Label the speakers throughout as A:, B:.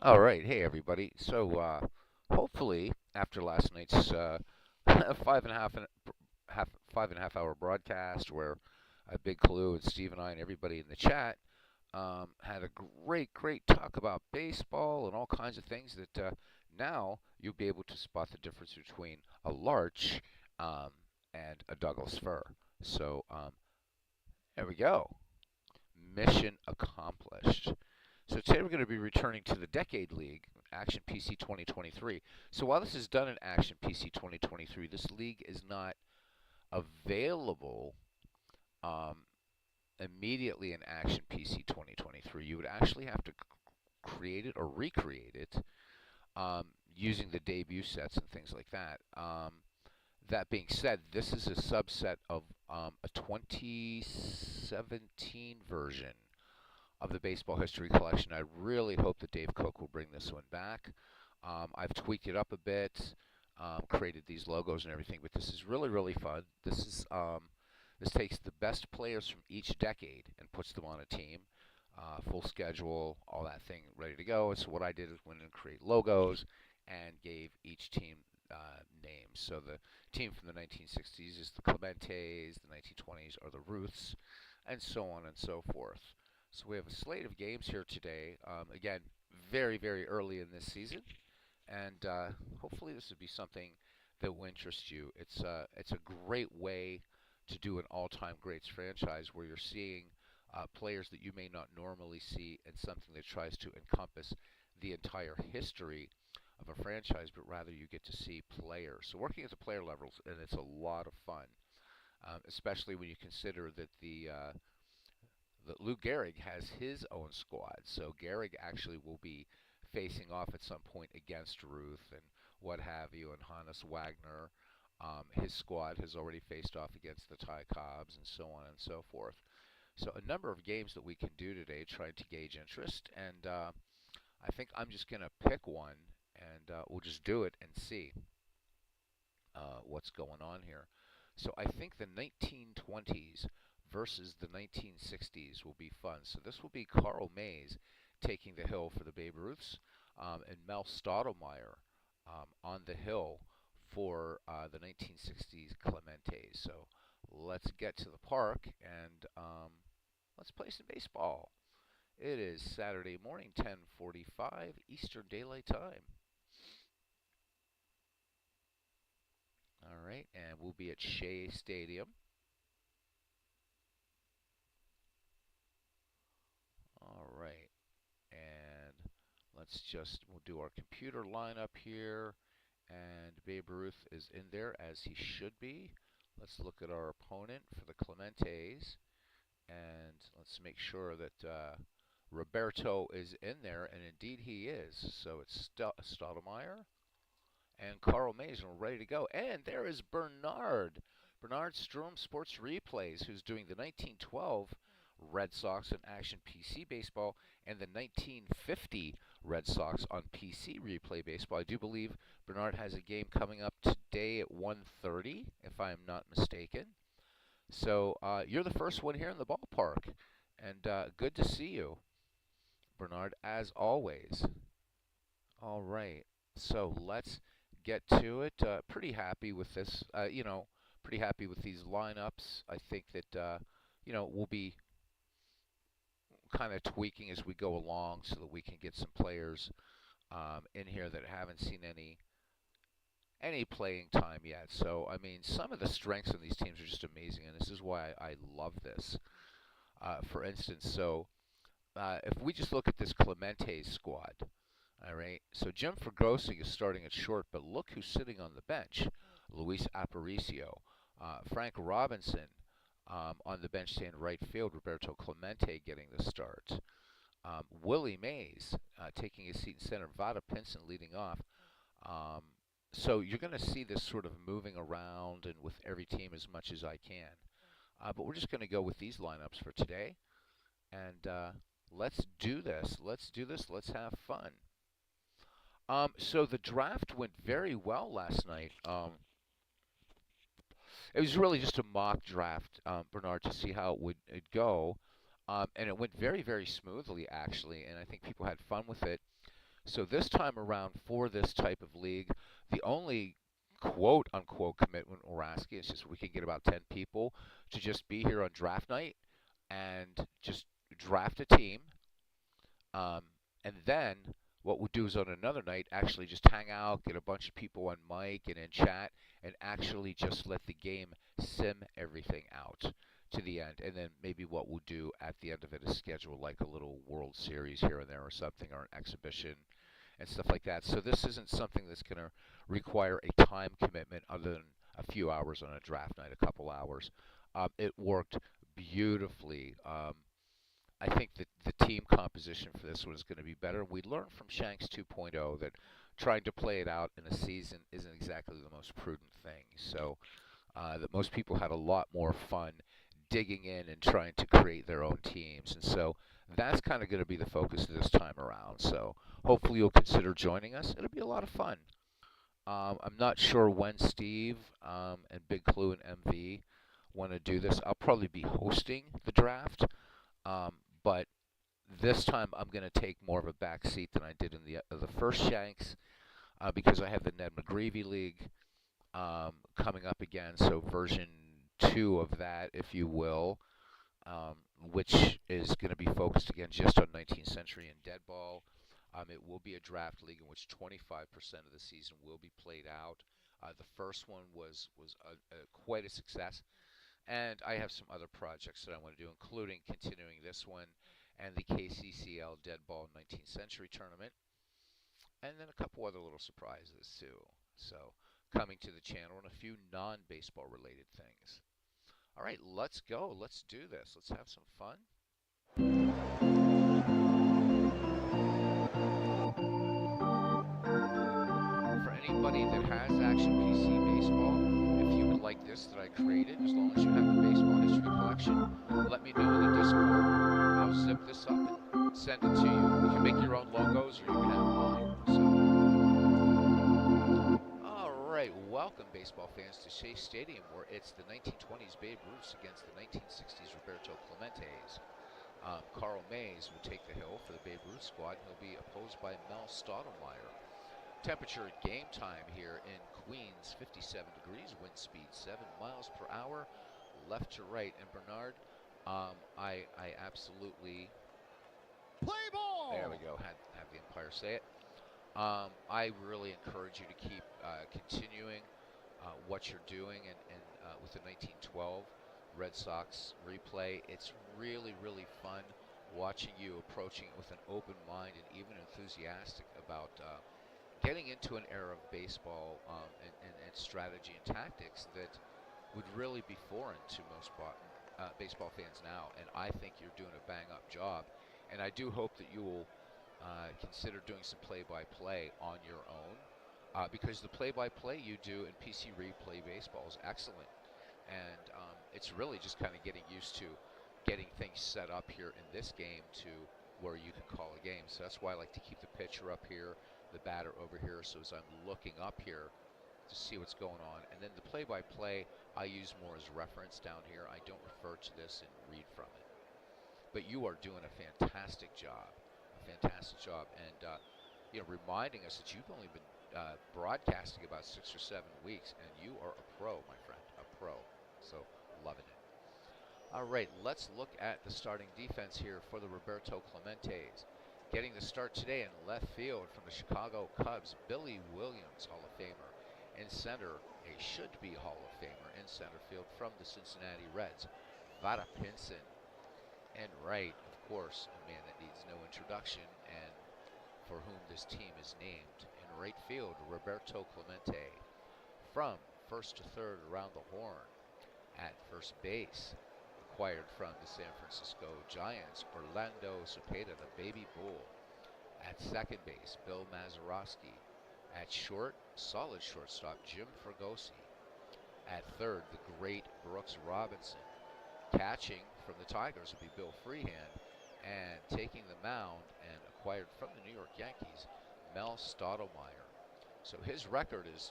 A: All right, hey everybody. Hopefully after last night's five and a half and half 5.5 hour broadcast, where Big Clue and Steve and I and everybody in the chat had a great talk about baseball and all kinds of things that now you'll be able to spot the difference between a larch um, and a Douglas fir. There we go. Mission accomplished. So today we're going to be returning to the Decade League, Action PC 2023. So while this is done in Action PC 2023, this league is not available um, immediately in Action PC 2023. You would actually have to create it or recreate it using the debut sets and things like that. That being said, this is a subset of a 2017 version of the Baseball History Collection. I really hope that Dave Cook will bring this one back. I've tweaked it up a bit, created these logos and everything, but this is really fun. This takes the best players from each decade and puts them on a team, full schedule, all that thing ready to go. So what I did is went and create logos and gave each team names. So the team from the 1960s is the Clementes, the 1920s are the Ruths, and so on and so forth. So we have a slate of games here today. Again, very early in this season, and hopefully this will be something that will interest you. It's a great way to do an all-time greats franchise where you're seeing players that you may not normally see, and something that tries to encompass the entire history of a franchise, but rather you get to see players. So working at the player levels, and it's a lot of fun, especially when you consider that Lou Gehrig has his own squad. So Gehrig actually will be facing off at some point against Ruth and what have you, and Hannes Wagner. His squad has already faced off against the Ty Cobbs and so on and so forth. So a number of games that we can do today trying to gauge interest, and I think I'm just going to pick one, and we'll just do it and see what's going on here. So I think the 1920s versus the 1960s will be fun. So this will be Carl Mays taking the hill for the Babe Ruths, and Mel Stottlemyre on the hill for the 1960s Clementes. So let's get to the park and let's play some baseball. It is Saturday morning, 10:45 Eastern Daylight Time. All right, and we'll be at Shea Stadium. All right, and we'll do our computer lineup here. And Babe Ruth is in there as he should be. Let's look at our opponent for the Clementes, and let's make sure that Roberto is in there, and indeed he is. So it's Stottlemyre and Carl Mays, and we're ready to go. And there is Bernard Strom Sports Replays, who's doing the 1912 Red Sox on Action PC Baseball and the 1950 Red Sox on PC Replay Baseball. I do believe Bernard has a game coming up today at 1:30, if I'm not mistaken. So you're the first one here in the ballpark, and good to see you, Bernard, as always. All right, so let's get to it. Pretty happy with this. Pretty happy with these lineups. I think that we'll be kind of tweaking as we go along so that we can get some players in here that haven't seen any playing time yet. So I mean, some of the strengths of these teams are just amazing, and this is why I love this. For instance, if we just look at this Clemente squad, all right. So Jim Fregosi is starting at short, but look who's sitting on the bench: Luis Aparicio, Frank Robinson on the bench staying right field, Roberto Clemente getting the start, Willie Mays taking his seat in center, Vada Pinson leading off. Um, so you're going to see this sort of moving around and with every team as much as I can. But we're just going to go with these lineups for today, and let's do this. Let's do this. Let's have fun. So the draft went very well last night. It was really just a mock draft, Bernard, to see how it'd go, and it went very smoothly actually, and I think people had fun with it. So this time around for this type of league, the only quote unquote commitment we're asking is just we can get about 10 people to just be here on draft night and just draft a team. Um, and then what we'll do is on another night actually just hang out, get a bunch of people on mic and in chat, and actually just let the game sim everything out to the end. And then maybe what we'll do at the end of it is schedule like a little World Series here and there or something, or an exhibition and stuff like that. So this isn't something that's going to require a time commitment other than a few hours on a draft night, a couple hours. It worked beautifully. I think that the team composition for this one is going to be better. We learned from Shanks 2.0 that trying to play it out in a season isn't exactly the most prudent thing. So that most people had a lot more fun digging in and trying to create their own teams. And so that's kind of going to be the focus of this time around. So hopefully you'll consider joining us. It'll be a lot of fun. I'm not sure when Steve and Big Clue and MV want to do this. I'll probably be hosting the draft, um, but this time I'm going to take more of a back seat than I did in the first Shanks because I have the Ned McGreevy League coming up again. So version 2 of that, if you will, which is going to be focused again just on 19th century and dead ball. It will be a draft league in which 25% of the season will be played out. The first one was quite a success, and I have some other projects that I want to do, including continuing this one and the KCCL Dead Ball 19th Century Tournament, and then a couple other little surprises too. So coming to the channel and a few non-baseball related things. All right, let's go. Let's do this. Let's have some fun. For anybody that has Action PC Baseball, if you would like this that I created, as long as you have the Baseball History Collection, let me know in the Discord. I'll zip this up and send it to you. You can make your own logos or you can have mine. So, all right, welcome baseball fans to Shea Stadium, where it's the 1920s Babe Ruths against the 1960s Roberto Clemente's. Carl Mays will take the hill for the Babe Ruth squad. He'll be opposed by Mel Stottlemyre. Temperature at game time here in Queens, 57 degrees, wind speed 7 miles per hour, left to right. And Bernard, I absolutely...
B: Play ball!
A: There we go, have the umpire say it. I really encourage you to keep continuing what you're doing and with the 1912 Red Sox replay. It's really, really fun watching you approaching it with an open mind and even enthusiastic about getting into an era of baseball and strategy and tactics that would really be foreign to most baseball fans now. And I think you're doing a bang-up job. And I do hope that you will consider doing some play-by-play on your own, because the play-by-play you do in PC Replay Baseball is excellent. And it's really just kind of getting used to getting things set up here in this game to where you can call a game. So that's why I like to keep the pitcher up here, the batter over here, so as I'm looking up here to see what's going on. And then the play-by-play I use more as reference down here. I don't refer to this and read from it. But you are doing a fantastic job, and reminding us that you've only been broadcasting about 6 or 7 weeks, and you are a pro, my friend, a pro. So loving it. All right, let's look at the starting defense here for the Roberto Clemente's. Getting the start today in left field from the Chicago Cubs, Billy Williams, Hall of Famer. In center, a should-be Hall of Famer in center field from the Cincinnati Reds, Vada Pinson. And right, of course, a man that needs no introduction and for whom this team is named. In right field, Roberto Clemente. From first to third around the horn. At first base, acquired from the San Francisco Giants, Orlando Cepeda, the baby bull. At second base, Bill Mazeroski. At short, solid shortstop, Jim Fregosi. At third, the great Brooks Robinson. Catching from the Tigers will be Bill Freehand, and taking the mound and acquired from the New York Yankees, Mel Stottlemyre. So his record is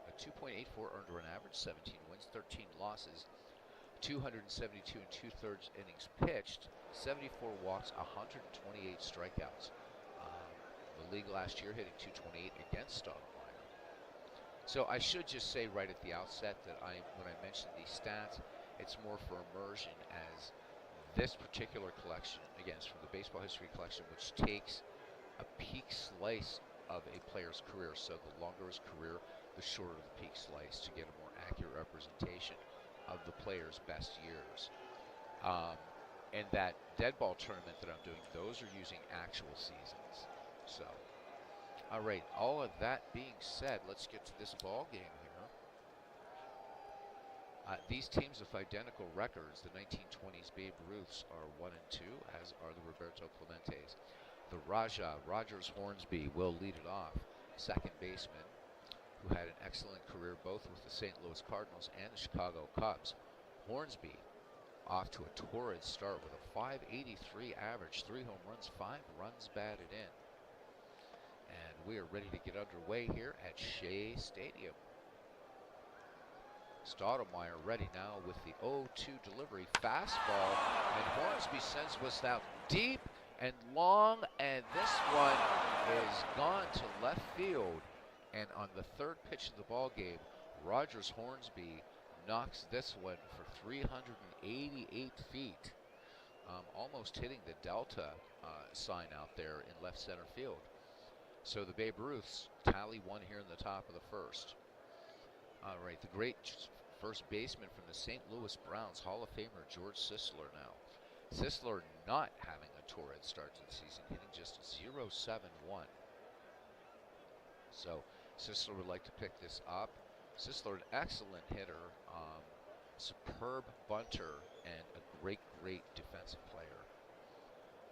A: a 2.84 earned run average, 17 wins, 13 losses, 272 and 2/3 innings pitched, 74 walks, 128 strikeouts. the league last year, hitting .228 against Stoudemire. So I should just say right at the outset that when I mention these stats, it's more for immersion, as this particular collection, again, is from the Baseball History Collection, which takes a peak slice of a player's career. So the longer his career, the shorter the peak slice, to get a more accurate representation of the player's best years. And that dead ball tournament that I'm doing, those are using actual seasons. So, all right, all of that being said, let's get to this ball game here. These teams with identical records, the 1920s Babe Ruths, are 1 and 2, as are the Roberto Clementes. The Rogers Hornsby, will lead it off. Second baseman, who had an excellent career both with the St. Louis Cardinals and the Chicago Cubs. Hornsby off to a torrid start with a .583 average, 3 home runs, 5 runs batted in. And we are ready to get underway here at Shea Stadium. Stoudemire ready now with the 0-2 delivery fastball, and Hornsby sends us out deep and long, and this one is gone to left field. And on the third pitch of the ball game, Rogers Hornsby knocks this one for 388 feet, almost hitting the Delta sign out there in left center field. So the Babe Ruths tally one here in the top of the first. All right, the great first baseman from the St. Louis Browns, Hall of Famer George Sisler now. Sisler not having a torrid start to the season, hitting just .071. So Sisler would like to pick this up. Sisler, an excellent hitter, superb bunter, and a great defensive player.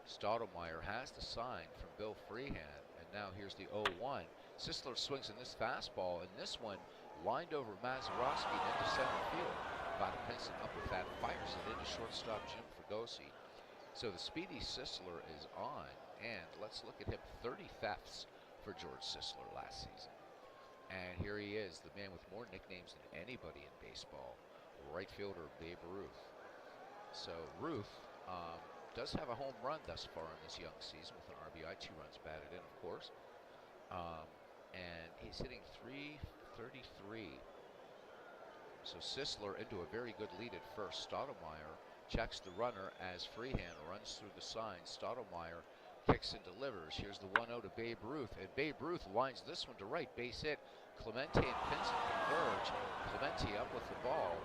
A: Stoudemire has the sign from Bill Freehand, and now here's the 0-1. Sisler swings in this fastball, and this one lined over Mazeroski and into center field. Vada Pinson up with that, fires it into shortstop Jim Fregosi. So the speedy Sisler is on, and let's look at him. 30 thefts for George Sisler last season. And here he is, the man with more nicknames than anybody in baseball, right fielder Babe Ruth. So Ruth does have a home run thus far in this young season with an RBI, 2 runs batted in, of course. And he's hitting .333. So Sisler into a very good lead at first. Stoudemire checks the runner as Freehand runs through the sign. Stoudemire kicks and delivers. Here's the 1-0 to Babe Ruth, and Babe Ruth lines this one to right, base hit. Clemente and Pinson converge. Clemente up with the ball,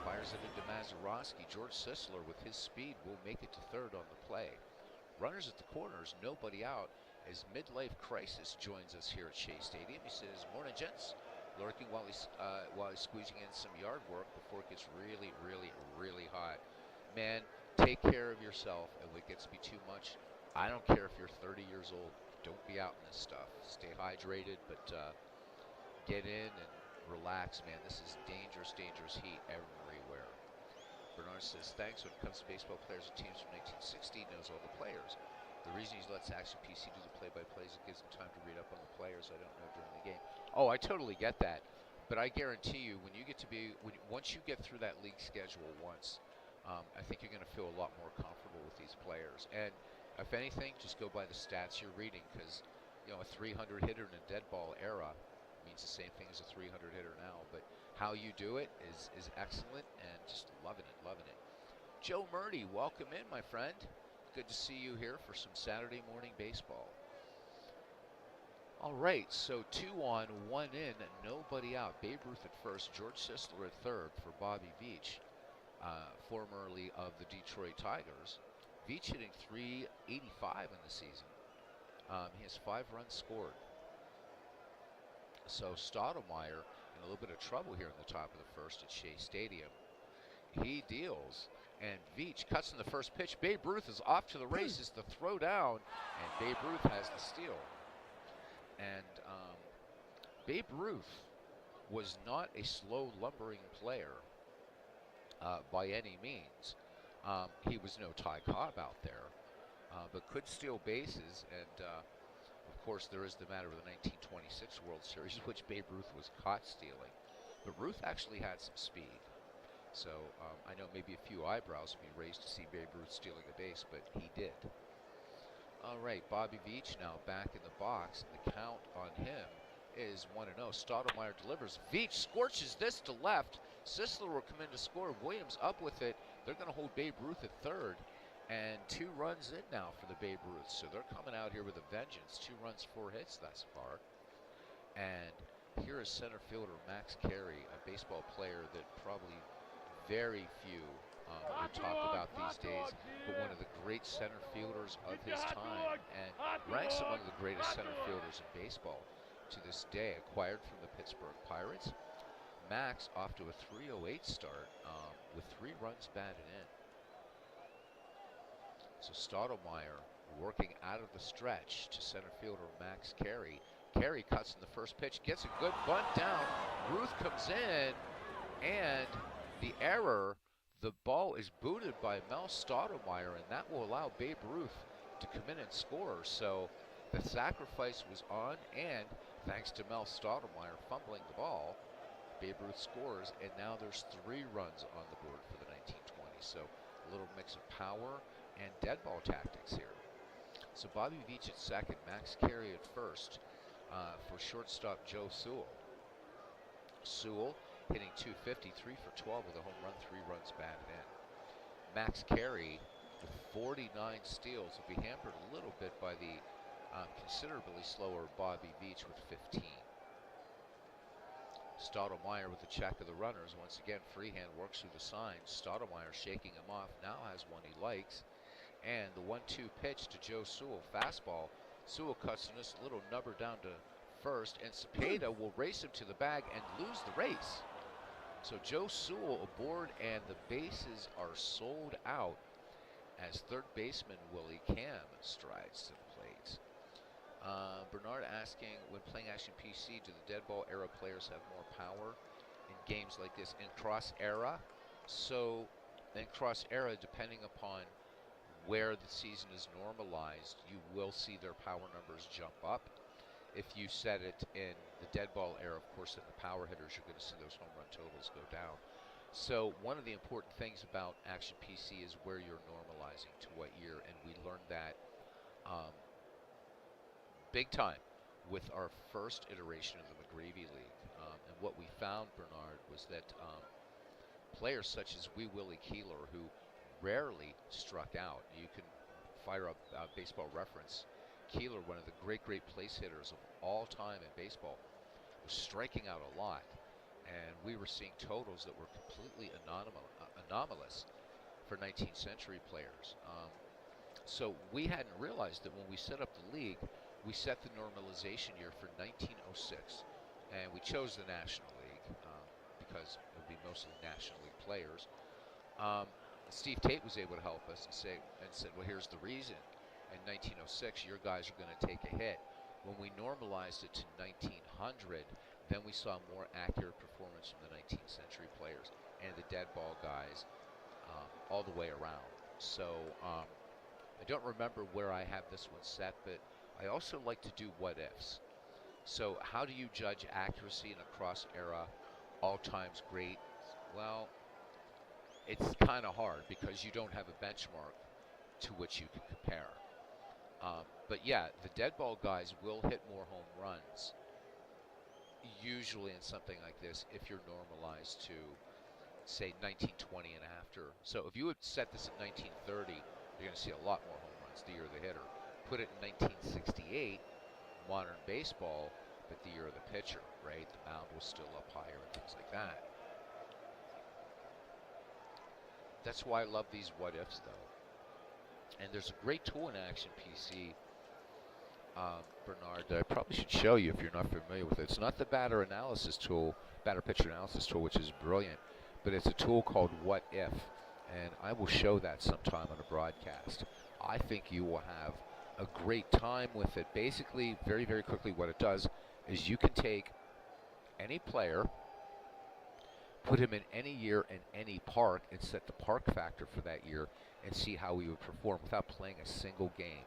A: fires it into Mazeroski. George Sisler, with his speed, will make it to third on the play. Runners at the corners, nobody out, as Midlife Crisis joins us here at Shea Stadium. He says, "Morning, gents." Lurking while he's squeezing in some yard work before it gets really hot. Man, take care of yourself, and when it gets to be too much, I don't care if you're 30 years old, don't be out in this stuff. Stay hydrated, but get in and relax, man. This is dangerous heat everywhere. Bernard says, thanks. When it comes to baseball players and teams from 1960, knows all the players. The reason he lets Action PC do the play-by-plays, it gives him time to read up on the players I don't know during the game. Oh, I totally get that. But I guarantee you, when you get to be, once you get through that league schedule once, I think you're going to feel a lot more comfortable with these players. And if anything, just go by the stats you're reading, because a 300 hitter in a dead ball era means the same thing as a 300 hitter now. But how you do it is excellent, and just loving it. Joe Murdy, welcome in, my friend. Good to see you here for some Saturday morning baseball. All right, so 2 on, 1 in, nobody out. Babe Ruth at first, George Sisler at third for Bobby Veach, formerly of the Detroit Tigers. Veach hitting .385 in the season. He has 5 runs scored. So Stoudemire in a little bit of trouble here in the top of the first at Shea Stadium. He deals, and Veach cuts in the first pitch. Babe Ruth is off to the races. The throw down, and Babe Ruth has the steal. And Babe Ruth was not a slow, lumbering player by any means. He was no Ty Cobb out there, but could steal bases. And, of course, there is the matter of the 1926 World Series, which Babe Ruth was caught stealing. But Ruth actually had some speed. So I know maybe a few eyebrows would be raised to see Babe Ruth stealing a base, but he did. All right, Bobby Veach now back in the box. The count on him is 1-0. Stottlemyre delivers. Veach scorches this to left. Sisler will come in to score. Williams up with it. They're going to hold Babe Ruth at third. And 2 runs in now for the Babe Ruth. So they're coming out here with a vengeance. 2 runs, 4 hits thus far. And here is center fielder Max Carey, a baseball player that probably very few would talk about these days, but one of the great center fielders of his time, and ranks among the greatest center fielders in baseball to this day. Acquired from the Pittsburgh Pirates. Max off to a 308 start with 3 runs batted in. So Stottlemyre working out of the stretch to center fielder Max Carey. Carey cuts in the first pitch, gets a good bunt down. Ruth comes in, and the error, the ball is booted by Mel Stottlemyre, and that will allow Babe Ruth to come in and score. So the sacrifice was on, and thanks to Mel Stottlemyre fumbling the ball, Babe Ruth scores, and now there's 3 runs on the board for the 1920s. So a little mix of power and dead ball tactics here. So Bobby Veach at second, Max Carey at first for shortstop Joe Sewell. Sewell hitting .250, 3 for 12 with a home run, 3 runs batted in. Max Carey with 49 steals will be hampered a little bit by the considerably slower Bobby Veach with 15. Stottlemyre with the check of the runners. Once again, Freehand works through the signs. Stottlemyre shaking him off. Now has one he likes. And the 1-2 pitch to Joe Sewell, fastball. Sewell cuts in this little nubber down to first, and Cepeda will race him to the bag and lose the race. So Joe Sewell aboard, and the bases are sold out as third baseman Willie Cam strides to the plate. Bernard asking, when playing Action PC, do the dead ball era players have more power in games like this? In cross era? So in cross era, depending upon where the season is normalized, you will see their power numbers jump up. If you set it in the dead ball era, of course, in the power hitters, you're going to see those home run totals go down. So one of the important things about Action PC is where you're normalizing to what year, and we learned that big time with our first iteration of the McGreevy League. And what we found, Bernard, was that players such as Wee Willie Keeler, who rarely struck out, you can fire up Baseball Reference, Keeler, one of the great place hitters of all time in baseball, was striking out a lot. And we were seeing totals that were completely anomalous for 19th century players. So we hadn't realized that when we set up the league, we set the normalization year for 1906. And we chose the National League because it would be mostly National League players. Steve Tate was able to help us and said, well, here's the reason. In 1906, your guys are going to take a hit. When we normalized it to 1900, then we saw more accurate performance from the 19th century players and the dead ball guys all the way around. So I don't remember where I have this one set, but I also like to do what ifs. So how do you judge accuracy in a cross era, all times great? Well, it's kind of hard because you don't have a benchmark to which you can compare. But yeah, the dead ball guys will hit more home runs, usually in something like this, if you're normalized to, say, 1920 and after. So if you would set this at 1930, you're going to see a lot more home runs the year of the hitter. Put it in 1968, modern baseball, but the year of the pitcher, right? The mound was still up higher and things like that. That's why I love these what ifs, though. And there's a great tool in Action PC, Bernard, that I probably should show you if you're not familiar with it. It's not the batter analysis tool, batter pitcher analysis tool, which is brilliant, but it's a tool called What If, and I will show that sometime on a broadcast. I think you will have a great time with it. Basically, very quickly, what it does is you can take any player, put him in any year in any park, and set the park factor for that year and see how he would perform without playing a single game.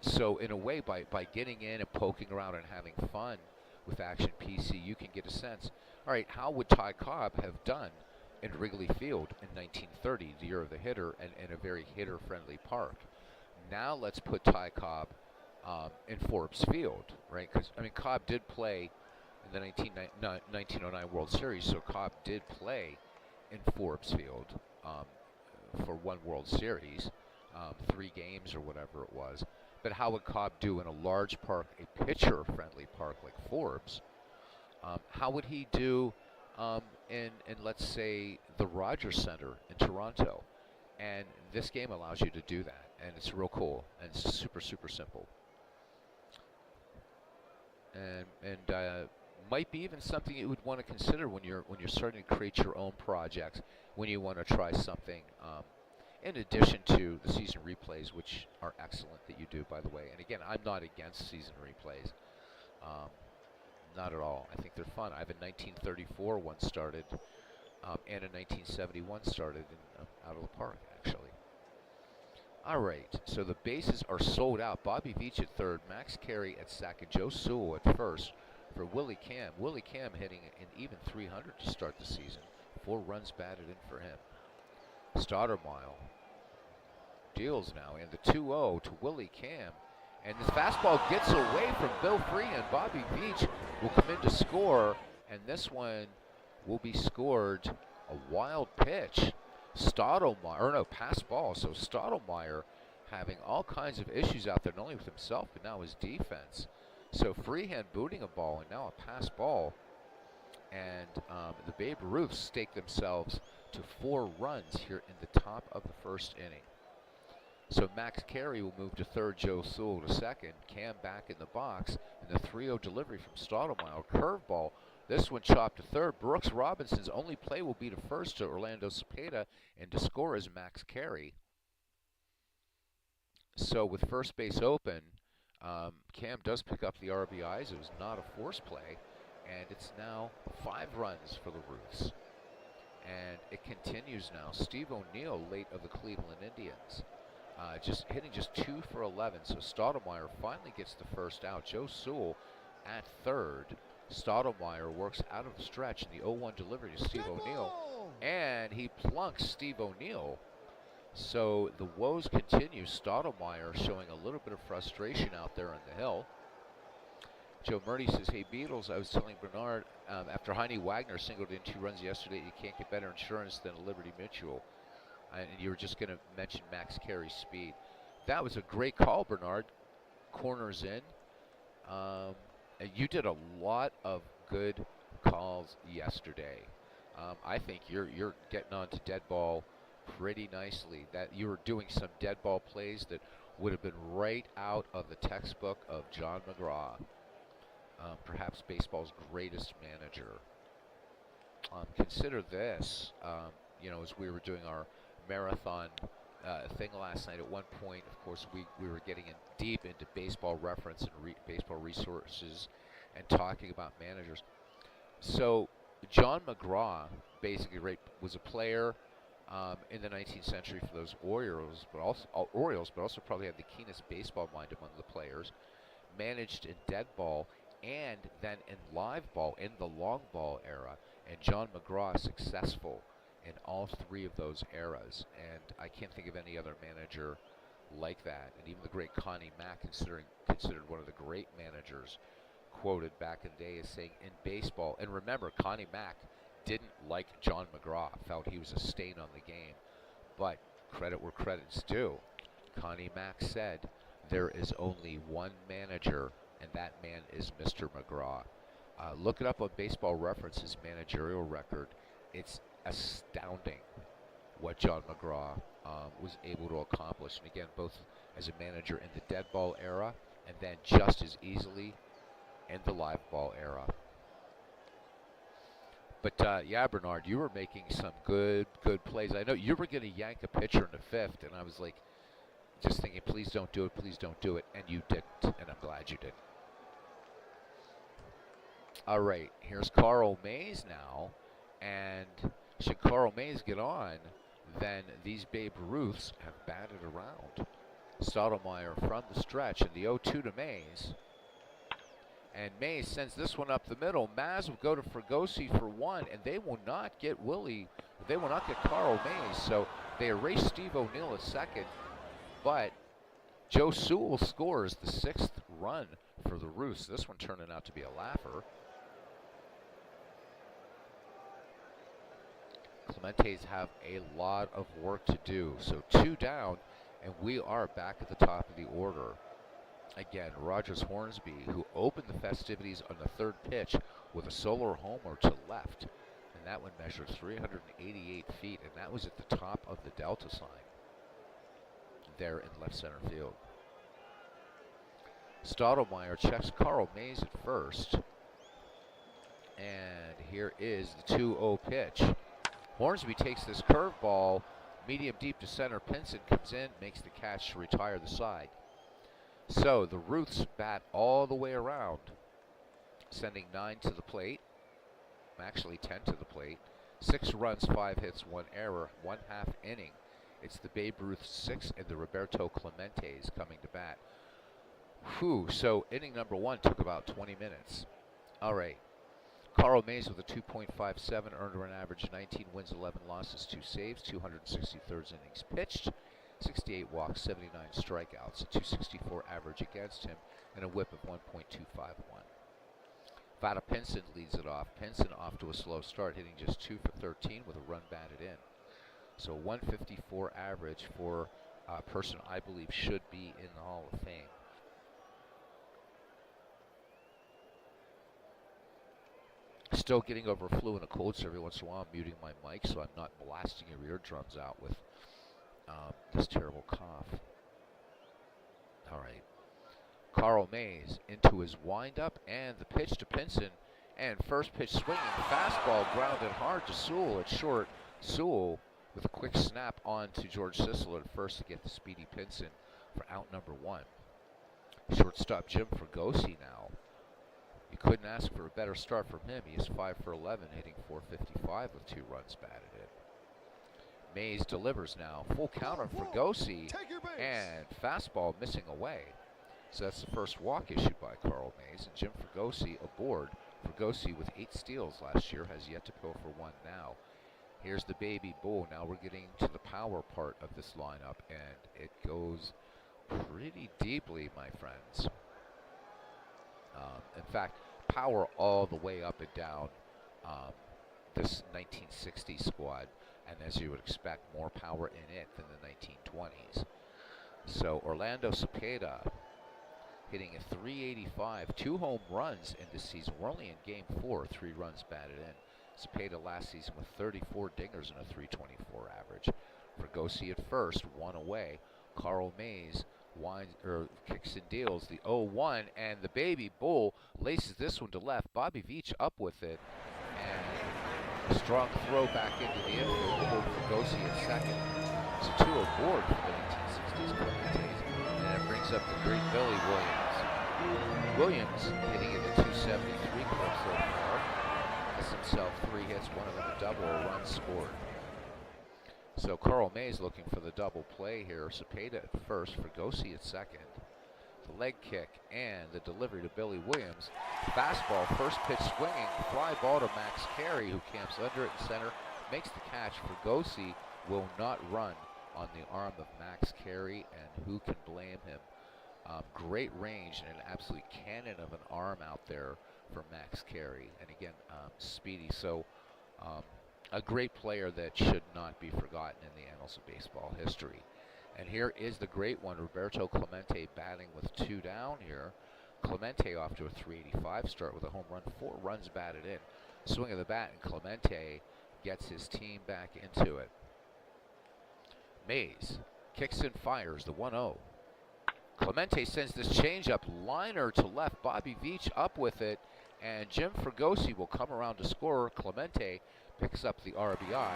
A: So in a way, by getting in and poking around and having fun with Action PC, you can get a sense, all right, how would Ty Cobb have done in Wrigley Field in 1930, the year of the hitter, and in a very hitter-friendly park? Now let's put Ty Cobb in Forbes Field, right? Because, I mean, Cobb did play in the 1909 World Series, so Cobb did play in Forbes Field for one World Series, 3 games or whatever it was. But how would Cobb do in a large park, a pitcher-friendly park like Forbes? How would he do in let's say, the Rogers Center in Toronto? And this game allows you to do that, and it's real cool, and it's super, super simple. And might be even something you would want to consider when you're starting to create your own projects, when you want to try something in addition to the season replays, which are excellent that you do, by the way. And again, I'm not against season replays, not at all. I think they're fun. I have a 1934 one started, and a 1971 started in, out of the park, actually. All right, so the bases are sold out. Bobby Veach at third, Max Carey at second, Joe Sewell at first for Willie Cam. Willie Cam hitting an even 300 to start the season. 4 runs batted in for him. Stoudemire deals now, and the 2-0 to Willie Cam. And this fastball gets away from Bill Freehan. Bobby Veach will come in to score, and this one will be scored. A wild pitch. Stoudemire, or no, pass ball. So Stoudemire having all kinds of issues out there, not only with himself, but now his defense. So Freehan booting a ball, and now a pass ball. And the Babe Ruths stake themselves to 4 runs here in the top of the first inning. So Max Carey will move to third, Joe Sewell to second, Cam back in the box, and the 3-0 delivery from Stoudemire. Curveball. This one chopped to third. Brooks Robinson's only play will be to first to Orlando Cepeda, and to score is Max Carey. So with first base open, Cam does pick up the RBIs. It was not a force play, and it's now 5 runs for the Ruths. And it continues now. Steve O'Neill, late of the Cleveland Indians, just hitting just 2 for 11. So Stoudemire finally gets the first out. Joe Sewell at third. Stoudemire works out of the stretch in the 0-1 delivery to Steve O'Neill, and he plunks Steve O'Neill. So the woes continue. Stoudemire showing a little bit of frustration out there on the hill. Joe Murdy says, "Hey Beatles, I was telling Bernard after Heine Wagner singled in 2 runs yesterday, you can't get better insurance than a Liberty Mutual." And you were just going to mention Max Carey's speed. That was a great call, Bernard. Corners in. You did a lot of good calls yesterday. I think you're getting on to dead ball pretty nicely. That you were doing some dead ball plays that would have been right out of the textbook of John McGraw, perhaps baseball's greatest manager. Consider this. You know, as we were doing our marathon thing last night, at one point, of course, we were getting in deep into baseball reference and baseball resources and talking about managers. So John McGraw basically was a player in the 19th century for those Orioles, but also probably had the keenest baseball mind among the players. Managed in dead ball and then in live ball in the long ball era, and John McGraw successful in all 3 of those eras, and I can't think of any other manager like that. And even the great Connie Mack, considered one of the great managers, quoted back in the day as saying, in baseball, and remember, Connie Mack didn't like John McGraw, felt he was a stain on the game, but credit where credit's due. Connie Mack said, there is only one manager, and that man is Mr. McGraw. Look it up on Baseball Reference's managerial record. It's astounding what John McGraw was able to accomplish, and again, both as a manager in the dead ball era and then just as easily in the live ball era. But yeah, Bernard, you were making some good plays. I know you were going to yank a pitcher in the 5th, and I was like, just thinking, please don't do it, and you didn't, and I'm glad you didn't. All right, here's Carl Mays now, and should Carl Mays get on, then these Babe Ruths have batted around. Stoudemire from the stretch, and the 0-2 to Mays. And Mays sends this one up the middle. Maz will go to Fregosi for 1, and they will not get Carl Mays. So they erase Steve O'Neill at second, but Joe Sewell scores the 6th run for the Roosts. This one turning out to be a laugher. Clementes have a lot of work to do. So 2 down, and we are back at the top of the order. Again, Rogers Hornsby, who opened the festivities on the 3rd pitch with a solar homer to left. And that one measured 388 feet, and that was at the top of the delta sign there in left center field. Stottlemyre checks Carl Mays at first. And here is the 2-0 pitch. Hornsby takes this curveball, medium deep to center. Pinson comes in, makes the catch to retire the side. So the Ruths bat all the way around, sending 9 to the plate. Actually 10 to the plate. 6 runs, 5 hits, 1 error, 1/2 inning. It's the Babe Ruth 6 and the Roberto Clementes coming to bat. Whew, so inning number 1 took about 20 minutes. All right. Carl Mays with a 2.57, earned run average 19 wins, 11 losses, 2 saves, 263rd innings pitched, 68 walks, 79 strikeouts, a 264 average against him, and a whip of 1.251. Vada Pinson leads it off. Pinson off to a slow start, hitting just 2 for 13 with a run batted in. So 154 average for a person I believe should be in the Hall of Fame. Still getting over flu and a cold, so every once in a while I'm muting my mic so I'm not blasting your eardrums out with this terrible cough. All right. Carl Mays into his windup and the pitch to Pinson, and first pitch swinging, fastball grounded hard to Sewell at short. Sewell with a quick snap on to George Sisler at first to get the speedy Pinson for out number 1. Shortstop Jim Fregosi now. You couldn't ask for a better start from him. He is 5 for 11, hitting .455 with 2 runs batted in. Mays delivers now. Full count on Fregosi, and fastball missing away. So that's the first walk issued by Carl Mays, and Jim Fregosi aboard. Fregosi with 8 steals last year has yet to go for 1 now. Here's the baby bull. Now we're getting to the power part of this lineup, and it goes pretty deeply, my friends. In fact, power all the way up and down this 1960 squad, and as you would expect, more power in it than the 1920s. So Orlando Cepeda hitting a .385, 2 home runs in this season. We're only in game 4, 3 runs batted in. Cepeda last season with 34 dingers and a .324 average. Fregosi at first, 1 away. Carl Mays kicks and deals the 0-1, and the baby bull laces this one to left. Bobby Veach up with it, and a strong throw back into the infield. Fregosi at second. So 2 aboard for the 1960s Clementes, and it brings up the great Billy Williams. Williams hitting in the .273 club so far. Has himself 3 hits, 1 of them a double, a run scored. So Carl Mays looking for the double play here. Cepeda at first, Fregosi at second. The leg kick and the delivery to Billy Williams. Fastball, first pitch swinging, fly ball to Max Carey, who camps under it in center, makes the catch. Fregosi will not run on the arm of Max Carey, and who can blame him? Great range and an absolute cannon of an arm out there for Max Carey, and again, speedy. So a great player that should not be forgotten in the annals of baseball history. And here is the great one, Roberto Clemente batting with 2 down here. Clemente off to a .385 start with a home run, 4 runs batted in. Swing of the bat, and Clemente gets his team back into it. Mays kicks and fires the 1-0. Clemente sends this changeup liner to left. Bobby Veach up with it, and Jim Fregosi will come around to score. Clemente picks up the RBI,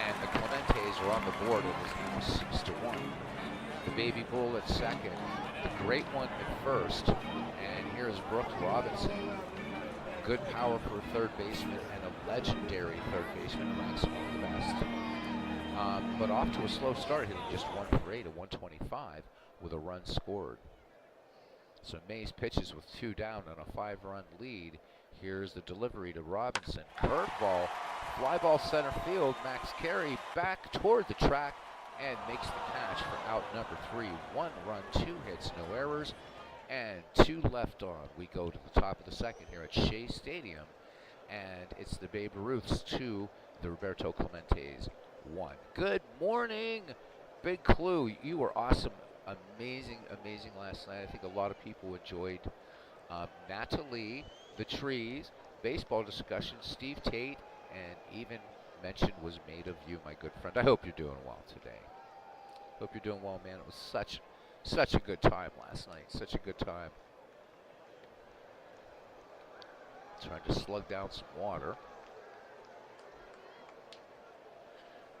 A: and the Clementes are on the board. It is now 6-1. The baby bull at second, the great one at first, and here's Brooks Robinson. Good power for a third baseman and a legendary third baseman, ranks among the best. But off to a slow start, hitting just 1 for 8, a .125 with a run scored. So Mays pitches with 2 down on a 5-run lead. Here's the delivery to Robinson. Curveball, fly ball center field. Max Carey back toward the track, and makes the catch for out number 3. 1 run, 2 hits, no errors, and 2 left on. We go to the top of the second here at Shea Stadium, and it's the Babe Ruths 2, the Roberto Clemente's 1. Good morning, Big Clue. You were awesome, amazing last night. I think a lot of people enjoyed Natalie, the trees, baseball discussion, Steve Tate, and even mention was made of you, my good friend. I hope you're doing well today. Hope you're doing well, man. It was such a good time last night. Such a good time. Trying to slug down some water.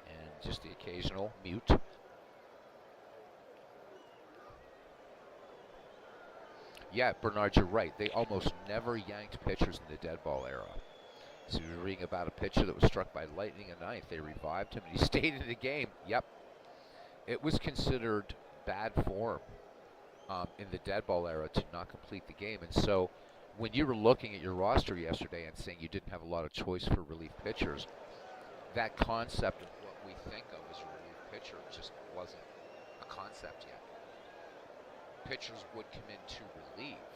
A: And just the occasional mute. Yeah, Bernard, you're right. They almost never yanked pitchers in the dead ball era. So you're reading about a pitcher that was struck by lightning in ninth. They revived him, and he stayed in the game. Yep. It was considered bad form in the dead ball era to not complete the game. And so when you were looking at your roster yesterday and saying you didn't have a lot of choice for relief pitchers, that concept of what we think of as a relief pitcher just wasn't a concept yet. Pitchers would come in to relieve,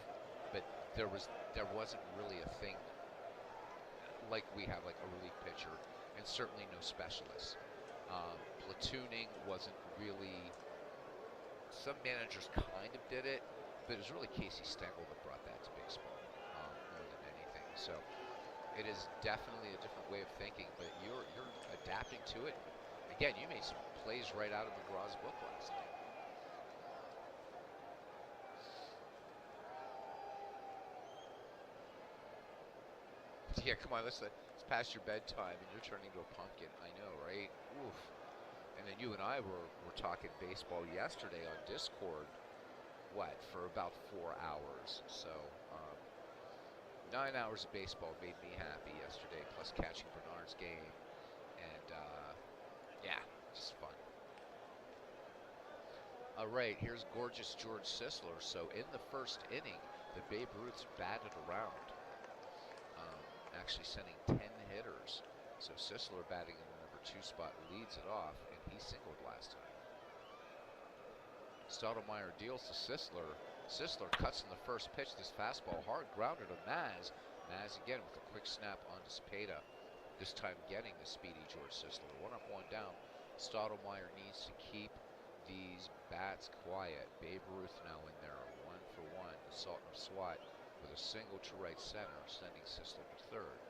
A: but there wasn't really a thing like we have, like a relief pitcher, and certainly no specialists. Platooning wasn't really. Some managers kind of did it, but it was really Casey Stengel that brought that to baseball more than anything. So it is definitely a different way of thinking, but you're adapting to it. Again, you made some plays right out of McGraw's book last night. Yeah, come on, it's past your bedtime and you're turning into a pumpkin. I know, right? Oof. And then you and I were talking baseball yesterday on Discord, for about 4 hours. So 9 hours of baseball made me happy yesterday, plus catching Bernard's game. And yeah, just fun. All right, here's gorgeous George Sisler. So in the first inning, the Babe Ruths batted around. Actually sending 10 hitters. So Sisler, batting in the number 2 spot, leads it off, and he singled last time. Stottlemyre deals to Sisler. Sisler cuts in the first pitch. This fastball hard grounded to Maz. Maz again with a quick snap onto Cepeda. This time getting the speedy George Sisler. 1 up, 1 down. Stottlemyre needs to keep these bats quiet. Babe Ruth now in there, 1 for 1. The Sultan of Swat with a single to right center, sending Sisler to third.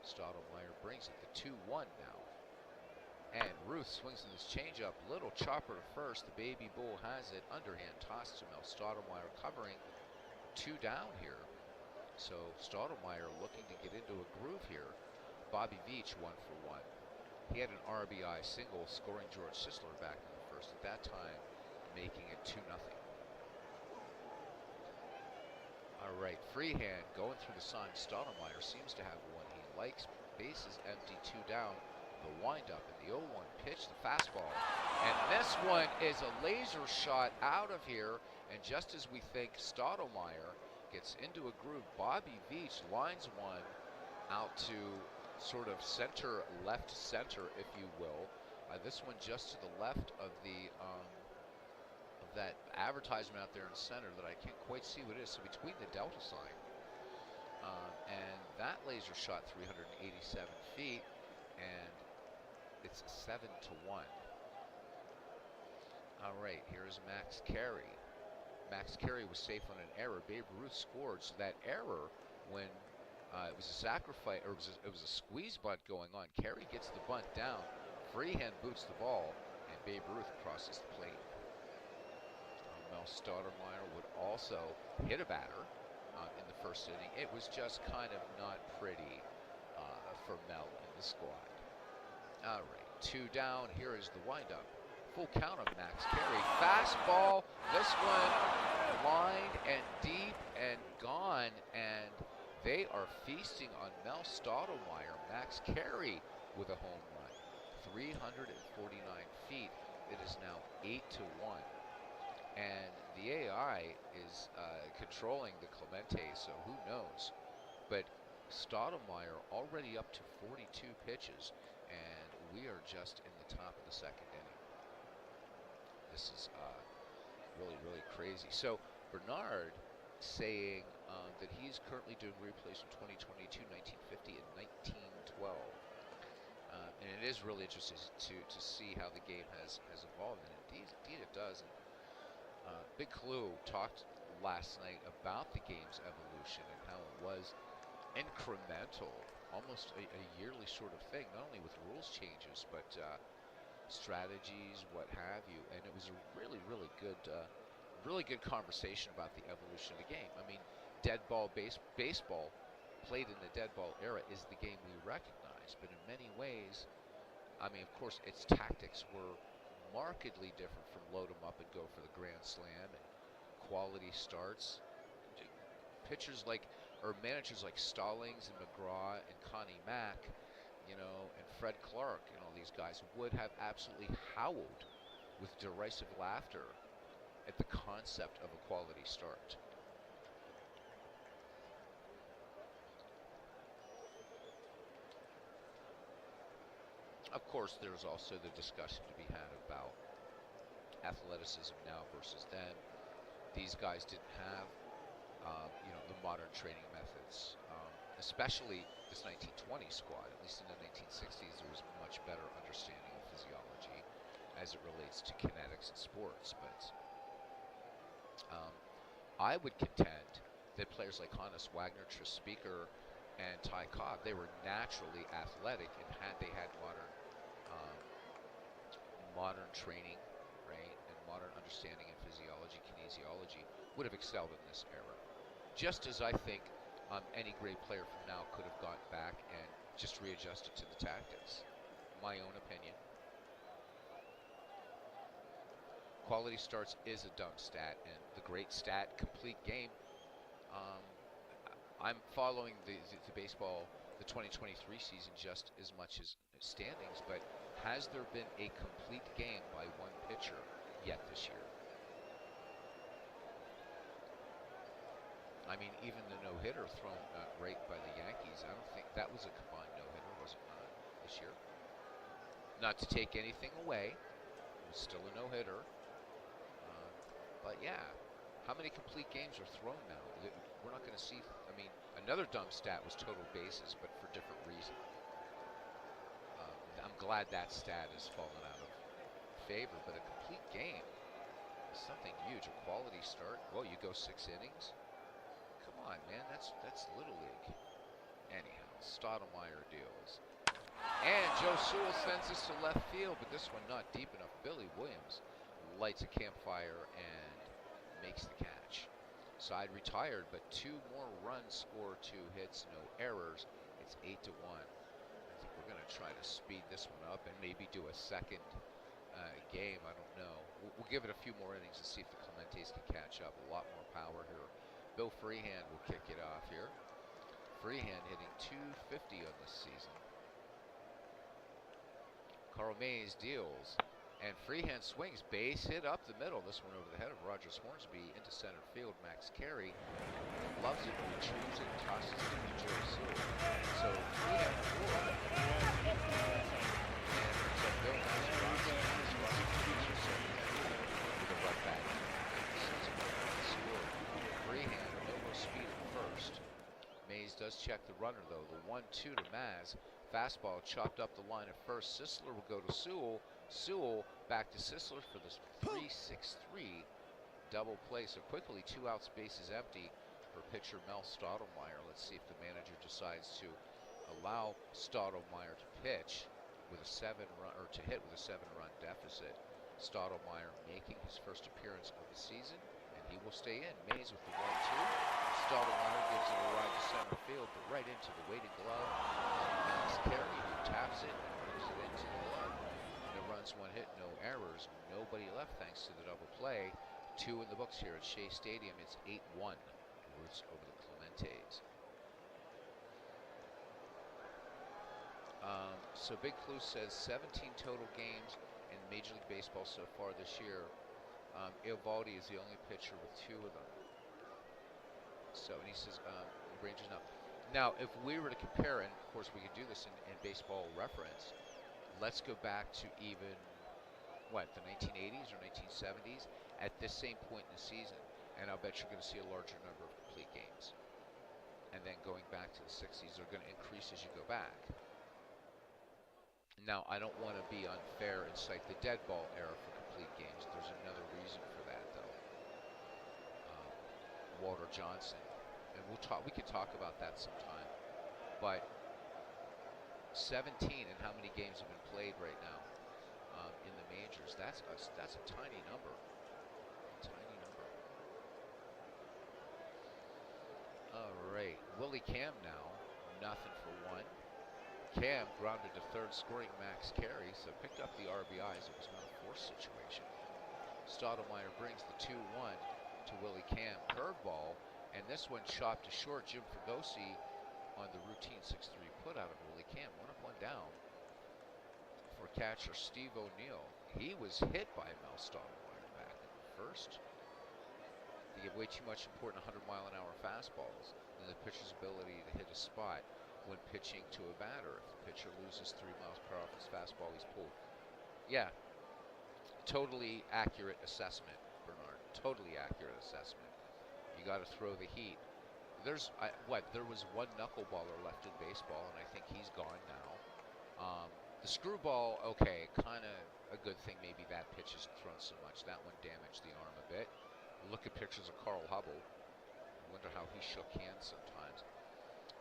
A: Stottlemyre brings it to 2-1 now. And Ruth swings in his changeup, little chopper to first. The Baby Bull has it, underhand toss to Mel Stottlemyre, covering 2 down here. So Stottlemyre looking to get into a groove here. Bobby Veach 1 for 1. He had an RBI single, scoring George Sisler back in the first, at that time making it 2-0. All right, freehand going through the sign. Stottlemyre seems to have one he likes. Bases empty, 2 down. The windup in the 0-1 pitch, the fastball. And this one is a laser shot out of here. And just as we think Stottlemyre gets into a groove, Bobby Veach lines one out to sort of center, left center, if you will. This one just to the left of the that advertisement out there in center that I can't quite see what it is. So between the delta sign and that laser shot 387 feet, and it's 7-1. All right, here's Max Carey. Max Carey was safe on an error. Babe Ruth scored. So that error, when it was a sacrifice, or it was a squeeze bunt going on, Carey gets the bunt down, freehand boots the ball, and Babe Ruth crosses the plate. Mel Stottlemyre would also hit a batter in the first inning. It was just kind of not pretty for Mel and the squad. All right, 2 down. Here is the windup. Full count of Max Carey. Fastball. This one lined and deep and gone, and they are feasting on Mel Stottlemyre. Max Carey with a home run. 349 feet. It is now 8-1. And the AI is controlling the Clemente, so who knows? But Stottlemyre already up to 42 pitches, and we are just in the top of the second inning. This is really, really crazy. So Bernard saying that he's currently doing replays from 2022, 1950, and 1912. And it is really interesting to see how the game has evolved, and indeed it does. And Big Clue talked last night about the game's evolution and how it was incremental, almost a yearly sort of thing, not only with rules changes, but strategies, what have you. And it was a really, really good conversation about the evolution of the game. I mean, dead ball baseball played in the dead ball era is the game we recognize, but in many ways, I mean, of course, its tactics were markedly different from load 'em up and go for the grand slam and quality starts. Pitchers like, or managers like Stallings and McGraw and Connie Mack, and Fred Clark and all these guys would have absolutely howled with derisive laughter at the concept of a quality start. Of course, there's also the discussion to be had about athleticism now versus then. These guys didn't have, the modern training methods, especially this 1920 squad. At least in the 1960s, there was much better understanding of physiology as it relates to kinetics and sports. But I would contend that players like Hannes Wagner, Tris Speaker, and Ty Cobb, they were naturally athletic, and had they had modern training, right, and modern understanding in physiology, kinesiology, would have excelled in this era. Just as I think any great player from now could have gone back and just readjusted to the tactics. My own opinion. Quality starts is a dumb stat, and the great stat, complete game. I'm following the baseball, the 2023 season just as much as standings, but has there been a complete game by one pitcher yet this year? I mean, even the no-hitter thrown right by the Yankees, I don't think that was a combined no-hitter, was it not, this year? Not to take anything away, it was still a no-hitter. But yeah, how many complete games are thrown now? We're not going to see, I mean, another dumb stat was total bases, but for different reason. I'm glad that stat has fallen out of favor, but a complete game is something huge. A quality start, well, you go 6 innings. Come on, man, that's Little League. Anyhow, Stottlemyre deals. And Joe Sewell sends this to left field, but this one not deep enough. Billy Williams lights a campfire and makes the catch. Side retired, but 2 more runs score, 2 hits, no errors. It's 8-1. I think we're going to try to speed this one up and maybe do a second game. I don't know. We'll give it a few more innings and see if the Clementes can catch up. A lot more power here. Bill Freehand will kick it off here. Freehand hitting .250 on this season. Carl Mays deals, and Freehand swings. Base hit up the middle. This one over the head of Rogers Hornsby into center field. Max Carey loves it, retrieves it, tosses it to Joe Sewell. So Freehand four. And Bill with a run back. Freehand, no more speed at first. Mays does check the runner, though. The 1-2 to Maz. Fastball chopped up the line at first. Sisler will go to Sewell. Sewell back to Sisler for this 3-6-3 double play. So quickly, 2 outs, bases empty for pitcher Mel Stottlemyre. Let's see if the manager decides to allow Stottlemyre to pitch with a 7-run, or to hit with a 7-run deficit. Stottlemyre making his first appearance of the season, and he will stay in. Mays with the 1-2. Stottlemyre gives it a ride to center field, but right into the weighted glove of Max Carey, who taps it and moves it into the glove. No runs, 1 hit, no errors, nobody left thanks to the double play. 2 in the books here at Shea Stadium. It's 8-1 Roots over the Clementes. So Big Clue says 17 total games in Major League Baseball so far this year. Eovaldi is the only pitcher with 2 of them. So, and he says, Rangers now. Now, if we were to compare, and of course we could do this in baseball reference, let's go back to even what, the 1980s or 1970s, at this same point in the season. And I'll bet you're going to see a larger number of complete games. And then going back to the 60s, they're going to increase as you go back. Now, I don't want to be unfair and cite the dead ball era for complete games. There's another reason for that, though. Walter Johnson, and we could talk about that sometime. But 17 and how many games have been played right now in the majors? That's a tiny number. Tiny number. All right, Willie Cam now, nothing for one. Cam grounded to third, scoring Max Carey, so picked up the RBIs. It was not a forced situation. Stottlemyre brings the 2-1 to Willie Cam. Curveball, and this one chopped to short. Jim Fregosi on the routine 6-3 put out of Willie Cam. 1 up, 1 down for catcher Steve O'Neill. He was hit by Mel Stottlemyre back in the first. They give way too much important 100-mile-an-hour fastballs than the pitcher's ability to hit a spot when pitching to a batter. If the pitcher loses 3 miles per hour off his fastball, he's pulled. Yeah, totally accurate assessment, Bernard. Totally accurate assessment. You got to throw the heat. There was one knuckleballer left in baseball, and I think he's gone now. The screwball, okay, kind of a good thing. Maybe that pitch isn't thrown so much. That one damaged the arm a bit. Look at pictures of Carl Hubble. I wonder how he shook hands sometimes.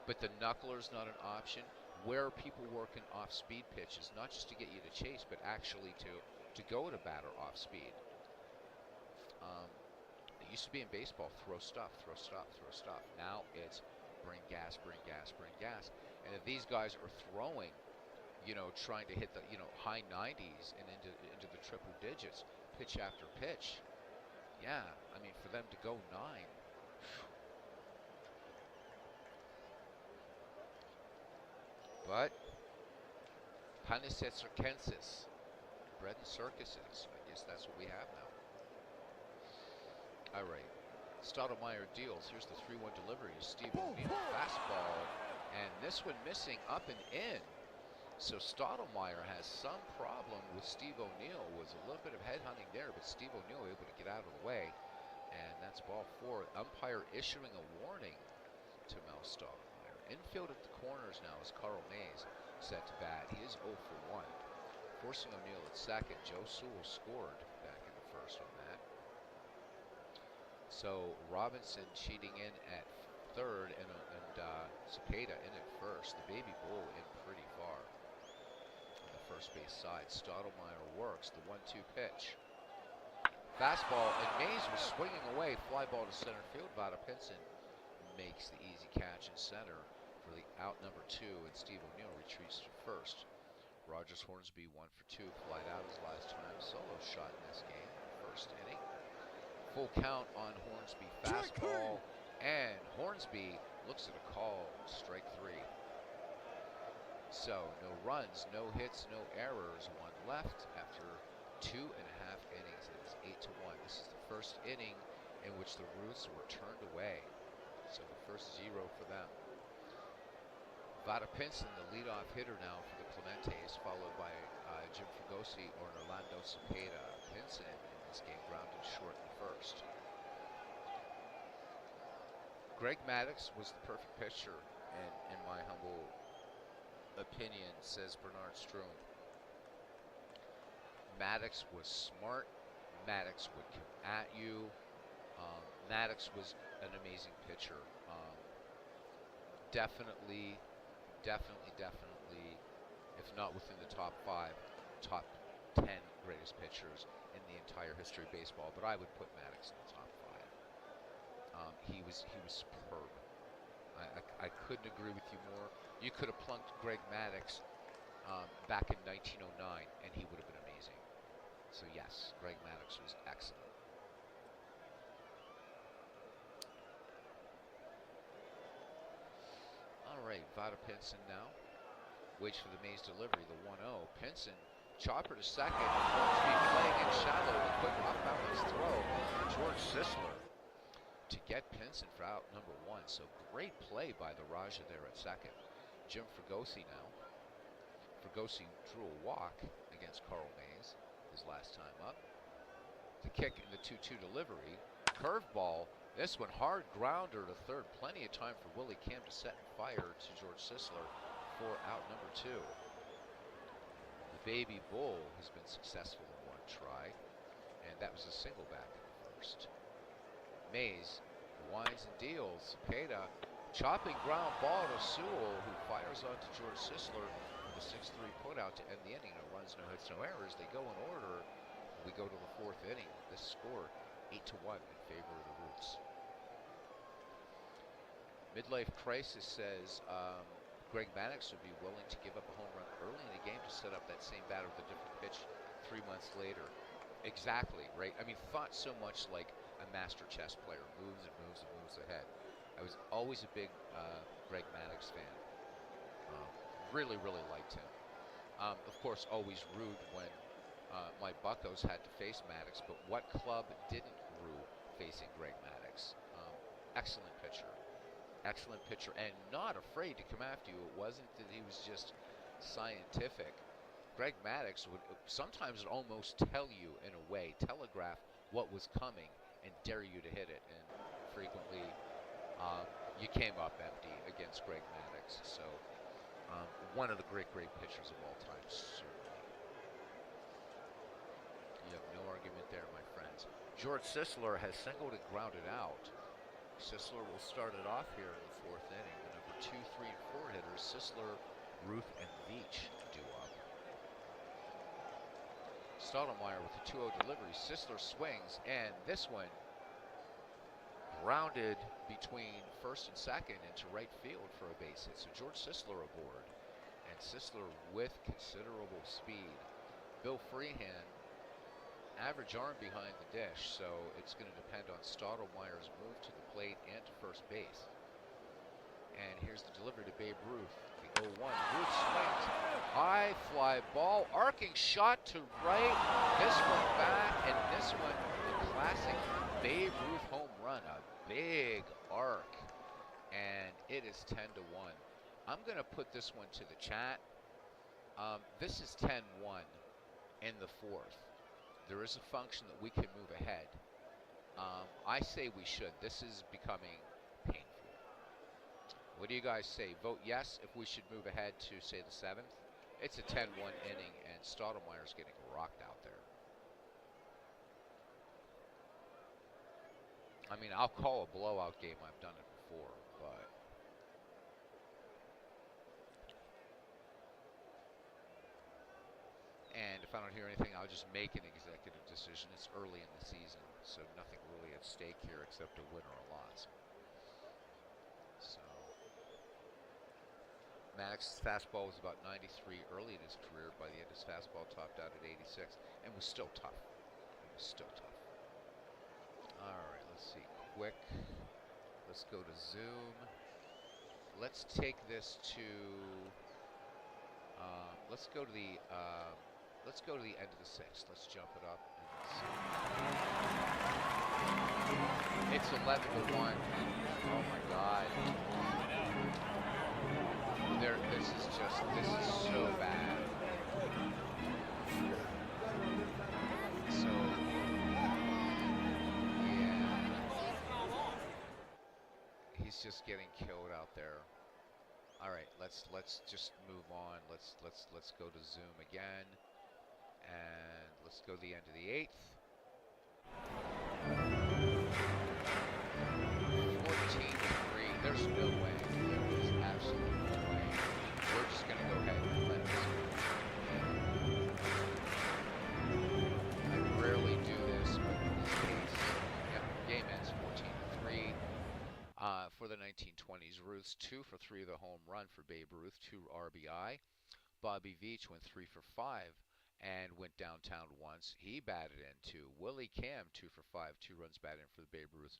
A: But the knuckler's not an option. Where are people working off-speed pitches, not just to get you to chase, but actually to go at a batter off-speed? It used to be in baseball, throw stuff, throw stuff, throw stuff. Now it's bring gas, bring gas, bring gas. And if these guys are throwing, trying to hit the, high 90s and into the triple digits, pitch after pitch, yeah, I mean, for them to go 9. But Panisset circensis, bread and circuses. I guess that's what we have now. All right, Stottlemyre deals. Here's the 3-1 delivery to Steve O'Neill. Fastball, and this one missing up and in. So Stottlemyre has some problem with Steve O'Neill. Was a little bit of headhunting there, but Steve O'Neill able to get out of the way. And that's ball 4. Umpire issuing a warning to Mel Stottlemyre. Infield at the corners now is Carl Mays set to bat. He is 0 for 1. Forcing O'Neill at second. Joe Sewell scored back in the first on that. So Robinson cheating in at third and Cepeda in at first. The baby bull in pretty far on the first base side. Stottlemyre works the 1-2 pitch. Fastball, and Mays was swinging away. Fly ball to center field. Vada Pinson makes the easy catch in center for the out number 2, and Steve O'Neill retreats to first. Rogers Hornsby 1 for 2. Flied out his last time. Solo shot in this game. First inning. Full count on Hornsby. Fastball, and Hornsby looks at a call. Strike 3. So no runs, no hits, no errors. 1 left after 2.5 innings. It is 8-1. This is the first inning in which the Roots were turned away. So the first 0 for them. Vada Pinson, the leadoff hitter now for the Clementes, followed by Jim Fregosi or Orlando Cepeda. Pinson in this game grounded short in the first. Greg Maddux was the perfect pitcher, in my humble opinion, says Bernard Stroom. Maddux was smart. Maddux would come at you. Maddux was an amazing pitcher. Definitely, if not within the top 5, top 10 greatest pitchers in the entire history of baseball. But I would put Maddux in the top 5. He was superb. I couldn't agree with you more. You could have plunked Greg Maddux back in 1909, and he would have been amazing. So yes, Greg Maddux was excellent. All right, Vada Pinson now waits for the Mays delivery, the 1-0. Pinson, chopper to second. Hornsby playing in shallow. A quick off-balance throw. George Sisler to get Pinson for out number 1. So great play by the Raja there at second. Jim Fregosi now. Fregosi drew a walk against Carl Mays. his last time up. The kick in the 2-2 delivery. Curveball. This one, hard grounder to third. Plenty of time for Willie Cam to set and fire to George Sisler for out number 2. The Baby Bull has been successful in one try, and that was a single back in the first. Mays winds and deals. Cepeda, chopping ground ball to Sewell, who fires on to George Sisler for the 6-3 putout to end the inning. No runs, no hits, no errors. They go in order. We go to the 4th inning. This score 8-1 in favor of the Roots. Midlife Crisis says Greg Maddux would be willing to give up a home run early in the game to set up that same batter with a different pitch 3 months later. Exactly, right? I mean, thought so much like a master chess player, moves and moves and moves ahead. I was always a big Greg Maddux fan. Really, really liked him. Of course, always rude when my Buccos had to face Maddux, but what club didn't rue facing Greg Maddux? Excellent pitcher. Excellent pitcher, and not afraid to come after you. It wasn't that he was just scientific. Greg Maddux would sometimes almost tell you, in a way, telegraph what was coming and dare you to hit it. And frequently, you came up empty against Greg Maddux. So, one of the great pitchers of all time, certainly. You have no argument there, my friends. George Sisler has singled and grounded out. Sisler will start it off here in the 4th inning. The number 2, 3, and 4 hitters, Sisler, Ruth, and Veach, do up. Stottlemyre with the 2-0 delivery. Sisler swings, and this one grounded between first and second into right field for a base hit. So George Sisler aboard, and Sisler with considerable speed. Bill Freehan, average arm behind the dish, so it's going to depend on Stottlemyre's move to the plate and to first base. And here's the delivery to Babe Ruth. The 0-1. Ruth swings. High fly ball. Arcing shot to right. This one back, and this one the classic Babe Ruth home run. A big arc. And it is 10-1. I'm going to put this one to the chat. This is 10-1 in the 4th. There is a function that we can move ahead. I say we should. This is becoming painful. What do you guys say? Vote yes if we should move ahead to, say, the 7th. It's a 10-1 inning, and Stottlemyre's getting rocked out there. I mean, I'll call a blowout game. I've done it before, but... And if I don't hear anything, I'll just make an executive decision. It's early in the season, so nothing really at stake here except a win or a loss. So, Maddox's fastball was about 93 early in his career. By the end, his fastball topped out at 86 and was still tough. It was still tough. All right, let's see. Quick. Let's go to Zoom. Let's take this to. Let's go to the. Let's go to the end of the 6th. Let's jump it up. It's 11-1. Oh my God. This is so bad. So, yeah. He's just getting killed out there. All right, let's just move on. Let's go to Zoom again. And let's go to the end of the 8th. 14-3. There's no way. There is absolutely no way. We're just going to go ahead and let this go. I rarely do this, but in this case, game ends 14-3. For the 1920s, Ruth's 2 for 3 of the home run for Babe Ruth, 2 RBI. Bobby Veach went 3 for 5. And went downtown once. He batted in 2. Willie Cam 2 for 5, 2 runs batted in for the Babe Ruth.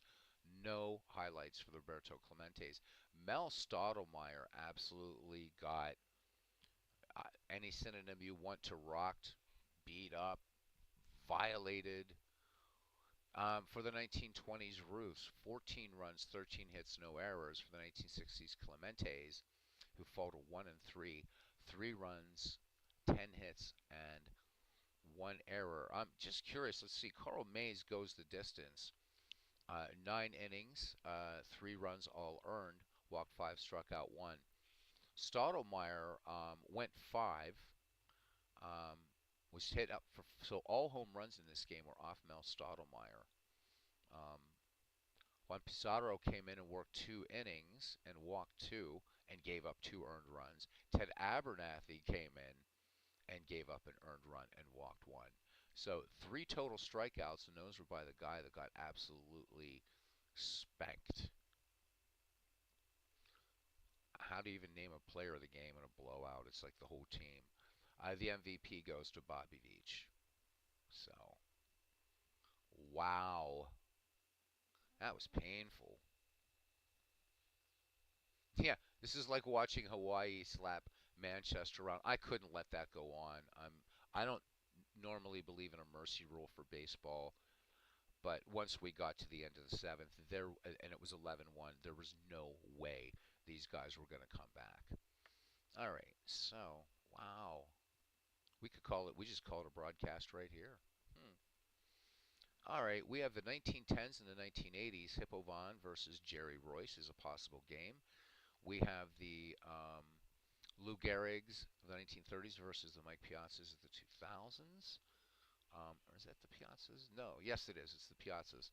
A: No highlights for the Roberto Clementes. Mel Stottlemyre absolutely got any synonym you want to rocked, beat up, violated. For the 1920s Ruths, 14 runs, 13 hits, no errors. For the 1960s Clementes, who fall to 1-3, 3 runs, 10 hits, and one error. I'm just curious. Let's see. Carl Mays goes the distance. 9 innings, 3 runs all earned, walked 5, struck out 1. Stottlemyre went 5, um, was hit up for, so all home runs in this game were off Mel Stottlemyre. Um, Juan Pizarro came in and worked 2 innings and walked 2 and gave up 2 earned runs. Ted Abernathy came in and gave up an earned run and walked 1. So 3 total strikeouts, and those were by the guy that got absolutely spanked. How do you even name a player of the game in a blowout? It's like the whole team. The MVP goes to Bobby Veach. So, wow. That was painful. Yeah, this is like watching Hawaii slap Manchester around. I couldn't let that go on. I don't normally believe in a mercy rule for baseball, but once we got to the end of the 7th, and it was 11-1, there was no way these guys were going to come back. All right, so wow, we just call it a broadcast right here. Hmm. All right, we have the 1910s and the 1980s. Hippo Vaughn versus Jerry Royce is a possible game. We have the Lou Gehrig's of the 1930s versus the Mike Piazzas of the 2000s. Or is that the Piazzas? No, yes it is. It's the Piazzas.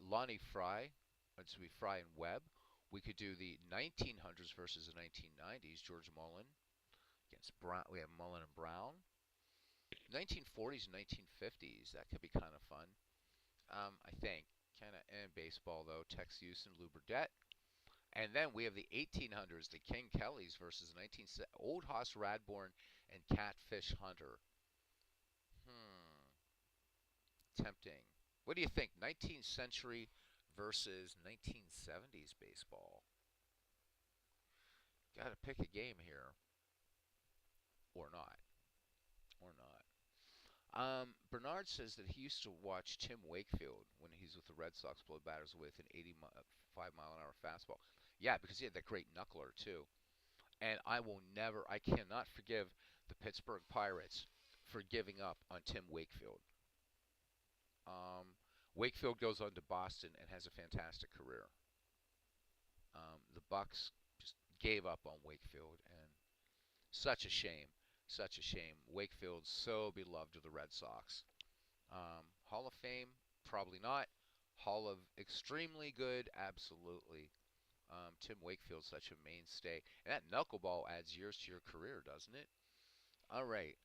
A: Lonnie Fry, it's be Fry and Webb. We could do the 1900s versus the 1990s. George Mullin against Brown. We have Mullin and Brown. 1940s and 1950s. That could be kind of fun. I think. Kind of in baseball though. Tex Houston, Lou Burdett. And then we have the 1800s, the King Kellys versus 19 Old Hoss Radbourn and Catfish Hunter. Tempting. What do you think? 19th century versus 1970s baseball. Got to pick a game here, or not, or not. Bernard says that he used to watch Tim Wakefield when he's with the Red Sox blow batters with an 85-mile-an-hour fastball. Yeah, because he had that great knuckler too. And I cannot forgive the Pittsburgh Pirates for giving up on Tim Wakefield. Wakefield goes on to Boston and has a fantastic career. The Bucks just gave up on Wakefield, and such a shame. Such a shame. Wakefield's so beloved of the Red Sox. Hall of Fame? Probably not. Hall of extremely good? Absolutely. Tim Wakefield's such a mainstay. And that knuckleball adds years to your career, doesn't it? All right.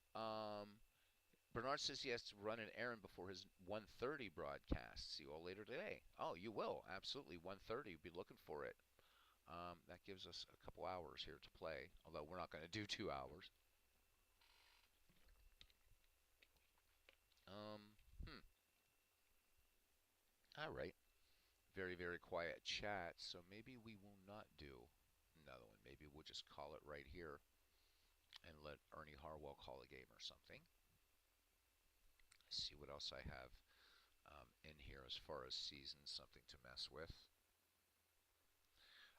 A: Bernard says he has to run an errand before his 1:30 broadcast. See you all later today. Oh, you will. Absolutely. 1:30. Be looking for it. That gives us a couple hours here to play, although we're not going to do 2 hours. Um, hmm. All right. Very, very quiet chat, so maybe we will not do another one. Maybe we'll just call it right here and let Ernie Harwell call a game or something. See what else I have in here as far as seasons, something to mess with.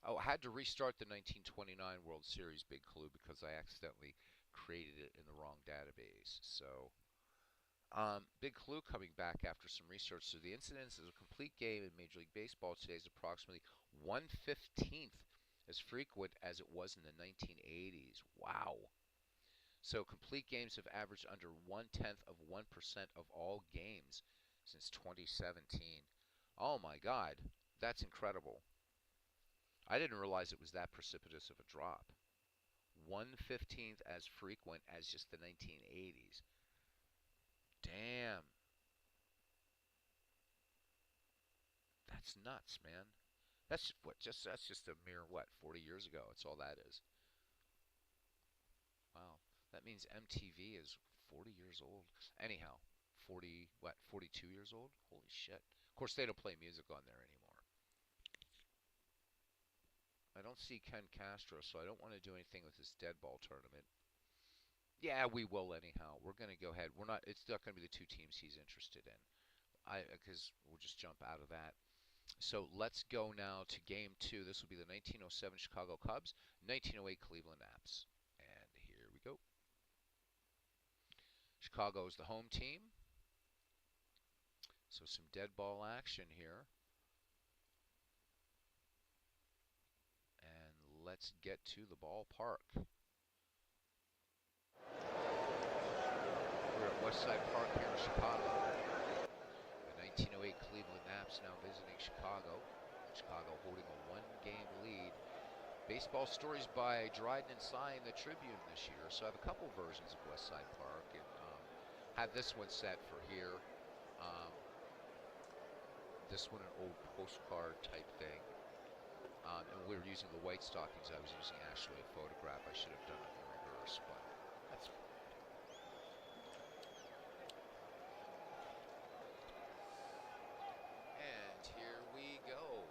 A: Oh, I had to restart the 1929 World Series, Big Clue, because I accidentally created it in the wrong database. So, Big Clue coming back after some research. So the incidence of a complete game in Major League Baseball today is approximately 1/15th as frequent as it was in the 1980s. Wow. So complete games have averaged under 1/10 of 1% of all games since 2017. Oh my God, that's incredible. I didn't realize it was that precipitous of a drop. 1/15th as frequent as just the 1980s. Damn. That's nuts, man. That's just a mere what, 40 years ago. That's all that is. Wow. That means MTV is 40 years old. Anyhow, 42 years old? Holy shit. Of course they don't play music on there anymore. I don't see Ken Castro, so I don't want to do anything with this dead ball tournament. Yeah, we will anyhow. We're going to go ahead. It's not going to be the 2 teams he's interested in. Because we'll just jump out of that. So let's go now to game 2. This will be the 1907 Chicago Cubs, 1908 Cleveland Naps. And here we go. Chicago is the home team. So some dead ball action here. And let's get to the ballpark. We're at Westside Park here in Chicago. The 1908 Cleveland Naps now visiting Chicago. Chicago holding a one-game lead. Baseball stories by Dryden and Cy in the Tribune this year. So I have a couple versions of Westside Park, and had this one set for here. This one an old postcard type thing. And we were using the white stockings. I was using actually a photograph. I should have done it in reverse, but that's. And here we go.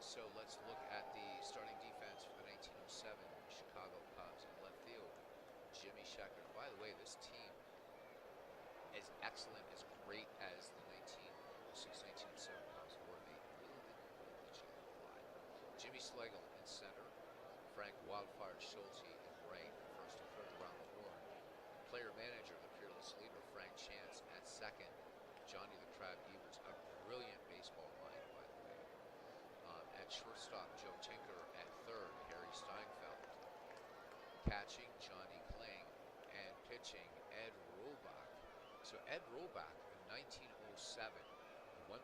A: So let's look at the starting defense for the 1907 Chicago Cubs. In left field, Jimmy Sheckler. By the way, this team is excellent, as great as the 1906-1907 Cubs were. They really didn't move each other a lot. Jimmy Schlegel in center, Frank Wildfire Schulte in right, first and third around the horn. Player manager, the fearless leader, Frank Chance at second. Johnny the Crab Everts, a brilliant baseball mind, by the way. At shortstop, Joe Tinker. At third, Harry Steinfeld. Catching, Johnny Kling. And pitching, Ed Rollbach. So Ed Rollbach in 1907, 1.69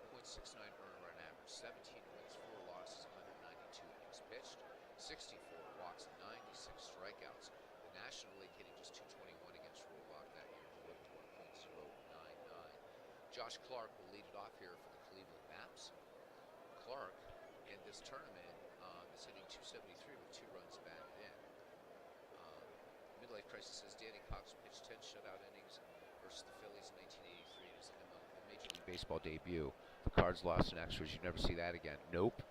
A: earned run average, 17 wins, 4 losses, 192 innings pitched, 64 walks, 96 strikeouts. The National League hitting just 221 against Rollbach that year, delivered 1.099. Josh Clark will lead it off here for the Cleveland Naps. Clark in this tournament is hitting 273 with 2 runs batted in. Midlife Crisis says Danny Cox pitched 10 shutout innings versus the Phillies in 1983 in his Major League Baseball debut. The Cards lost in extras. You never see that again. Nope.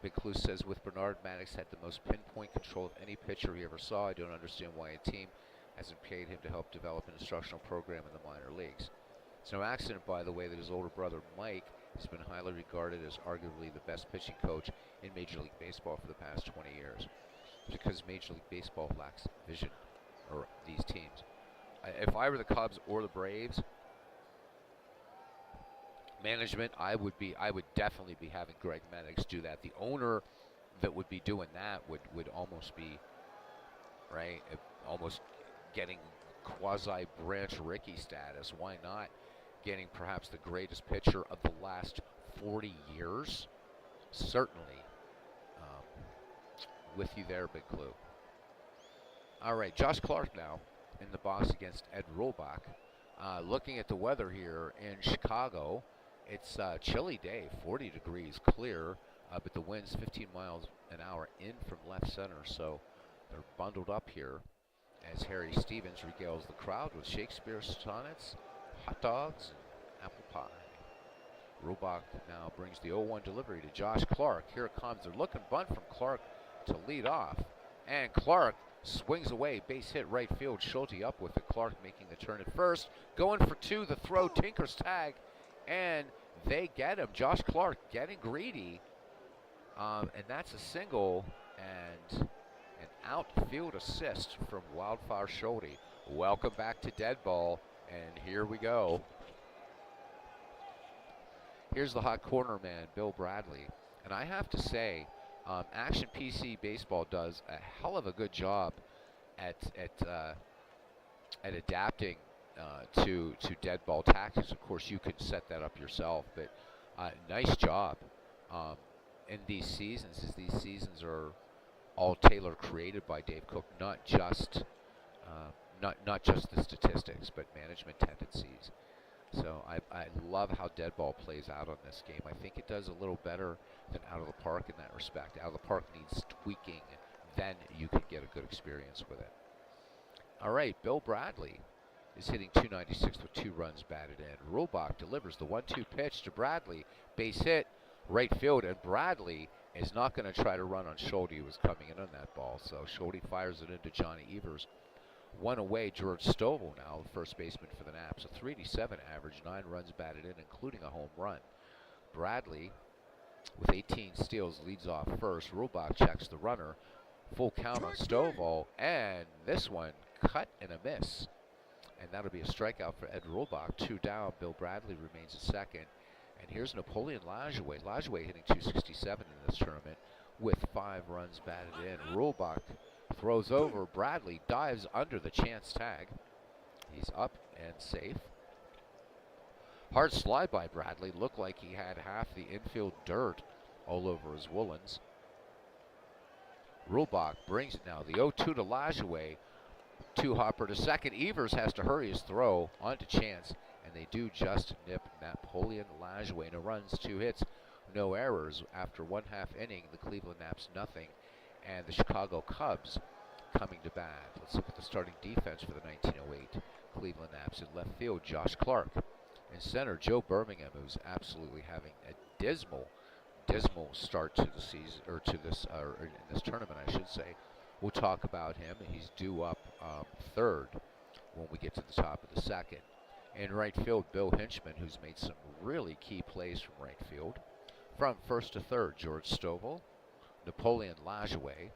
A: Big Clue says with Bernard, Maddox had the most pinpoint control of any pitcher he ever saw. I don't understand why a team hasn't paid him to help develop an instructional program in the minor leagues. It's no accident, by the way, that his older brother Mike has been highly regarded as arguably the best pitching coach in Major League Baseball for the past 20 years. It's because Major League Baseball lacks vision, or these teams. If I were the Cubs or the Braves, management, I would definitely be having Greg Maddux do that. The owner that would be doing that would almost be, right, almost getting quasi Branch Rickey status. Why not getting perhaps the greatest pitcher of the last 40 years? Certainly. With you there, Big Clue. All right, Josh Clark now in the box against Ed Rollbach. Looking at the weather here in Chicago, it's a chilly day, 40 degrees clear, but the wind's 15 miles an hour in from left center, so they're bundled up here as Harry Stevens regales the crowd with Shakespeare sonnets, hot dogs, and apple pie. Rollbach now brings the 0-1 delivery to Josh Clark. Here it comes. They're looking bunt from Clark to lead off, and Clark swings away, base hit right field. Schulte up with it. Clark making the turn at first, going for 2. The throw, Tinker's tag, and they get him. Josh Clark getting greedy, and that's a single and an outfield assist from Wildfire Schulte. Welcome back to Dead Ball, and here we go. Here's the hot corner man, Bill Bradley, and I have to say, Action PC Baseball does a hell of a good job at adapting to dead ball tactics. Of course, you can set that up yourself, but nice job in these seasons, as these seasons are all tailor created by Dave Cook, not just the statistics, but management tendencies. So I love how dead ball plays out on this game. I think it does a little better than Out of the Park in that respect. Out of the Park needs tweaking, then you can get a good experience with it. All right, Bill Bradley is hitting 296 with 2 runs batted in. Rollbach delivers the 1-2 pitch to Bradley. Base hit, right field, and Bradley is not going to try to run on Schulte, who was coming in on that ball. So Schulte fires it into Johnny Evers. One away, George Stovall now, the first baseman for the Naps. A 387 average, 9 runs batted in, including a home run. Bradley, with 18 steals, leads off first. Rollbach checks the runner. Full count on Stovall, and this one cut and a miss. and that'll be a strikeout for Ed Rulbach. 2 down. Bill Bradley remains at second. And here's Napoleon Lajoie. Lajoie hitting .267 in this tournament with 5 runs batted in. Rulbach throws over. Bradley dives under the chance tag. He's up and safe. Hard slide by Bradley. Looked like he had half the infield dirt all over his woolens. Rulbach brings it now. The 0-2 to Lajoie. 2 hopper to second. Evers has to hurry his throw onto Chance, and they do just nip Napoleon Lajoie. No runs, 2 hits, no errors. After 1/2 inning, the Cleveland Naps nothing, and the Chicago Cubs coming to bat. Let's look at the starting defense for the 1908 Cleveland Naps. In left field, Josh Clark. In center, Joe Birmingham, who's absolutely having a dismal start to the season, or to this, or in this tournament, I should say. We'll talk about him. He's due up third when we get to the top of the second. In right field, Bill Hinchman, who's made some really key plays from right field. From first to third, George Stovall, Napoleon Lajoie,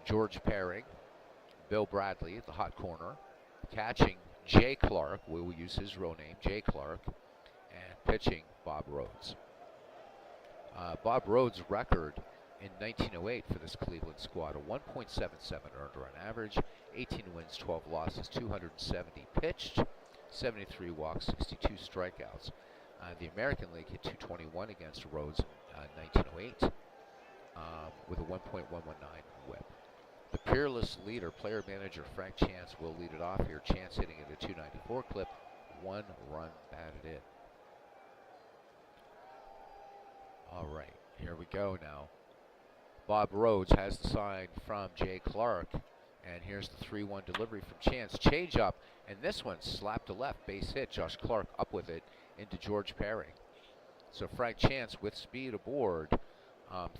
A: George Paring, Bill Bradley at the hot corner. Catching, Jay Clark. We will use his real name, Jay Clark. And pitching, Bob Rhodes. Bob Rhodes' record in 1908 for this Cleveland squad, a 1.77 earned run average, 18 wins, 12 losses, 270 pitched, 73 walks, 62 strikeouts. The American League hit .221 against Rhodes in 1908 with a 1.119 whip. The peerless leader, player manager Frank Chance, will lead it off here. Chance hitting at a .294 clip, 1 run batted in. All right, here we go now. Bob Rhodes has the sign from Jay Clark, and here's the 3-1 delivery from Chance. Change up, and this one slapped to left, base hit. Josh Clark up with it into George Paring. So Frank Chance with speed aboard.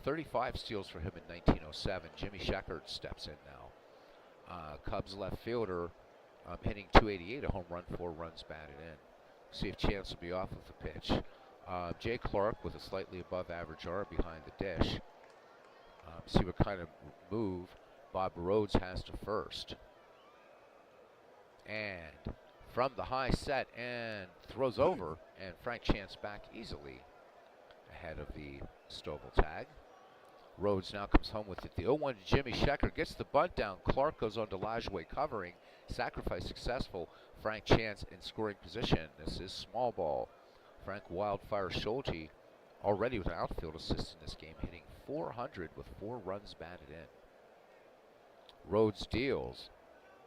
A: 35 steals for him in 1907. Jimmy Sheckard steps in now. Cubs left fielder hitting .288, a home run, 4 runs batted in. See if Chance will be off with the pitch. Jay Clark with a slightly above average arm behind the dish. See what kind of move Bob Rhodes has to first. And from the high set, and throws over, and Frank Chance back easily ahead of the Stovall tag. Rhodes now comes home with it. The 0-1 to Jimmy Sheckard gets the bunt down. Clark goes on to Lajoie covering. Sacrifice successful. Frank Chance in scoring position. This is small ball. Frank Wildfire Schulte already with an outfield assist in this game, hitting .400 with 4 runs batted in. Rhodes deals.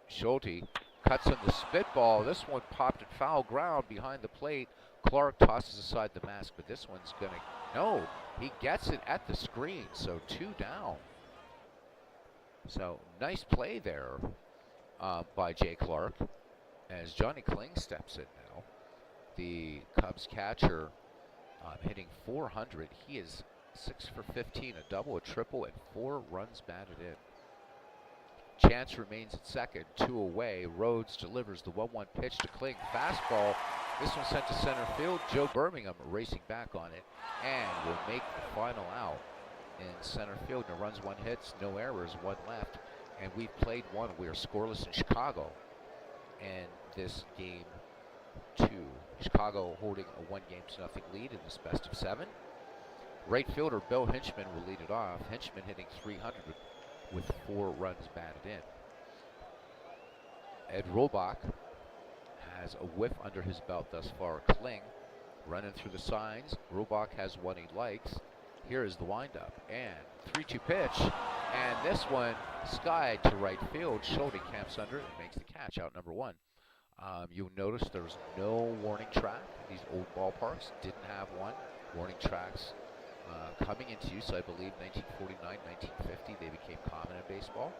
A: Schulte cuts on the spitball. This one popped at foul ground behind the plate. Clark tosses aside the mask, but this one's going to, no, he gets it at the screen, so 2 down. So nice play there by Jay Clark as Johnny Kling steps in now. The Cubs catcher hitting .400. He is 6 for 15, a double, a triple, and 4 runs batted in. Chance remains at second, 2 away. Rhodes delivers the 1-1 pitch to Kling. Fastball. This one sent to center field. Joe Birmingham racing back on it and will make the final out in center field. No runs, 1 hits, no errors, 1 left. And we've played 1. We are scoreless in Chicago in this game 2. Chicago holding a 1-0 lead in this best of 7. Right fielder Bill Hinchman will lead it off. Hinchman hitting .300 with 4 runs batted in. Ed Rulbach has a whiff under his belt thus far. Kling running through the signs. Rulbach has one he likes. Here is the windup and 3-2 pitch, and this one skied to right field. Schulte camps under it and makes the catch, out number 1. You'll notice there's no warning track. These old ballparks didn't have one. Warning tracks coming into use, I believe, 1949, 1950. They became common in baseball.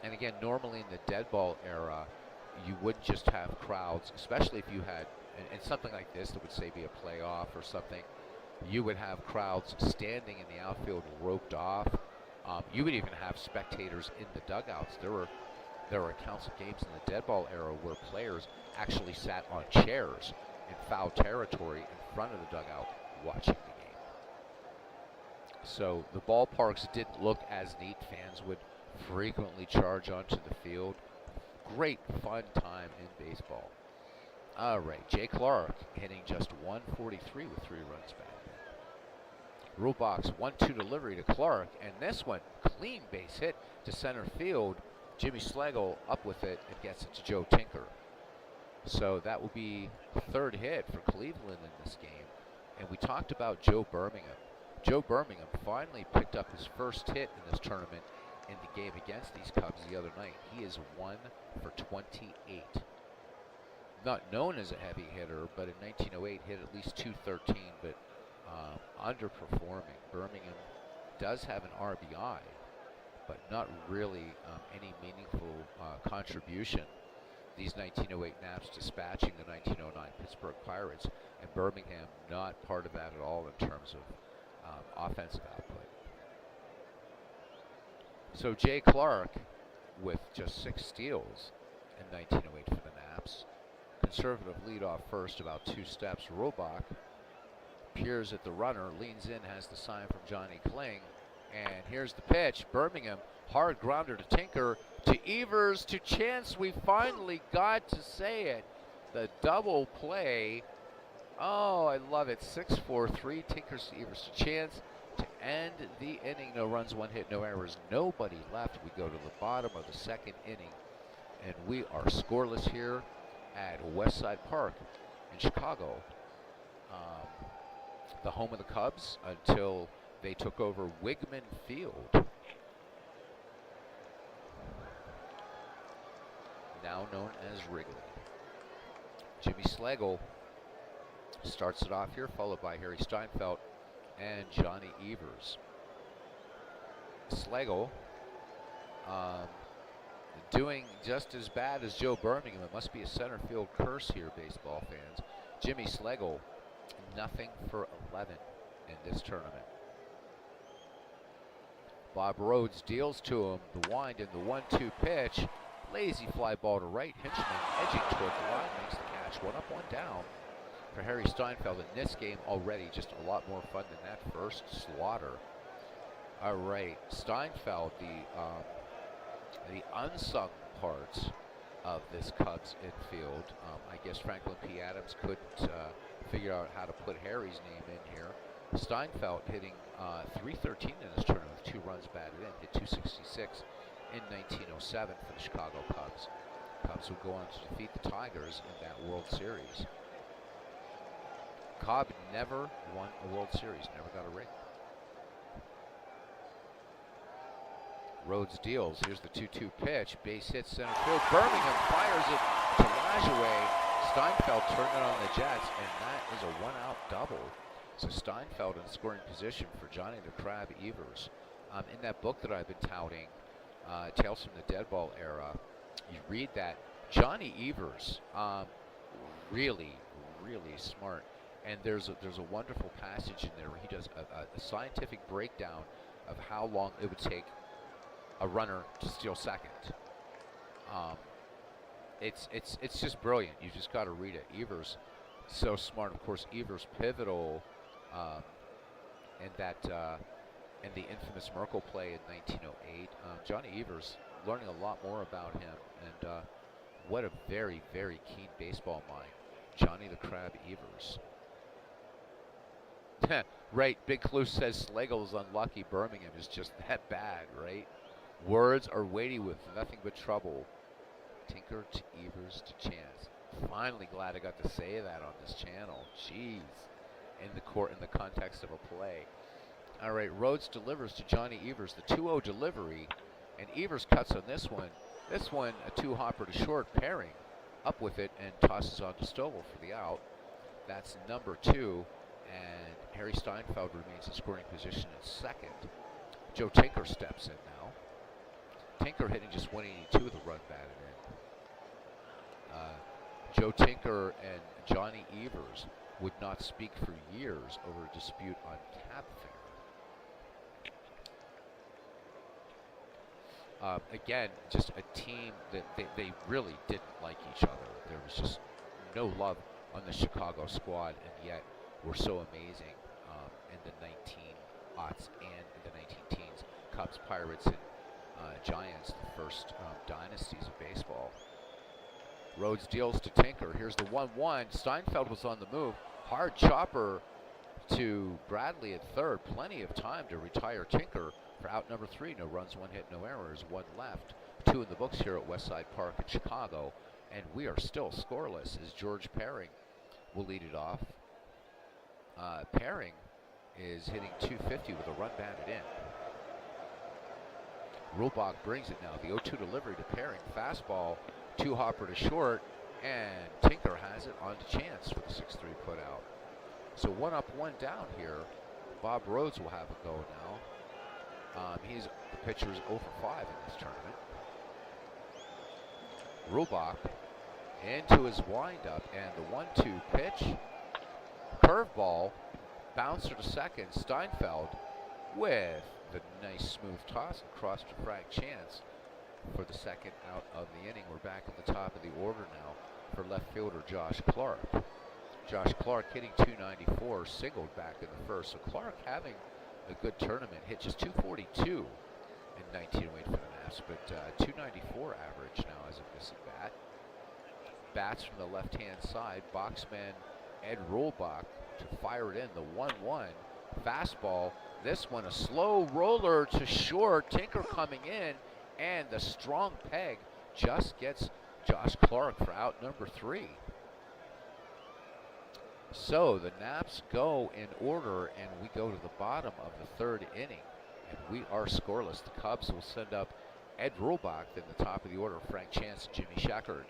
A: And again, normally in the dead ball era, you wouldn't just have crowds, especially if you had, and something like this that would say be a playoff or something, you would have crowds standing in the outfield roped off. You would even have spectators in the dugouts. There were accounts of games in the dead ball era where players actually sat on chairs in foul territory in front of the dugout watching the game. So the ballparks didn't look as neat. Fans would frequently charge onto the field. great fun time in baseball. All right, Jay Clark hitting just 143 with 3 runs back. Rule box 1-2 delivery to Clark, and this one clean base hit to center field. Jimmy Schlegel up with it and gets it to Joe Tinker. So that will be the 3rd hit for Cleveland in this game. And we talked about Joe Birmingham. Joe Birmingham finally picked up his first hit in this tournament in the game against these Cubs the other night. He is 1 for 28. Not known as a heavy hitter, but in 1908 hit at least .213, but underperforming. Birmingham does have an RBI, but not really any meaningful contribution. These 1908 Naps dispatching the 1909 Pittsburgh Pirates, and Birmingham not part of that at all in terms of offensive output. So Jay Clark with just 6 steals in 1908 for the Naps. Conservative leadoff first, about 2 steps. Robach peers at the runner, leans in, has the sign from Johnny Kling, and here's the pitch. Birmingham, hard grounder to Tinker, to Evers, to Chance. We finally got to say it. The double play. Oh, I love it. 6-4-3, Tinkers to Evers to Chance to end the inning. No runs, 1 hit, no errors, nobody left. We go to the bottom of the 2nd inning, and we are scoreless here at Westside Park in Chicago, the home of the Cubs until they took over Wigman Field, now known as Wrigley. Jimmy Schlegel starts it off here, followed by Harry Steinfeld and Johnny Evers. Schlegel doing just as bad as Joe Birmingham. It must be a center field curse here, baseball fans. Jimmy Schlegel, nothing for 11 in this tournament. Bob Rhodes deals to him the wind and the 1-2 pitch. Lazy fly ball to right. Hinchman edging toward the line, makes the catch. 1 up, 1 down for Harry Steinfeld. In this game already just a lot more fun than that first slaughter. All right, Steinfeld, the unsung parts of this Cubs infield. I guess Franklin P. Adams couldn't figure out how to put Harry's name in here. Steinfeld hitting .313 in this tournament with 2 runs batted in, hit .266 in 1907 for the Chicago Cubs. Cubs would go on to defeat the Tigers in that World Series. Cobb never won a World Series, never got a ring. Rhodes deals. Here's the 2-2 pitch. Base hit center field. Birmingham fires it to Lajoie. Steinfeld turned it on the Jets, and that is a 1-out double. So Steinfeld in scoring position for Johnny the Crab Evers. In that book that I've been touting, Tales from the Deadball Era, you read that Johnny Evers, really, really smart. And there's a wonderful passage in there where he does a scientific breakdown of how long it would take a runner to steal second. It's just brilliant. You just got to read it. Evers, so smart. Of course, Evers pivotal in that in the infamous Merkle play in 1908. Johnny Evers, learning a lot more about him, and what a very, very keen baseball mind, Johnny the Crab Evers. Right, Big Clue says Schlegel's unlucky. Birmingham is just that bad, right? Words are weighty with nothing but trouble. Tinker to Evers to Chance. Finally glad I got to say that on this channel. Jeez. In the context of a play. All right, Rhodes delivers to Johnny Evers, the 2-0 delivery, and Evers cuts on this one. This one, a 2-hopper to short, pairing up with it and tosses on to Stovall for the out. That's number 2, and Harry Steinfeld remains in scoring position at second. Joe Tinker steps in now. Tinker hitting just 182 with a run batted in. Joe Tinker and Johnny Evers would not speak for years over a dispute on cab fare. Again, just a team that they really didn't like each other. There was just no love on the Chicago squad, and yet were so amazing in the 19-aughts and in the 19-teens. Cubs, Pirates, and Giants, the first dynasties of baseball. Rhodes deals to Tinker. Here's the 1-1. Steinfeld was on the move. Hard chopper to Bradley at third. Plenty of time to retire Tinker for out number 3. No runs, 1 hit, no errors, 1 left. 2 in the books here at Westside Park in Chicago. And we are still scoreless as George Paring will lead it off. Paring is hitting .250 with a run batted in. Rulbach brings it now. The 0-2 delivery to Paring. Fastball, 2-hopper to short, and Tinker has it on to Chance for the 6-3 put out. So 1 up, 1 down here. Bob Rhodes will have a go now. The pitcher's 0 for 5 in this tournament. Rulbach into his windup, and the 1-2 pitch. Curveball, bouncer to second. Steinfeld with the nice smooth toss across to Frank Chance for the second out of the inning. We're back at the top of the order now for left fielder Josh Clark. Josh Clark hitting .294, singled back in the first. So Clark having a good tournament. Hit just .242 in 1908 for the Naps, but .294 average now as a missing bat. Bats from the left-hand side. Boxman Ed Rulbach to fire it in. The 1-1 fastball. This one a slow roller to short. Tinker coming in, and the strong peg just gets Josh Clark for out number 3. So the Naps go in order, and we go to the bottom of the 3rd inning, and we are scoreless. The Cubs will send up Ed Rulbach in the top of the order. Frank Chance, Jimmy Sheckard.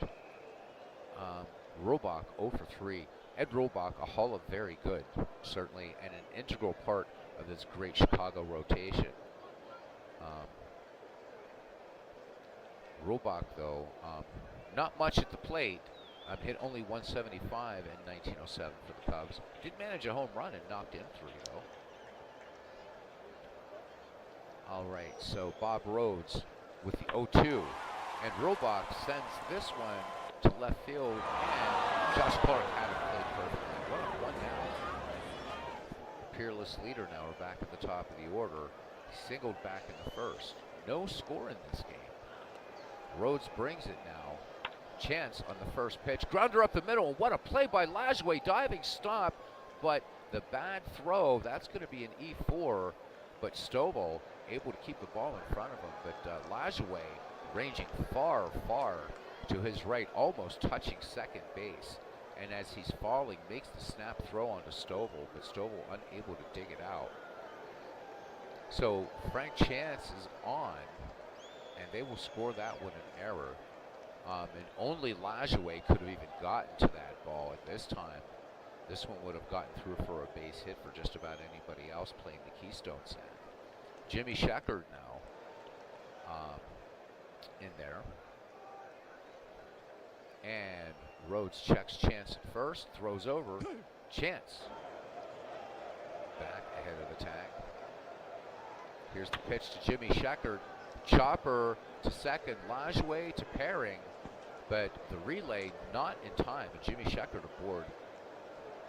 A: Rulbach 0 for 3. Ed Rulbach, a Hall of Very Good, certainly, and an integral part of this great Chicago rotation. Rulbach, though, not much at the plate. Hit only .175 in 1907 for the Cubs. Did manage a home run and knocked in 3, though. All right, so Bob Rhodes with the 0-2. And Rulbach sends this one to left field, and Josh Clark had it played perfectly. 1 down. The peerless leader now are back at the top of the order. He singled back in the first. No score in this game. Rhodes brings it now. Chance on the first pitch. Grounder up the middle, and what a play by Lajoie. Diving stop, but the bad throw, that's going to be an E4, but Stovall able to keep the ball in front of him. But Lajoie ranging far, far to his right, almost touching second base. And as he's falling, makes the snap throw onto Stovall, but Stovall unable to dig it out. So Frank Chance is on, and they will score that one an error. And only Lajoie could have even gotten to that ball at this time. This one would have gotten through for a base hit for just about anybody else playing the Keystone set. Jimmy Sheckard now in there. And Rhodes checks Chance at first, throws over. Chance back ahead of the tag. Here's the pitch to Jimmy Sheckard. Chopper to second, Lajoie to Paring, but the relay not in time, and Jimmy Sheckard aboard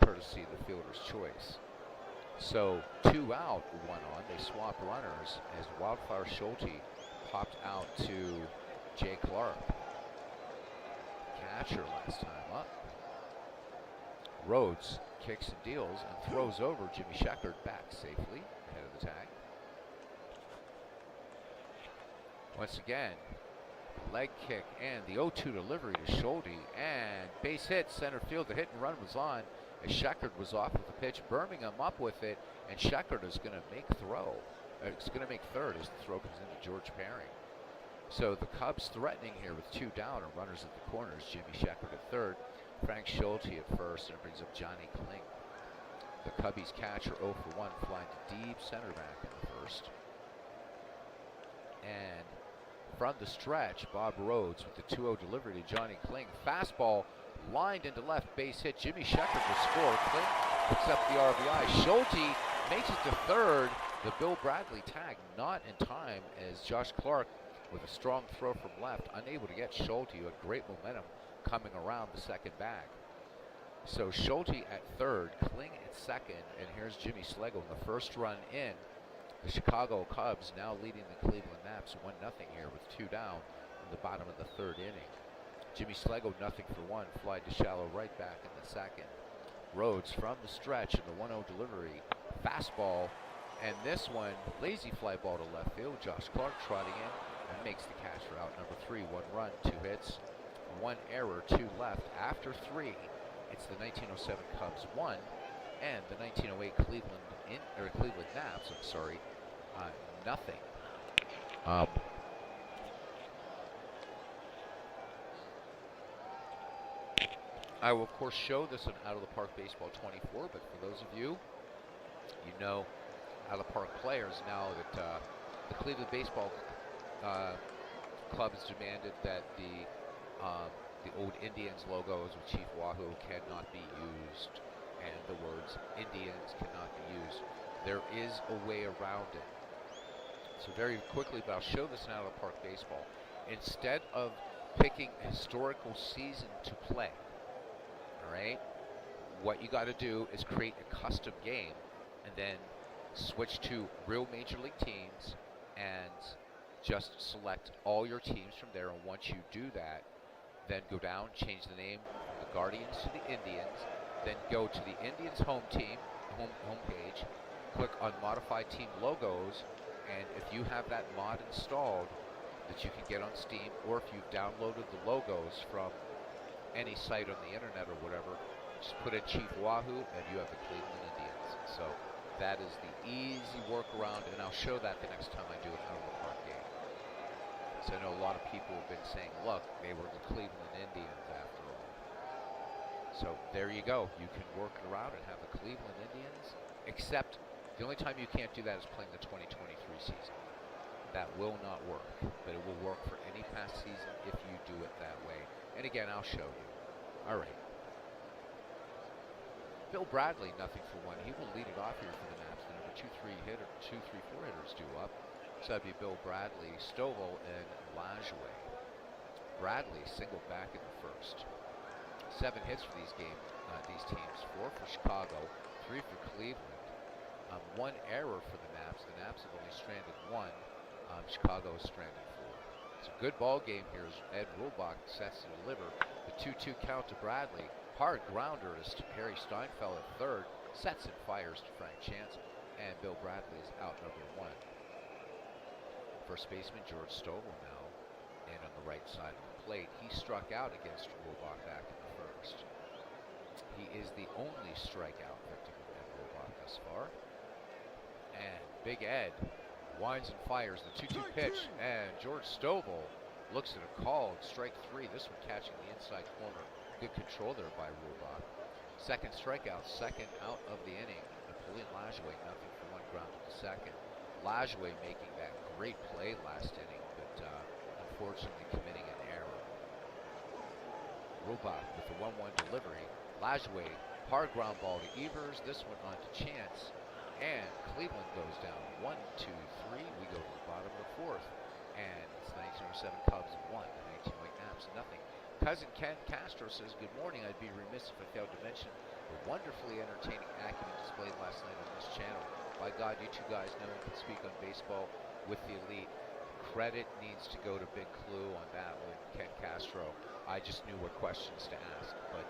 A: courtesy of the fielder's choice. So 2 out, 1 on. They swap runners as Wildflower Schulte popped out to Jay Clark. Catcher last time up. Rhodes kicks and deals and throws over Jimmy Sheckard back safely ahead of the tag. Once again, leg kick and the 0-2 delivery to Schulte, and base hit center field. The hit and run was on as Sheckard was off with the pitch. Birmingham up with it, and Sheckard is going to make throw. It's going to make third as the throw comes into George Paring. So the Cubs threatening here with 2 down and runners at the corners. Jimmy Sheckard at third, Frank Schulte at first, and it brings up Johnny Kling. The Cubbies catcher 0 for 1, flying to deep center back in the first. And from the stretch, Bob Rhodes with the 2-0 delivery to Johnny Kling. Fastball lined into left, base hit. Jimmy Sheckard will score. Kling picks up the RBI. Schulte makes it to third. The Bill Bradley tag not in time as Josh Clark with a strong throw from left, unable to get Schulte, who had great momentum coming around the second bag. So Schulte at third, Kling at second, and here's Jimmy Schlegel in the first run in. The Chicago Cubs now leading the Cleveland Naps 1-0 here with 2 down in the bottom of the 3rd inning. Jimmy Slego, nothing for one. Fly to shallow right back in the second. Rhodes from the stretch in the 1-0 delivery. Fastball. And this one, lazy fly ball to left field. Josh Clark trotting in and makes the catch for out number 3. 1 run, 2 hits, 1 error, 2 left. After 3, it's the 1907 Cubs 1 and the 1908 Cleveland Navs, nothing. I will, of course, show this on Out of the Park Baseball 24, but for those of you, you know, Out of the Park players, now that the Cleveland Baseball Club has demanded that the old Indians logos with Chief Wahoo cannot be used, and the words Indians cannot be used. There is a way around it. So very quickly, but I'll show this in Out of the Park Baseball. Instead of picking a historical season to play, all right, what you got to do is create a custom game and then switch to real major league teams and just select all your teams from there. And once you do that, then go down, change the name from the Guardians to the Indians, then go to the Indians home page, click on Modify Team Logos, and if you have that mod installed that you can get on Steam, or if you've downloaded the logos from any site on the internet or whatever, just put in Chief Wahoo and you have the Cleveland Indians. So that is the easy workaround, and I'll show that the next time I do an Out of the Park game. So I know a lot of people have been saying, look, they were the Cleveland Indians after all. So there you go. You can work it around and have the Cleveland Indians, except the only time you can't do that is playing the 2023 season. That will not work, but it will work for any past season if you do it that way. And again, I'll show you. All right. Bill Bradley, nothing for one. He will lead it off here for the Nats. The number 2-3 hitter, 2-3-4 hitters due up. So that'd be Bill Bradley, Stovall, and Lajoie. Bradley singled back in the first. 7 hits for these teams. 4 for Chicago, 3 for Cleveland. 1 error for the Naps. The Naps have only stranded 1. Chicago is stranded 4. It's a good ball game here as Ed Rulbach sets to deliver. The 2-2 count to Bradley. Hard grounder is to Harry Steinfeld at third. Sets and fires to Frank Chance. And Bill Bradley is out number 1. First baseman George Stovall now in on the right side of the plate. He struck out against Rulbach back in the first. He is the only strikeout victim of Ed Rulbach thus far. And Big Ed winds and fires the 2-2 pitch, and George Stovall looks at a called strike 3. This one catching the inside corner. Good control there by Rulbach. Second strikeout, second out of the inning. Napoleon Lajoie, nothing for 1, grounded to second. Lajoie making that great play last inning, but unfortunately committing an error. Rulbach with the 1-1 delivery. Lajoie, hard ground ball to Evers. This one on to Chance. And Cleveland goes down 1, 2, 3. We go to the bottom of the 4th. And it's 1907 Cubs 1, 1908 Naps nothing. Cousin Ken Castro says, good morning. I'd be remiss if I failed to mention the wonderfully entertaining acumen displayed last night on this channel. By God, you two guys know and can speak on baseball with the elite. Credit needs to go to Big Clue on that one, Ken Castro. I just knew what questions to ask. But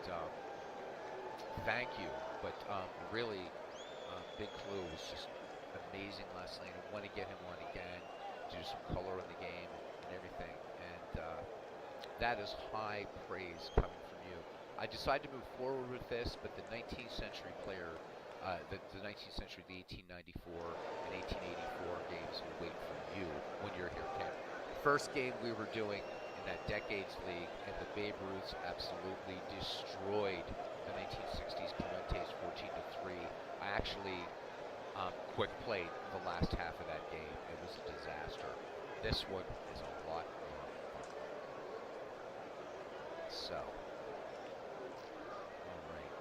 A: thank you. But really, Big Clue was just amazing last night. I want to get him on again to do some color in the game and everything. And that is high praise coming from you. I decided to move forward with this, but the 19th century player, the 19th century, the 1894 and 1884 games will wait for you when you're here, Ken. First game we were doing in that Decades League, and the Babe Ruths absolutely destroyed the 1960s Clemente 14-3. I actually quick played the last half of that game. It was a disaster. This one is a lot more fun. So, all right.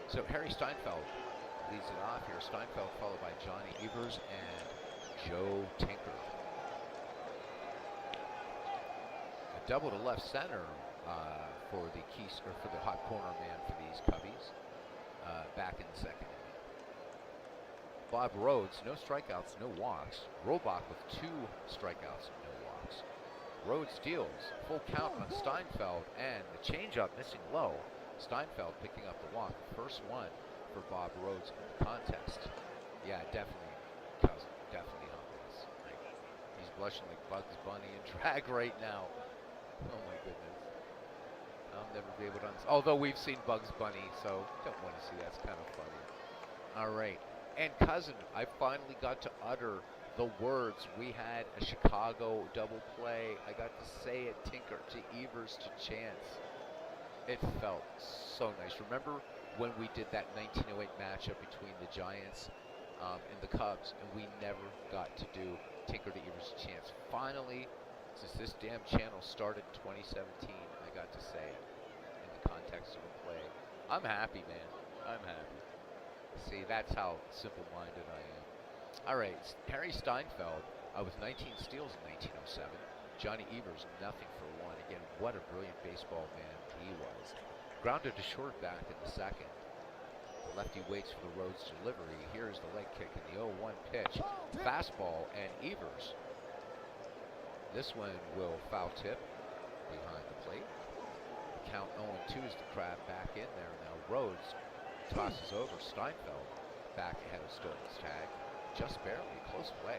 A: So Harry Steinfeld leads it off here. Steinfeld followed by Johnny Evers and Joe Tinker. A double to left center for the hot corner man for these Cubbies. Back in the second inning. Bob Rhodes, no strikeouts, no walks. Rulbach with 2 strikeouts and no walks. Rhodes deals. Full count on Steinfeld, and the changeup missing low. Steinfeld picking up the walk. First one for Bob Rhodes in the contest. Yeah, definitely, Cousin. Definitely humbles. Like, he's blushing like Bugs Bunny and drag right now. Oh my goodness. I'll never be able to although we've seen Bugs Bunny, so don't want to see that. It's kind of funny. All right. And Cousin, I finally got to utter the words. We had a Chicago double play. I got to say it, Tinker to Evers to Chance. It felt so nice. Remember when we did that 1908 matchup between the Giants and the Cubs, and we never got to do Tinker to Evers to Chance. Finally, since this damn channel started in 2017, I got to say it in the context of a play. I'm happy, man. I'm happy. See, that's how simple-minded I am. All right, Harry Steinfeld with 19 steals in 1907. Johnny Evers, nothing for one. Again, what a brilliant baseball man he was. Grounded to short back in the second. The lefty waits for the Rhodes delivery. Here's the leg kick in the 0-1 pitch. Fastball, and Evers. This one will foul tip behind the plate. The count 0-2 as the Crab back in there. Now Rhodes tosses over Steinfeld back ahead of Stone's tag. Just barely, close play.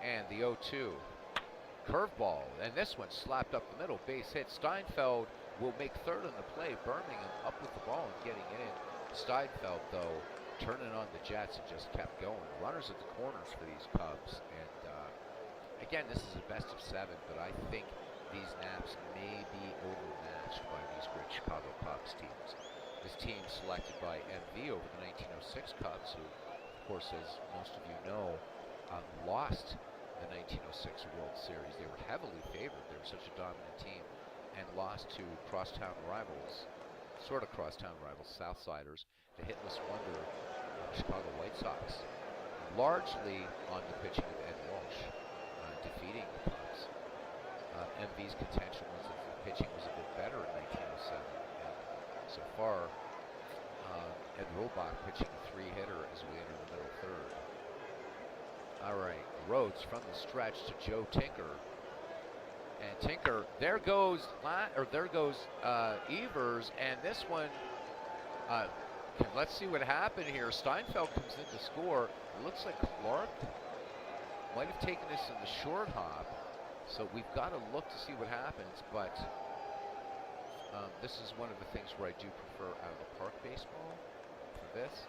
A: And the 0-2 curveball, and this one slapped up the middle, base hit. Steinfeld will make third on the play. Birmingham up with the ball and getting it in. Steinfeld, though, turning on the Jets and just kept going. Runners at the corners for these Cubs, and again, this is a best of 7, but I think these Naps may be overmatched by these great Chicago Cubs teams. This team selected by MV over the 1906 Cubs, who, of course, as most of you know, lost the 1906 World Series. They were heavily favored. They were such a dominant team, and lost to crosstown rivals, sort of crosstown rivals, Southsiders, the hitless wonder Chicago White Sox, largely on the pitching of Ed Walsh, defeating the Cubs. MV's contention was that the pitching was a bit better in 1907, and so far, Ed Robach pitching a 3-hitter as we enter the middle third. All right, Rhodes from the stretch to Joe Tinker. And Tinker, there goes Evers, and this one, let's see what happened here. Steinfeld comes in to score. It looks like Clark might have taken this in the short hop, so we've got to look to see what happens, but this is one of the things where I do prefer out-of-the-park baseball for this.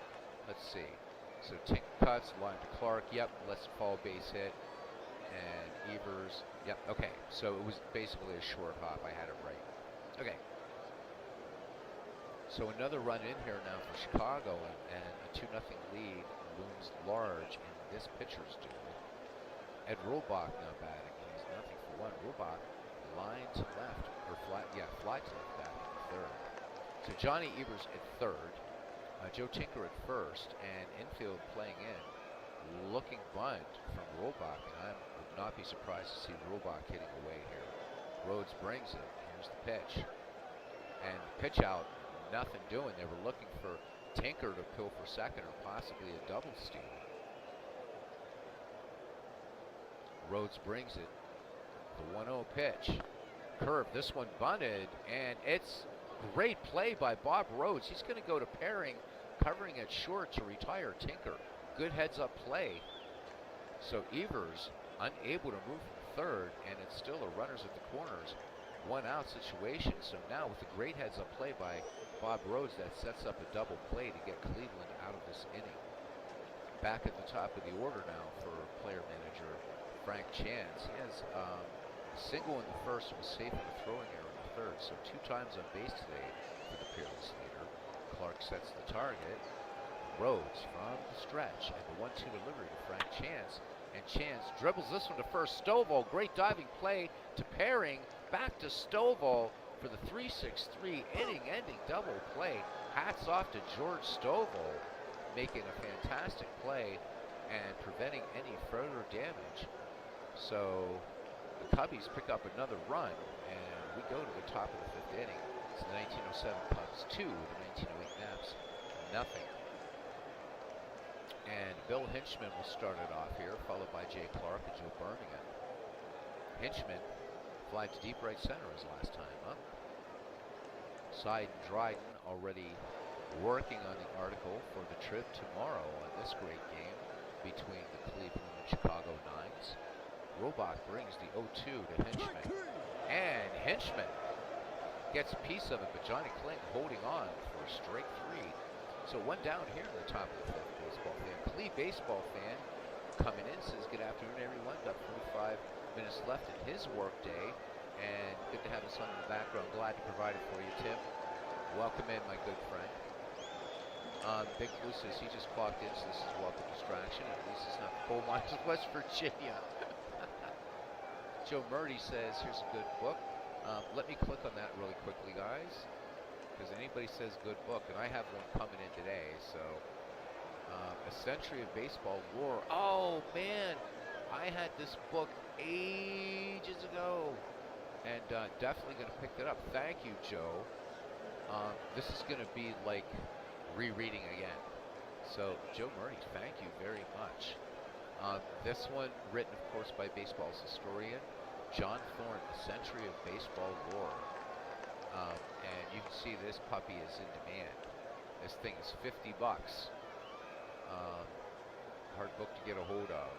A: Let's see. So Tinker cuts, line to Clark. Yep, let's fall base hit. And Evers. Yep, okay. So it was basically a short hop. I had it right. Okay. So another run in here now for Chicago, and a 2-0 lead looms large in this pitcher's duel. Ed Robach now batting. He's nothing for one. Robach line to left, or fly to left back in the third. So Johnny Evers at third. Joe Tinker at first, and infield playing in. Looking bunt from Robach, and I would not be surprised to see Robach hitting away here. Rhodes brings it. Here's the pitch. And pitch out, nothing doing. They were looking for Tinker to pill for second or possibly a double steal. Rhodes brings it. The 1-0 pitch. Curve, this one bunted, and it's great play by Bob Rhodes. He's going to go to pairing, covering at short to retire Tinker. Good heads-up play. So Evers unable to move from third, and it's still a runners at the corners, 1-out situation. So now with a great heads-up play by Bob Rhodes, that sets up a double play to get Cleveland out of this inning. Back at the top of the order now for player manager Frank Chance. He has a single in the first and was safe in a throwing error in the third. So 2 times on base today for the peerless leader. Clark sets the target. Rhodes from the stretch, and the 1-2 delivery to Frank Chance. And Chance dribbles this one to first. Stovall, great diving play to pairing. Back to Stovall for the 3-6-3 inning-ending double play. Hats off to George Stovall, making a fantastic play and preventing any further damage. So the Cubbies pick up another run, and we go to the top of the 5th inning. It's the 1907 Cubs 2, the 1908 Naps nothing. And Bill Hinchman will start it off here, followed by Jay Clark and Joe Birmingham. Hinchman flied to deep right center his last time up. Seiden Dryden already working on the article for the trip tomorrow on this great game between the Cleveland and Chicago Nines. Robach brings the 0-2 to Hinchman. And Hinchman gets a piece of it, but Johnny Kling holding on for a straight 3. So one down here in the top of the 5th baseball fan. Cleve baseball fan coming in says, good afternoon, everyone. Got 45 minutes left in his work day. And good to have the sun in the background. Glad to provide it for you, Tim. Welcome in, my good friend. Big Blue says he just clocked in, so this is welcome distraction. At least it's not coal mines of West Virginia. Joe Murdy says, here's a good book. Let me click on that really quickly, guys, because anybody says good book, and I have one coming in today. So, A Century of Baseball Lore. Oh, man, I had this book ages ago, and definitely going to pick that up. Thank you, Joe. This is going to be like rereading again. So, Joe Murray, thank you very much. This one written, of course, by baseball's historian John Thorne, A Century of Baseball Lore. And you can see this puppy is in demand. This thing is $50. Hard book to get a hold of.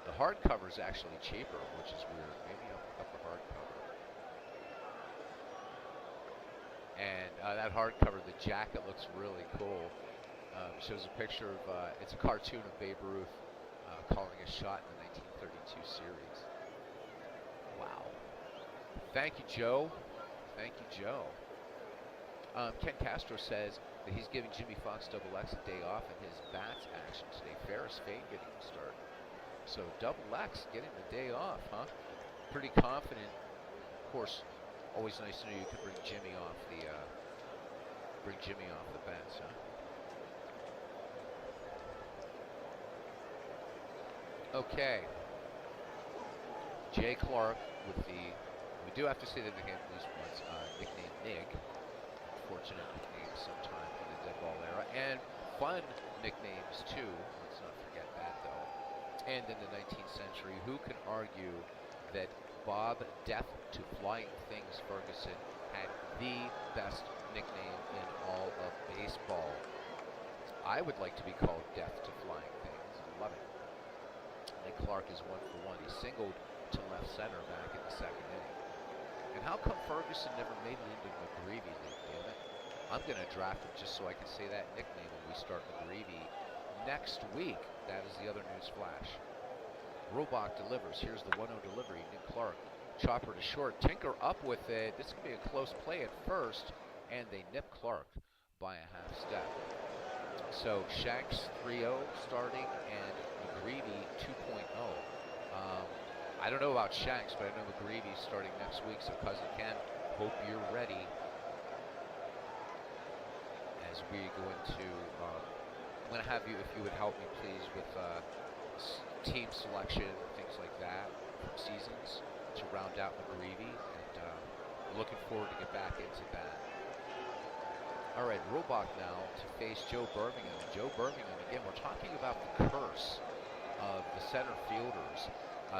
A: The hardcover is actually cheaper, which is weird. Maybe up the hardcover. And that hardcover, the jacket looks really cool. Shows a picture of, it's a cartoon of Babe Ruth calling a shot in the 1932 series. Wow. Thank you, Joe. Thank you, Joe. Ken Castro says that he's giving Jimmy Fox Double X a day off in his bats action today. Ferris Fane getting him started. So Double X getting the day off, huh? Pretty confident. Of course, always nice to know you can bring Jimmy off the bench, huh? Okay. Jay Clark with the, we do have to say that again at least once, nickname Nig. Unfortunate nickname sometime in the dead ball era. And fun nicknames too. Let's not forget that though. And in the 19th century, who can argue that Bob Death to Flying Things Ferguson had the best nickname in all of baseball? I would like to be called Death to Flying Things. I love it. Nick Clark is 1 for 1. He singled to left center back in the 2nd inning. And how come Ferguson never made it into McGreevy League, damn it? I'm going to draft him just so I can say that nickname when we start McGreevy next week. That is the other news flash. Robach delivers. Here's the 1-0 delivery. Nick Clark, chopper to short. Tinker up with it. This could be a close play at first, and they nip Clark by a half step. So Shanks 3-0 starting, and McGreevy 2.0. I don't know about Shanks, but I know McGreevy's starting next week. So Cousin Ken, hope you're ready. As we go into, I'm going to have you, if you would help me please, with team selection, things like that, from seasons to round out McGreevy, and looking forward to get back into that. All right, Robach now to face Joe Birmingham. Joe Birmingham, again, we're talking about the curse of the center fielders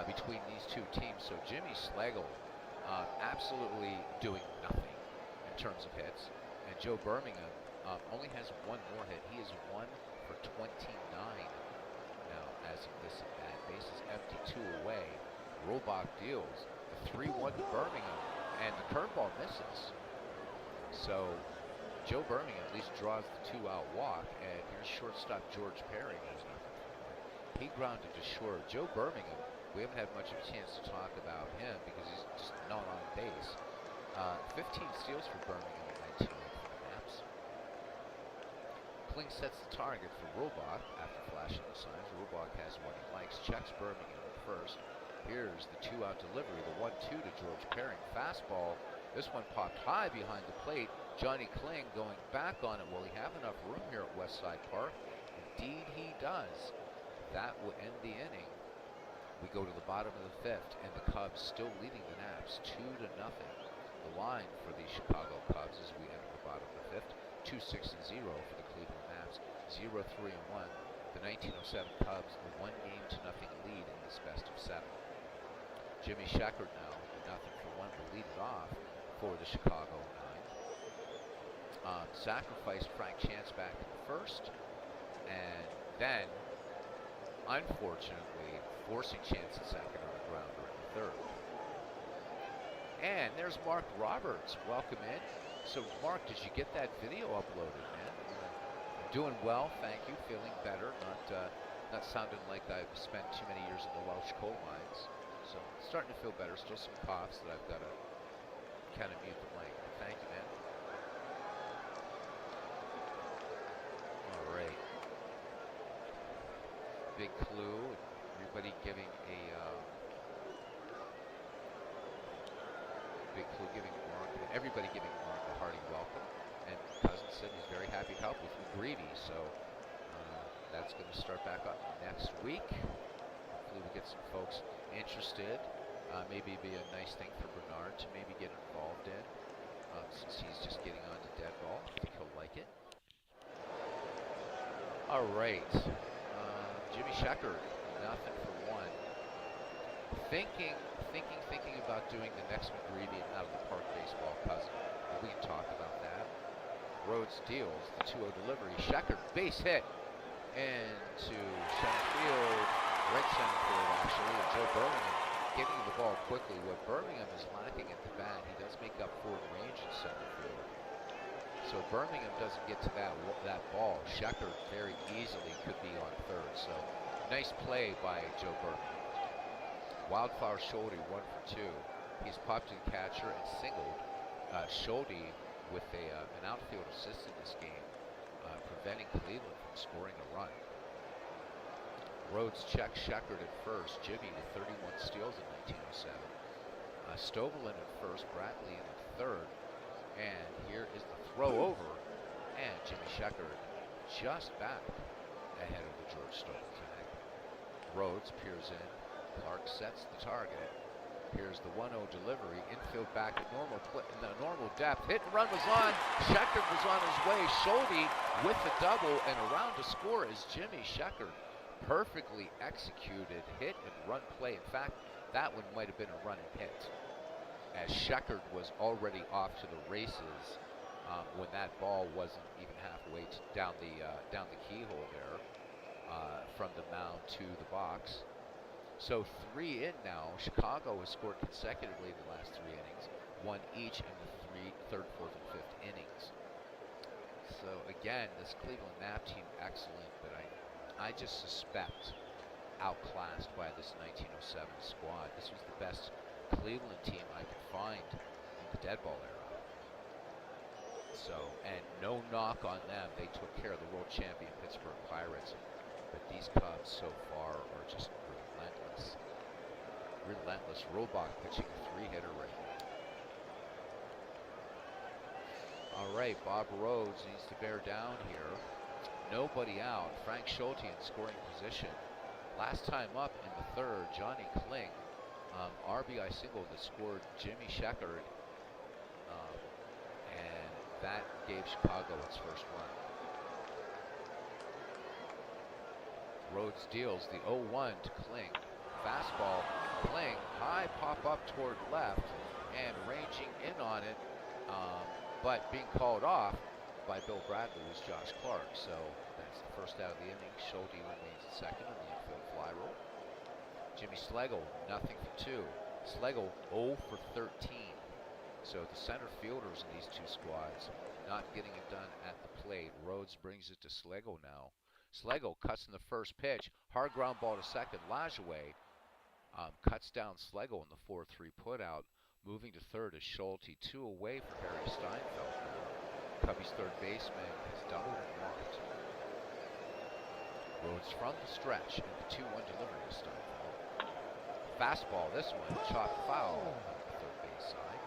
A: between these two teams. So Jimmy Schlegel absolutely doing nothing in terms of hits, and Joe Birmingham only has one more hit. He is 1 for 29 now as of this at bat. Bases empty, 2 away. Robach deals the 3-1 to Birmingham, and the curveball misses. So Joe Birmingham at least draws the 2-out walk, and here's shortstop George Perry. He grounded to short. Joe Birmingham, we haven't had much of a chance to talk about him because he's just not on base. 15 steals for Birmingham in 19 naps. Kling sets the target for Robach after flashing the signs. Robach has what he likes. Checks Birmingham at first. Here's the 2-out delivery. The 1-2 to George Perry. Fastball. This one popped high behind the plate. Johnny Kling going back on it. Will he have enough room here at Westside Park? Indeed he does. That will end the inning. We go to the bottom of the 5th, and the Cubs still leading the Naps 2-0. The line for the Chicago Cubs as we enter the bottom of the 5th, 2-6-0 for the Cleveland Naps, 0-3-1. the 1907 Cubs a 1-0 lead in this best-of-7. Jimmy Sheckard now, with 0-1, will lead it off for the Chicago 9. Sacrificed Frank Chance back in the first, and then, unfortunately, forcing Chance at second on the grounder in the third. And there's Mark Roberts. Welcome in. So, Mark, did you get that video uploaded, man? I'm doing well, thank you. Feeling better. Not sounding like I've spent too many years in the Welsh coal mines. So, starting to feel better. Still some coughs that I've got to kind of mute the mic. But thank you, man. All right. Big clue. Everybody giving a big clue, everybody giving Mark a hearty welcome. And Cousins said he's very happy to help with McGreevy. So that's going to start back up next week. Hopefully we get some folks interested. Maybe it'd be a nice thing for Bernard to maybe get involved in, since he's just getting on to dead ball. I think he'll like it. All right. Jimmy Sheckard, 0-1. Thinking about doing the next McGreevy out of the park baseball cousin. We can talk about that. Rhodes deals the 2-0 delivery. Sheckard, base hit into center field, right center field actually, and Joe Birmingham getting the ball quickly. What Birmingham is lacking at the bat, he does make up for in range in center field. So Birmingham doesn't get to that ball. Sheckard very easily could be on third. So nice play by Joe Birmingham. Wildflower Schulte 1-2. He's popped to the catcher and singled. Schulte with an outfield assist in this game, preventing Cleveland from scoring a run. Rhodes checks Sheckard at first. Jimmy with 31 steals in 1907. Stovall in at first. Bradley in at third. And here is the throw over. And Jimmy Sheckard just back ahead of the George Stovall tag. Rhodes peers in. Clark sets the target. Here's the 1-0 delivery. Infield back at normal depth. Hit and run was on. Sheckard was on his way. Schulte with the double, and around to score is Jimmy Sheckard. Perfectly executed hit and run play. In fact, that one might have been a run and hit, as Sheckard was already off to the races when that ball wasn't even halfway down the keyhole there, from the mound to the box. So 3 in now. Chicago has scored consecutively in the last 3 innings, 1 each in the third, fourth, and fifth innings. So again, this Cleveland Nap team excellent, but I just suspect outclassed by this 1907 squad. This was the best Cleveland team I could find in the dead ball era. So, and no knock on them. They took care of the world champion Pittsburgh Pirates, but these Cubs so far are just relentless. Robach pitching a 3-hitter right now. All right, Bob Rhodes needs to bear down here. Nobody out. Frank Schulte in scoring position. Last time up in the third, Johnny Kling, RBI single that scored Jimmy Sheckard, and that gave Chicago its first run. Rhodes deals the 0-1 to Kling. Fastball, Kling, high pop up toward left, and ranging in on it, but being called off by Bill Bradley was Josh Clark. So that's the first out of the inning. Schulte remains at second on the infield fly roll. Jimmy Schlegel, 0-2. Schlegel 0-13. So the center fielders in these two squads not getting it done at the plate. Rhodes brings it to Schlegel now. Schlegel cuts in the first pitch. Hard ground ball to second. Lajoie cuts down Schlegel in the 4-3 putout. Moving to third is Schulte. 2 away for Harry Steinfeld now. Cubbies third baseman has doubled and walked. Rhodes from the stretch and the 2-1 delivery to Steinfeld. Fastball, this one, chopped foul on the third base side.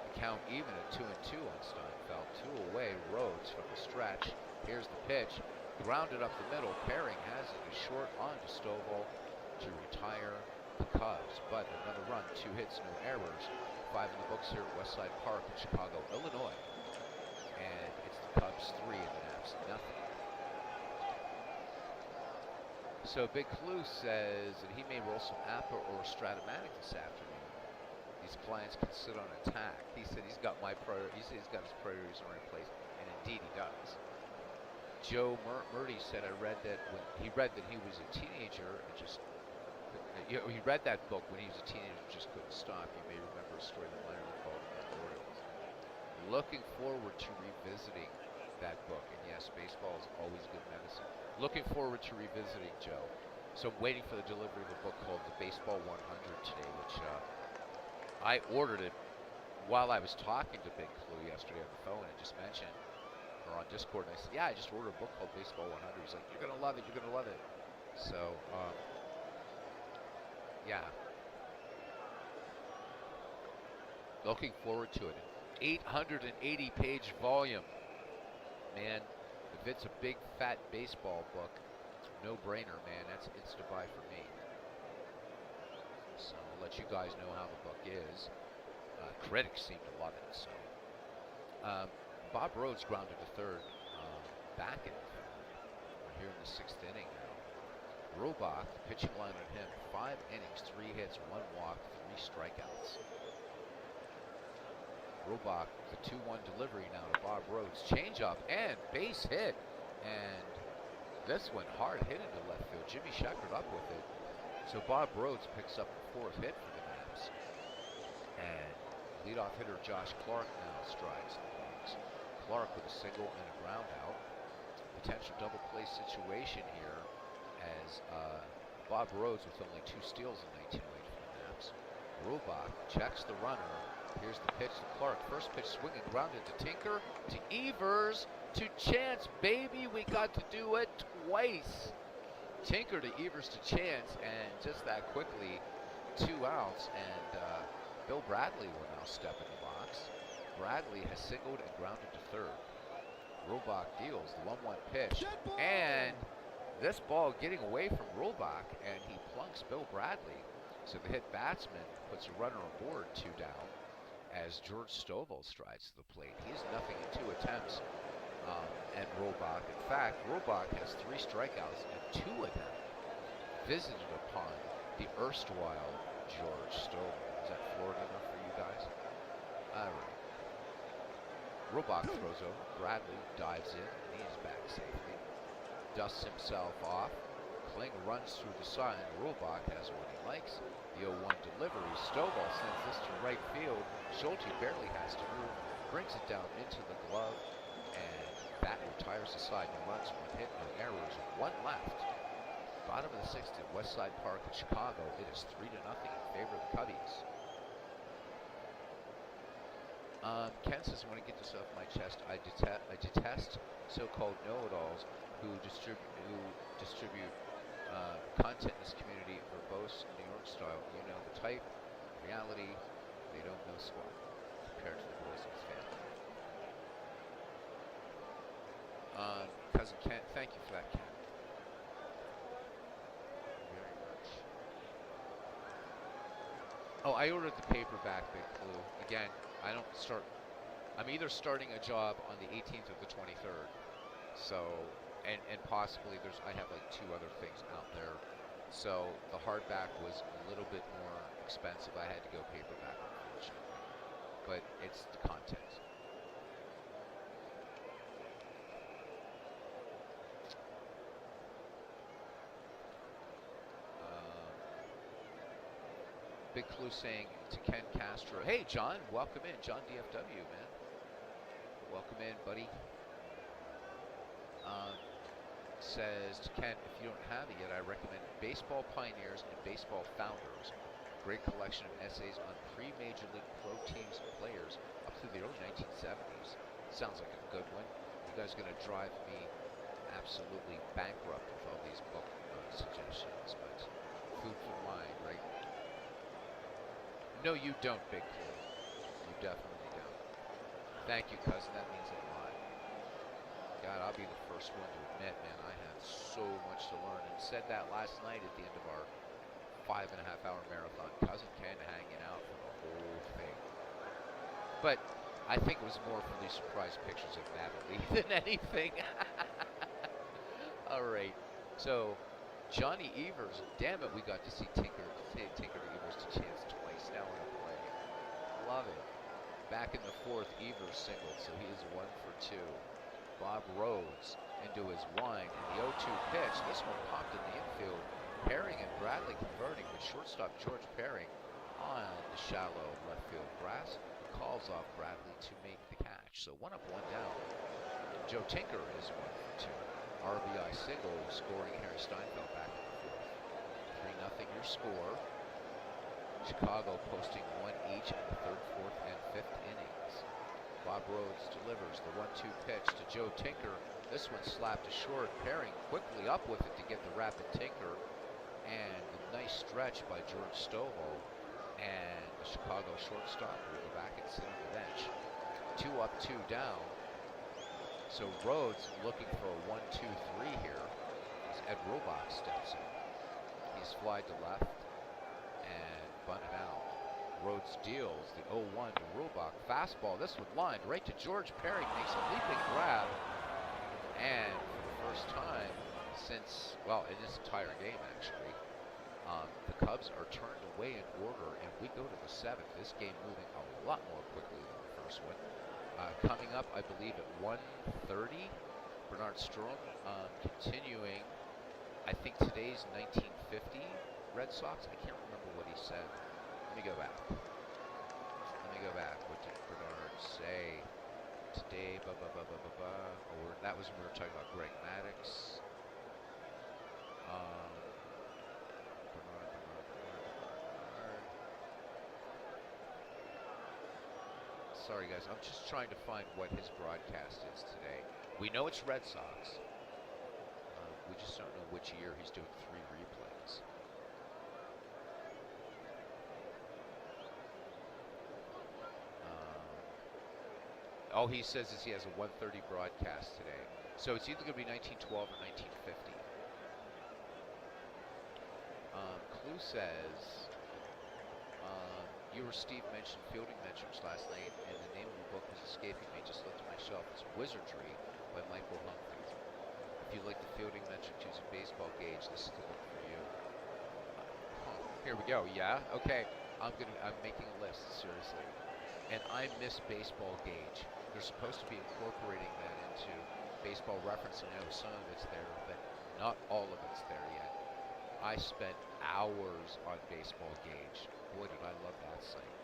A: The count even at 2-2 on Steinfeld. 2 away, Rhodes from the stretch. Here's the pitch. Grounded up the middle. Paring has it as short on to Stovall to retire the Cubs. But another run, 2 hits, no errors. 5 in the books here at Westside Park in Chicago, Illinois. And it's the Cubs 3 and the Naps 0. So Big Clue says that he may roll some Appa or Stratomatic this afternoon. These clients can sit on a tack. He said he's got my prior. He said he's got his priorities in the right place, and indeed he does. Joe Murdy said I read that when he read that he was a teenager and just he read that book when he was a teenager and just couldn't stop. You may remember a story that Leonard called Orioles. Looking forward to revisiting that book, and yes, baseball is always good medicine. Looking forward to revisiting Joe. So I'm waiting for the delivery of a book called The Baseball 100 today, which I ordered it while I was talking to Big Clue yesterday on the phone and just mentioned, or on Discord, and I said, yeah, I just ordered a book called Baseball 100. He's like, you're going to love it, you're going to love it. So, yeah. Looking forward to it. 880-page volume. Man, if it's a big, fat baseball book, no-brainer, man. That's insta-buy for me. So I'll let you guys know how the book is. Critics seem to love it. So Bob Rhodes grounded to third, back in the third. We're here in the sixth inning now. Robach, the pitching line on him, 5 innings, 3 hits, 1 walk, 3 strikeouts. Robach, the 2-1 delivery now to Bob Rhodes. Changeup and base hit. And this one hard hit into left field. Jimmy Sheckard up with it. So Bob Rhodes picks up the 4th hit for the Nats. And leadoff hitter Josh Clark now strides the box. Clark with a single and a ground out. Potential double play situation here as Bob Rhodes with only 2 steals in 19 away from the Nats. Robach checks the runner. Here's the pitch to Clark. First pitch swinging, grounded to Tinker, to Evers, to Chance. Baby, we got to do it twice. Tinker to Evers to Chance, and just that quickly, 2 outs, and Bill Bradley will now step in the box. Bradley has singled and grounded to third. Robach deals the 1-1 pitch, and this ball getting away from Robach, and he plunks Bill Bradley. So the hit batsman puts a runner aboard, 2 down, as George Stovall strides to the plate. He's nothing in 2 attempts, and Robach. In fact, Robach has 3 strikeouts, and 2 of them visited upon the erstwhile George Stovall. Is that Florida enough for you guys? All right. Robach throws over. Bradley dives in, and he is back safely. Dusts himself off. Kling runs through the side. Robach has what he likes. The 0-1 delivery. Stovall sends this to right field. Schulte barely has to move. Brings it down into the glove. And that retires the side. No runs, 1 hit, no errors, 1 left. Bottom of the 6th at Westside Park in Chicago. It is 3-0 in favor of the Cubbies. Ken says, I want to get this off my chest. I detest so-called know-it-alls who distribute content in this community verbose New York style. You know the type, reality, they don't know squat compared to the boys in his family. Cousin Ken, thank you for that, Ken. Very much. Oh, I ordered the paperback, Big Clue. Again, I'm either starting a job on the 18th or the 23rd. So, and possibly I have like 2 other things out there. So the hardback was a little bit more expensive. I had to go paperback, unfortunately. But it's the content. Big Clue saying to Ken Castro, hey John, welcome in. John DFW, man. Welcome in, buddy. Says to Ken, if you don't have it yet, I recommend Baseball Pioneers and Baseball Founders. Great collection of essays on pre-Major League Pro teams and players up through the early 1970s. Sounds like a good one. You guys are going to drive me absolutely bankrupt with all these book suggestions, but food for mind, right? No, you don't, Big Clue. You definitely don't. Thank you, cousin. That means a lot. God, I'll be the first one to admit, man, I have so much to learn. And said that last night at the end of our 5.5-hour marathon. Cousin Ken hanging out for the whole thing. But I think it was more for the surprise pictures of Natalie than anything. All right. So Johnny Evers, damn it, we got to see Tinker to Evers to chance twice now in a play. Love it. Back in the fourth, Evers singled, so he is 1 for 2. Bob Rhodes into his wind, and the 0-2 pitch. This one popped in the infield. Perring and Bradley converting, but shortstop George Perring on the shallow left field grass calls off Bradley to make the catch. So 1 up, 1 down. Joe Tinker is 1 for 2. RBI single, scoring Harry Steinfeld back in the fourth. 3-0 your score. Chicago posting 1 each in the third, fourth, and fifth innings. Bob Rhodes delivers the 1-2 pitch to Joe Tinker. This one slapped to short. Perring quickly up with it to get the rapid Tinker. And a nice stretch by George Stovall. And the Chicago shortstop will go back and sit on the bench. 2 up, 2 down. So Rhodes looking for a 1-2-3 here as Ed Robach steps in. He's flied to left and bunted out. Rhodes deals the 0-1 to Robach. Fastball, this one lined right to George Perring, makes a leaping grab. And for the first time since, well, in this entire game actually, the Cubs are turned away in order, and we go to the 7th. This game moving a lot more quickly than the first one. Coming up, I believe, at 1:30, Bernard Strom continuing, I think today's 1950 Red Sox. I can't remember what he said. Let me go back. What did Bernard say today? Or that was when we were talking about Greg Maddux. Bernard. Sorry guys, I'm just trying to find what his broadcast is today. We know it's Red Sox. We just don't know which year. He's doing 3 replays. All he says is he has a 1:30 broadcast today. So it's either going to be 1912 or 1950. Clue says, you or Steve mentioned fielding metrics last night, and the name of the book was escaping me. Just looked at my shelf. It's Wizardry by Michael Humphreys. If you like the fielding metrics using baseball gauge, this is the book for you. Here we go. Yeah. Okay. I'm making a list, seriously. And I miss baseball gauge. They're supposed to be incorporating that into Baseball Reference, and I know some of it's there, but not all of it's there yet. I spent hours on Baseball Gauge. Boy, did I love that site.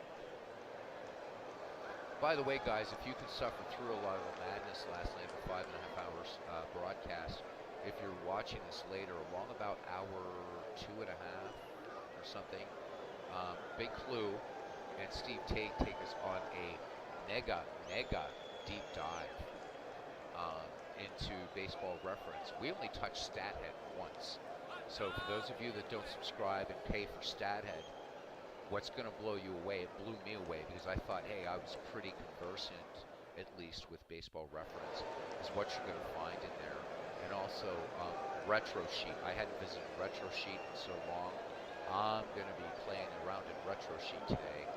A: By the way, guys, if you could suffer through a lot of the madness last night, the 5.5 hours broadcast, if you're watching this later, along about hour 2.5 or something, Big Clue and Steve Tate take us on a mega deep dive into Baseball Reference. We only touched StatHead once. So for those of you that don't subscribe and pay for StatHead, what's going to blow you away, it blew me away, because I thought, hey, I was pretty conversant, at least with Baseball Reference, is what you're going to find in there. And also Retro Sheet. I hadn't visited Retro Sheet in so long. I'm going to be playing around in Retro Sheet today.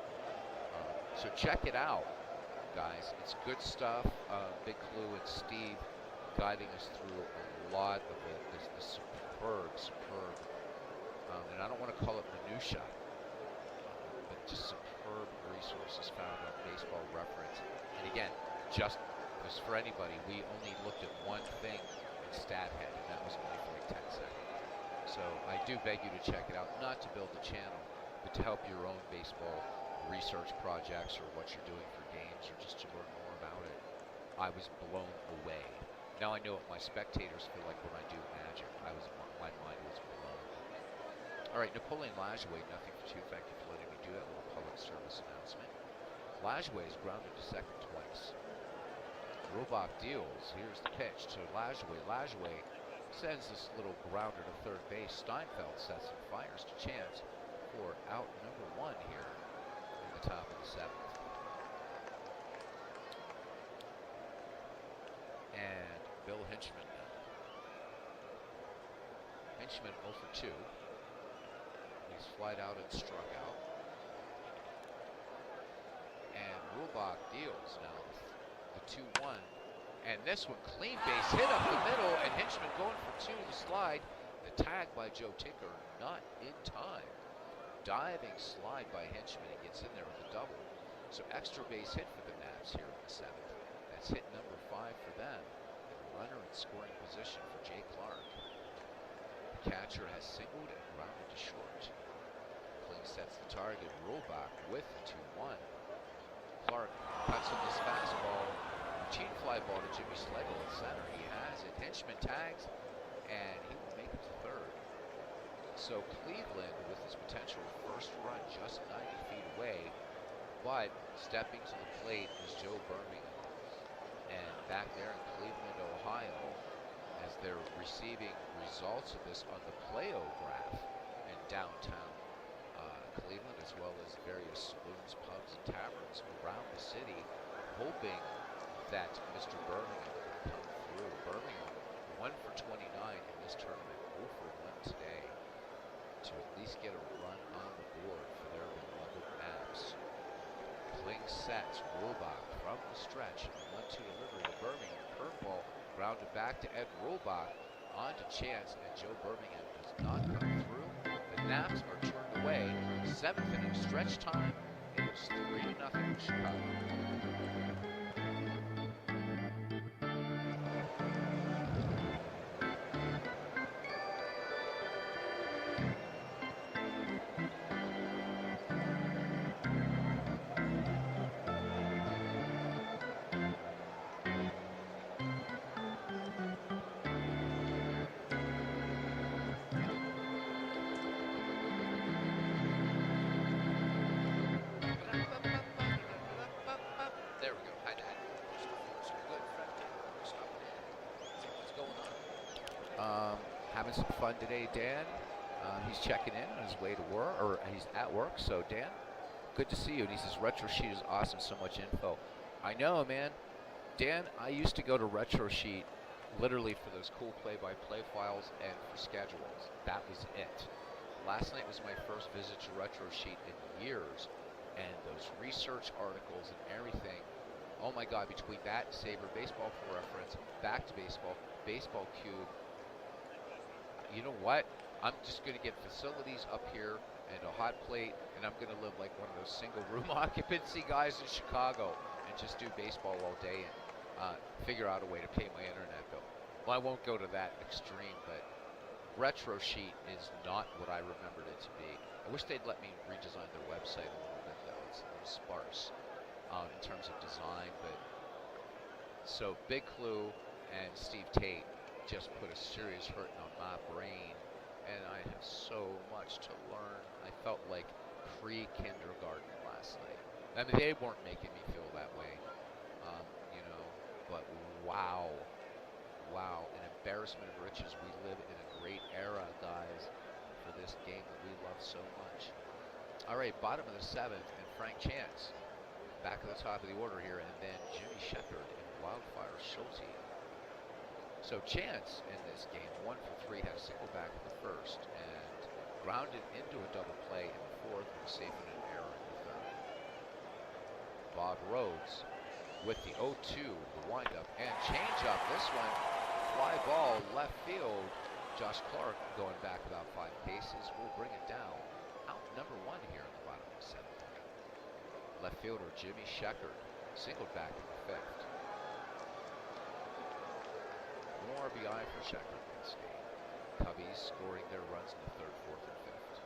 A: So check it out, guys. It's good stuff. Big Clue and Steve guiding us through a lot of it. This superb, and I don't want to call it minutia, but just superb resources found on Baseball Reference. And again, just for anybody, we only looked at one thing in StatHead, and that was only for like 10 seconds. So I do beg you to check it out, not to build the channel, but to help your own baseball research projects or what you're doing for games, or just to learn more about it. I was blown away. Now I know what my spectators feel like when I do Magic. My mind was blown. All right, Napoleon Lajoie, 0-2. Thank you for letting me do that little public service announcement. Lajoie is grounded to second twice. Robach deals. Here's the pitch to Lajoie. Lajoie sends this little grounder to third base. Steinfeld sets and fires to Chance for out number 1 here in the top of the 7th. And Bill Hinchman now. Hinchman 0 for 2. He's flied out and struck out. And Robach deals now the 2-1. And this one, clean base hit up the middle, and Hinchman going for 2 to slide. The Tag by Joe Tinker, not in time. Diving slide by Henchman, and gets in there with a double. So extra base hit for the Nats here in the 7th. That's hit number 5 for them. And a runner in scoring position for Jay Clark. The catcher has singled and grounded to short. Kling sets the target. Rollback with the 2-1. Clark cuts on this fastball. Routine fly ball to Jimmy Schlegel at center. He has it. Henchman tags, and he will make it to third. So Cleveland, with his potential first run just 90 feet away, but stepping to the plate is Joe Birmingham. And back there in Cleveland, Ohio, as they're receiving results of this on the playograph in downtown Cleveland, as well as various saloons, pubs, and taverns around the city, hoping that Mr. Birmingham can come through. Birmingham 1 for 29 in this tournament, 0 for 1 today, to at least get a run on the board for their beloved Mavs. Kling sets, Robach from the stretch, and 1-2 delivery to Birmingham. Curveball grounded back to Ed Robach, on to Chance, and Joe Birmingham does not come through. The Nats are turned away. 7th inning stretch time. It is 3-0 Chicago. There we go. Hi, Dad. Good. What's going on? Having some fun today, Dan. He's checking in on his way to work, or he's at work. So, Dan, good to see you. And he says, Retro Sheet is awesome. So much info. I know, man. Dan, I used to go to Retro Sheet literally for those cool play-by-play files and for schedules. That was it. Last night was my first visit to Retro Sheet in years. And those research articles and everything, oh my God, between that, Saber Baseball for Reference, Back to Baseball, Baseball Cube, you know what? I'm just going to get facilities up here and a hot plate, and I'm going to live like one of those single room occupancy guys in Chicago and just do baseball all day and figure out a way to pay my internet bill. Well, I won't go to that extreme, but Retro Sheet is not what I remembered it to be. I wish they'd let me redesign their website a little bit, though. It's a little sparse in terms of design, but so Big Clue and Steve Tate just put a serious hurting on my brain, and I have so much to learn. I felt like pre-kindergarten last night. I mean, they weren't making me feel that way, you know, but wow, an embarrassment of riches. We live in a great era, guys, for this game that we love so much. All right, bottom of the 7th, and Frank Chance back at the top of the order here, and then Jimmy Shepherd and Wildfire Schulte. So Chance in this game, 1 for 3, had a single back in the first, and grounded into a double play in the 4th, and was safe in an error in the 3rd. Bob Rhodes with the 0-2, the windup, and changeup. This one, fly ball, left field. Josh Clark going back about 5 paces will bring it down. Out number 1 here in the bottom of the 7th. Left fielder Jimmy Shepherd singled back in the 5th. No RBI for Shepherd in this game. Cubbies scoring their runs in the 3rd, 4th, and 5th.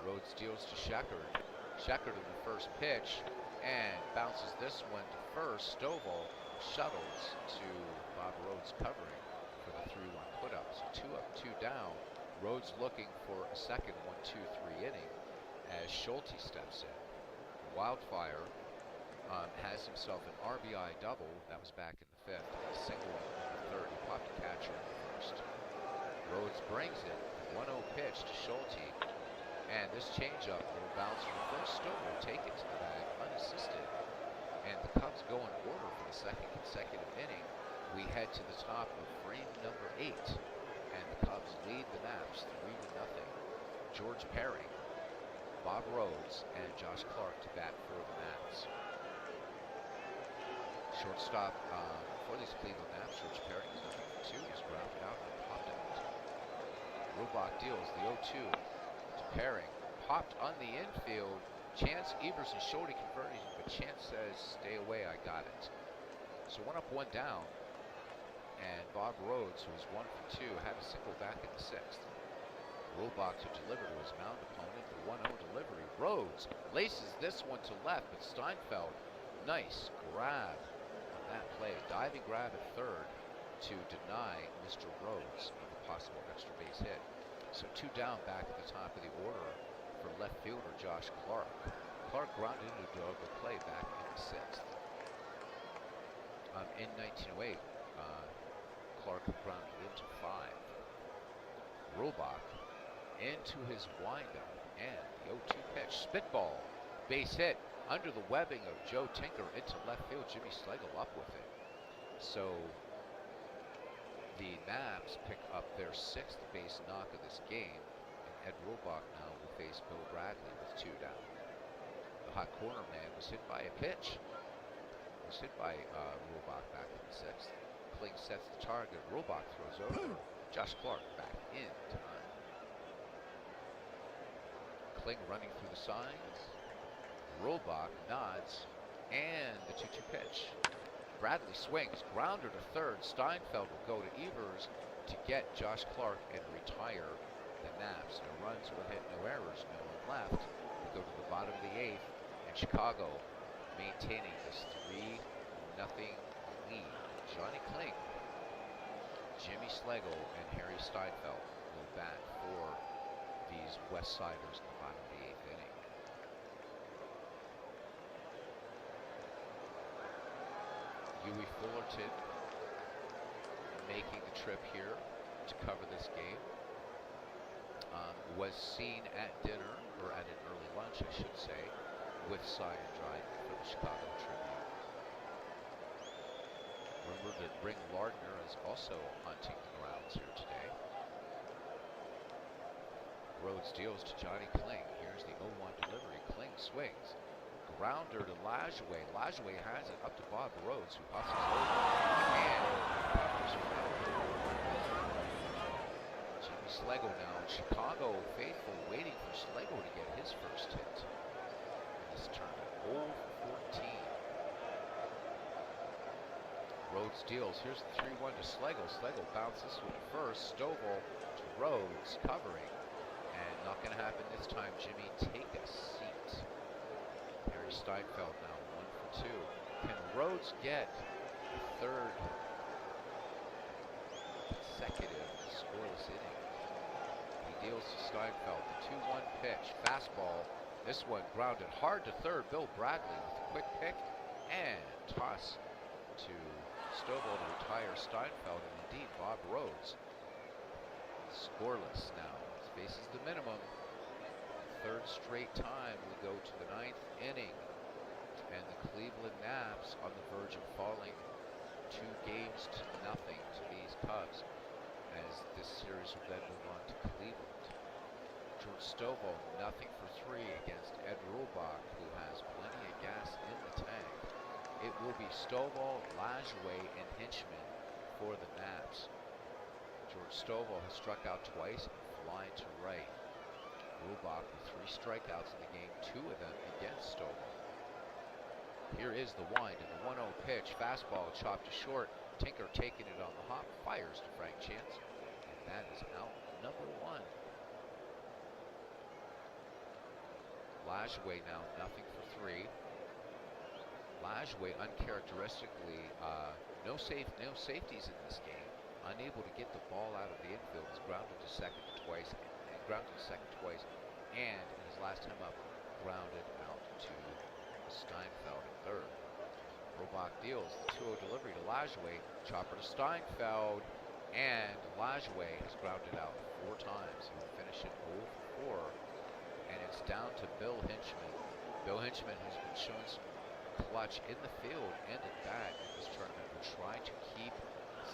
A: Rhodes deals to Shepherd. Shepherd in the first pitch and bounces this one to first. Stovall shuttles to Bob Rhodes covering for the 3-1 put-up. So 2 up, 2 down. Rhodes looking for a second 1-2-3 inning as Schulte steps in. Wildfire has himself an RBI double. That was back in the 5th. A single in the 3rd. He popped a catcher in the 1st. Rhodes brings it. 1-0 pitch to Schulte. And this changeup will bounce from first. Stover will take it to the bag unassisted. And the Cubs go in order for the 2nd consecutive inning. We head to the top of frame number 8. And the Cubs lead the Nats 3-0. George Perry, Bob Rhodes, and Josh Clark to bat for the Nats. Shortstop for these Cleveland Nats, George Perry is 0 for 2. He's grounded out and popped out. Rubach deals the 0-2 to Pairing. Popped on the infield. Chance, Evers, and Shorty converting, but Chance says, stay away, I got it. So 1 up, 1 down. And Bob Rhodes, who was 1 for 2, had a single back in the 6th. Rubach to deliver to his mound opponent. The 1-0 delivery. Rhodes laces this one to left, but Steinfeld, nice grab on that play. Diving grab at third to deny Mr. Rhodes of a possible extra base hit. So 2 down back at the top of the order for left fielder Josh Clark. Clark grounded into a double play back in the 6th. In 1908, Clark grounded into 5. Rubach into his windup, and the 0-2 pitch, spitball, base hit under the webbing of Joe Tinker into left field. Jimmy Schlegel up with it. So the Nabs pick up their 6th base knock of this game, and Ed Rubach now will face Bill Bradley with 2 down. The hot corner man was hit by a pitch. Was hit by Rubach back in the 6th. Kling sets the target. Rubach throws over. Josh Clark back in time. Kling running through the signs. Rubach nods, and the 2-2 pitch. Bradley swings, grounder to third. Steinfeld will go to Evers to get Josh Clark and retire the Nabs. No runs, 1 hit, no errors, no one left. We go to the bottom of the 8th, and Chicago maintaining this 3-0 lead. Johnny Kling, Jimmy Schlegel, and Harry Steinfeld will bat for these West Siders in the bottom of the 8th inning. Huey Fullerton making the trip here to cover this game. Was seen at dinner, or at an early lunch, I should say, with Cy and Dryden for the Chicago Tribune. Rumored that Ring Lardner is also hunting the grounds here today. Rhodes deals to Johnny Kling. Here's the 0-1 delivery. Kling swings. Grounder to Lajoie. Lajoie has it up to Bob Rhodes, who hustles over and covers for out. Jimmy Schlegel now. Chicago faithful waiting for Schlegel to get his first hit in this tournament. 0-14. Rhodes deals. Here's the 3-1 to Schlegel. Schlegel bounces with first. Stovall to Rhodes, covering. And not going to happen this time. Jimmy, take a seat. Harry Steinfeld now 1 for 2. Can Rhodes get a 3rd consecutive scoreless inning? He deals to Steinfeld. The 2-1 pitch. Fastball. This one grounded hard to third. Bill Bradley with a quick pick and toss to Stovall to retire Steinfeld, and indeed Bob Rhodes scoreless now. Faces the minimum. 3rd straight time we go to the 9th inning, and the Cleveland Nabs on the verge of falling 2 games to nothing to these Cubs, as this series will then move on to Cleveland. George Stovall, 0 for 3 against Ed Rubach, who has plenty of gas in the tank. It will be Stovall, Lajoie, and Hinchman for the Nabs. George Stovall has struck out twice and fly to right. Rubach with 3 strikeouts in the game, 2 of them against Stovall. Here is the wind and the 1-0 pitch. Fastball chopped to short. Tinker taking it on the hop, fires to Frank Chance, and that is out number 1. Lajoie now 0 for 3. Lajoie uncharacteristically, no safeties in this game. Unable to get the ball out of the infield. He's grounded to second twice, and in his last time up, grounded out to Steinfeld at third. Rubach deals the 2-0 delivery to Lajoie. Chopper to Steinfeld, and Lajoie has grounded out 4 times. He will finish it 0 for 4, and it's down to Bill Hinchman. Bill Hinchman, who's been showing some clutch in the field and at bat in this tournament, will try to keep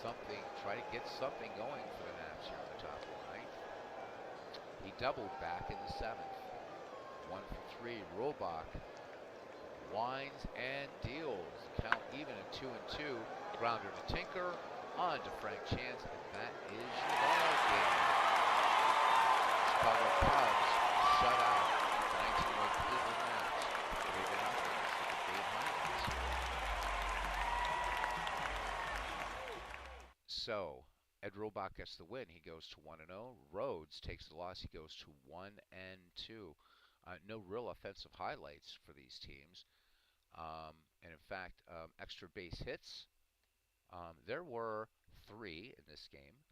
A: something, try to get something going for the Nabs here in the top of the 9th. He doubled back in the 7th. 1 for 3. Rubach winds and deals. Count even at 2-2. Grounder to Tinker, on to Frank Chance, and that is your ball game. Chicago Cubs shut out the 19-win Cleveland Nats. What do they out there? Let's look at game highlights. So, Ed Robach gets the win. He goes to 1-0. Rhodes takes the loss. He goes to 1-2. No real offensive highlights for these teams. And in fact, extra base hits. There were 3 in this game.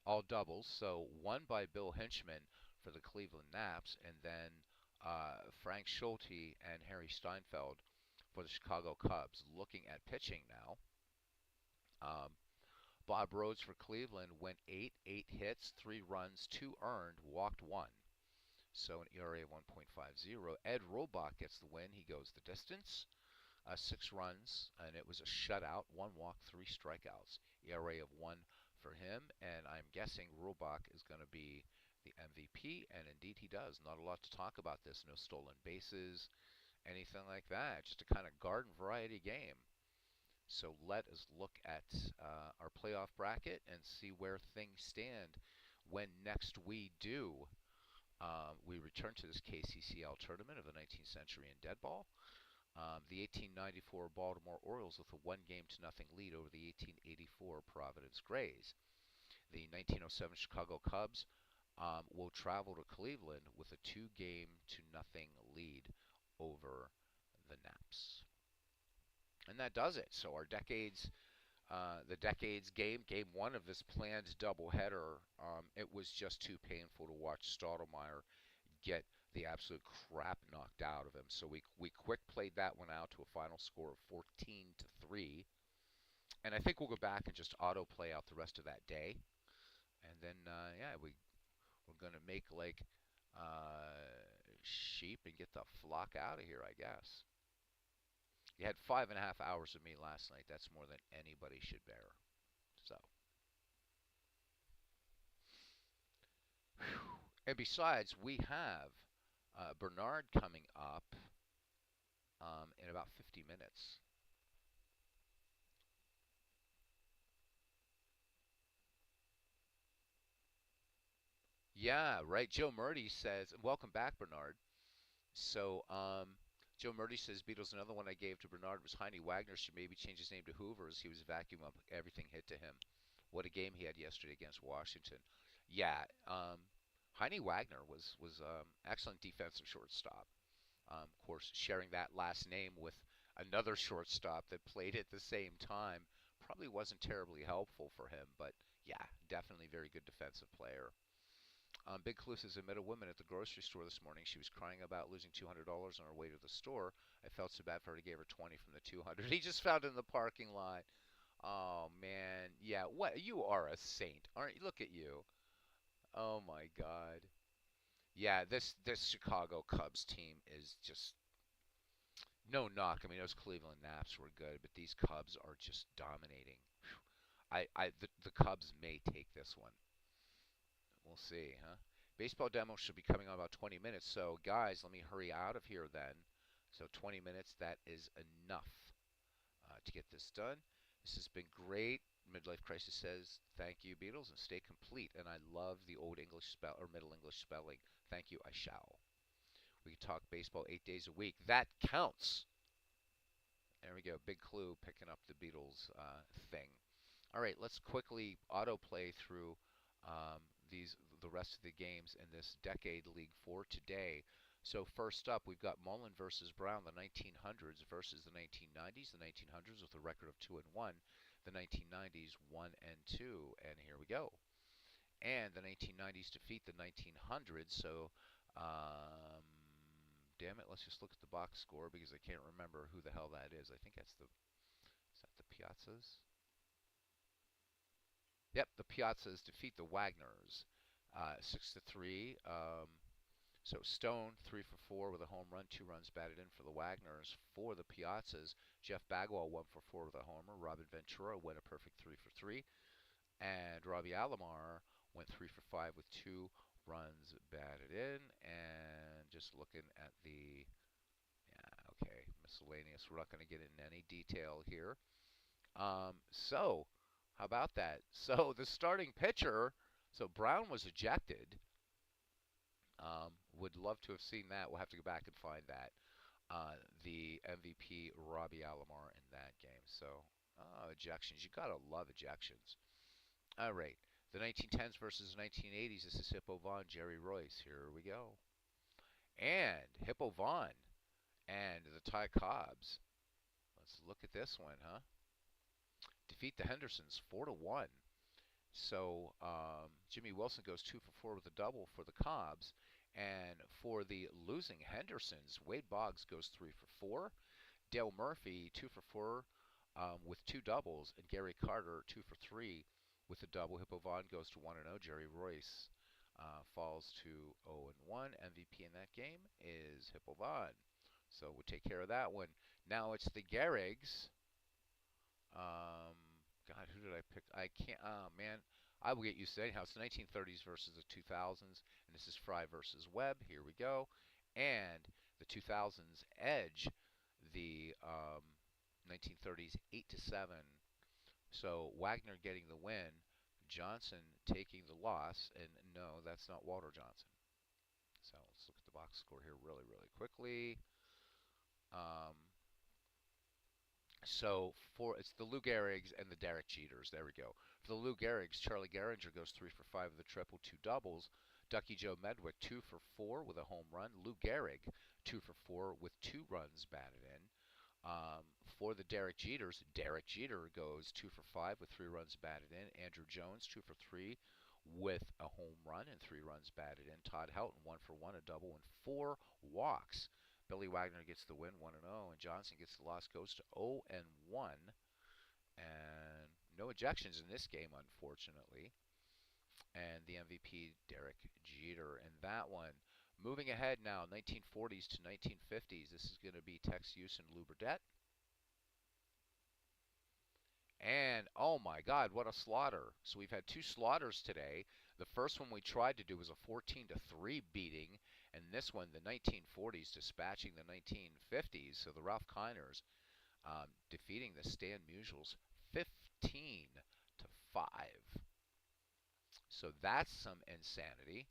A: All doubles. So one by Bill Hinchman for the Cleveland Naps, and then Frank Schulte and Harry Steinfeld for the Chicago Cubs. Looking at pitching now. Bob Rhodes for Cleveland went 8 hits, 3 runs, 2 earned, walked 1. So an ERA of 1.50. Ed Robach gets the win. He goes the distance. 6 runs, and it was a shutout. 1 walk, 3 strikeouts. ERA of 1 for him, and I'm guessing Robach is going to be the MVP, and indeed he does. Not a lot to talk about this. No stolen bases, anything like that. Just a kind of garden variety game. So let us look at our playoff bracket and see where things stand when next we do. We return to this KCCL tournament of the 19th century in deadball. The 1894 Baltimore Orioles with a 1-0 lead over the 1884 Providence Grays. The 1907 Chicago Cubs will travel to Cleveland with a 2-0 lead over the Naps. And that does it. So our decades, the decades game 1 of this planned doubleheader, it was just too painful to watch Stottlemyre get the absolute crap knocked out of him. So we quick played that one out to a final score of 14-3. And I think we'll go back and just auto play out the rest of that day. And then, yeah, we're going to make like sheep and get the flock out of here, I guess. You had 5.5 hours of me last night. That's more than anybody should bear. So. And besides, we have Bernard coming up in about 50 minutes. Yeah, right. Joe Murdy says, welcome back, Bernard. So, Joe Murdy says, Beatles, another one I gave to Bernard was Heine Wagner should maybe change his name to Hoover as he was vacuuming up everything hit to him. What a game he had yesterday against Washington. Yeah, Heine Wagner was excellent defensive shortstop. Of course, sharing that last name with another shortstop that played at the same time probably wasn't terribly helpful for him, but yeah, definitely very good defensive player. Big Clue says, I met a woman at the grocery store this morning. She was crying about losing $200 on her way to the store. I felt so bad for her to give her 20 from the 200 he just found in the parking lot. Oh man, yeah. What? You are a saint, aren't you? Look at you. Oh my God. Yeah, this Chicago Cubs team is just no knock. I mean, those Cleveland Naps were good, but these Cubs are just dominating. The Cubs may take this one. We'll see, huh? Baseball demo should be coming on about 20 minutes. So, guys, let me hurry out of here then. So, 20 minutes, that is enough to get this done. This has been great. Midlife Crisis says, thank you, Beatles, and stay complete. And I love the old English spell or Middle English spelling. Thank you, I shall. We can talk baseball 8 days a week. That counts. There we go. Big Clue picking up the Beatles thing. All right, let's quickly autoplay through the rest of the games in this Decade League for today. So first up, we've got Mullen versus Brown, the 1900s versus the 1990s. The 1900s with a record of 2-1. The 1990s 1-2. And here we go. And the 1990s defeat the 1900s. So, damn it, let's just look at the box score because I can't remember who the hell that is. I think that's is that the Piazzas? Yep, the Piazzas defeat the Wagners 6-3. So Stone 3 for 4 with a home run, 2 runs batted in for the Wagners. For the Piazzas, Jeff Bagwell 1 for 4 with a homer. Robin Ventura went a perfect 3 for 3, and Robbie Alomar went 3 for 5 with 2 runs batted in. And just looking at the miscellaneous. We're not going to get into any detail here. So how about that? So the starting pitcher So Brown was ejected. Would love to have seen that. We'll have to go back and find that. The MVP Robbie Alomar in that game. So ejections. You gotta love ejections. All right. The 1910s versus 1980s. This is Hippo Vaughn, Jerry Royce. Here we go. And Hippo Vaughn and the Ty Cobbs. Let's look at this one, huh? Defeat the Hendersons 4-1. So Jimmy Wilson goes 2 for 4 with a double for the Cobbs. And for the losing Hendersons, Wade Boggs goes 3 for 4. Dale Murphy 2 for 4 with 2 doubles. And Gary Carter 2 for 3 with a double. Hippo Vaughn goes to 1-0. Jerry Royce falls to 0-1. MVP in that game is Hippo Vaughn. So we'll take care of that one. Now it's the Garrigs. God, who did I pick? I can't. Oh man, I will get used to it. Anyhow, it's the 1930s versus the 2000s, and this is Fry versus Webb. Here we go. And the 2000s edge the 1930s 8-7. So Wagner getting the win, Johnson taking the loss, and no, that's not Walter Johnson. So let's look at the box score here really, really quickly. So it's the Lou Gehrig's and the Derek Jeters. There we go. For the Lou Gehrig's, Charlie Gehringer goes 3 for 5 with a triple, 2 doubles. Ducky Joe Medwick 2 for 4 with a home run. Lou Gehrig 2 for 4 with 2 runs batted in. For the Derek Jeters, Derek Jeter goes 2 for 5 with 3 runs batted in. Andrew Jones 2 for 3 with a home run and 3 runs batted in. Todd Helton 1 for 1, a double, and 4 walks. Billy Wagner gets the win 1-0, and Johnson gets the loss, goes to 0-1. And no ejections in this game, unfortunately. And the MVP, Derek Jeter, in that one. Moving ahead now, 1940s to 1950s. This is going to be Tex Houston, Lou Burdett. And, oh my God, what a slaughter. So we've had 2 slaughters today. The first one we tried to do was a 14-3 beating. And this one, the 1940s dispatching the 1950s. So the Ralph Kiners defeating the Stan Musials 15-5. So that's some insanity.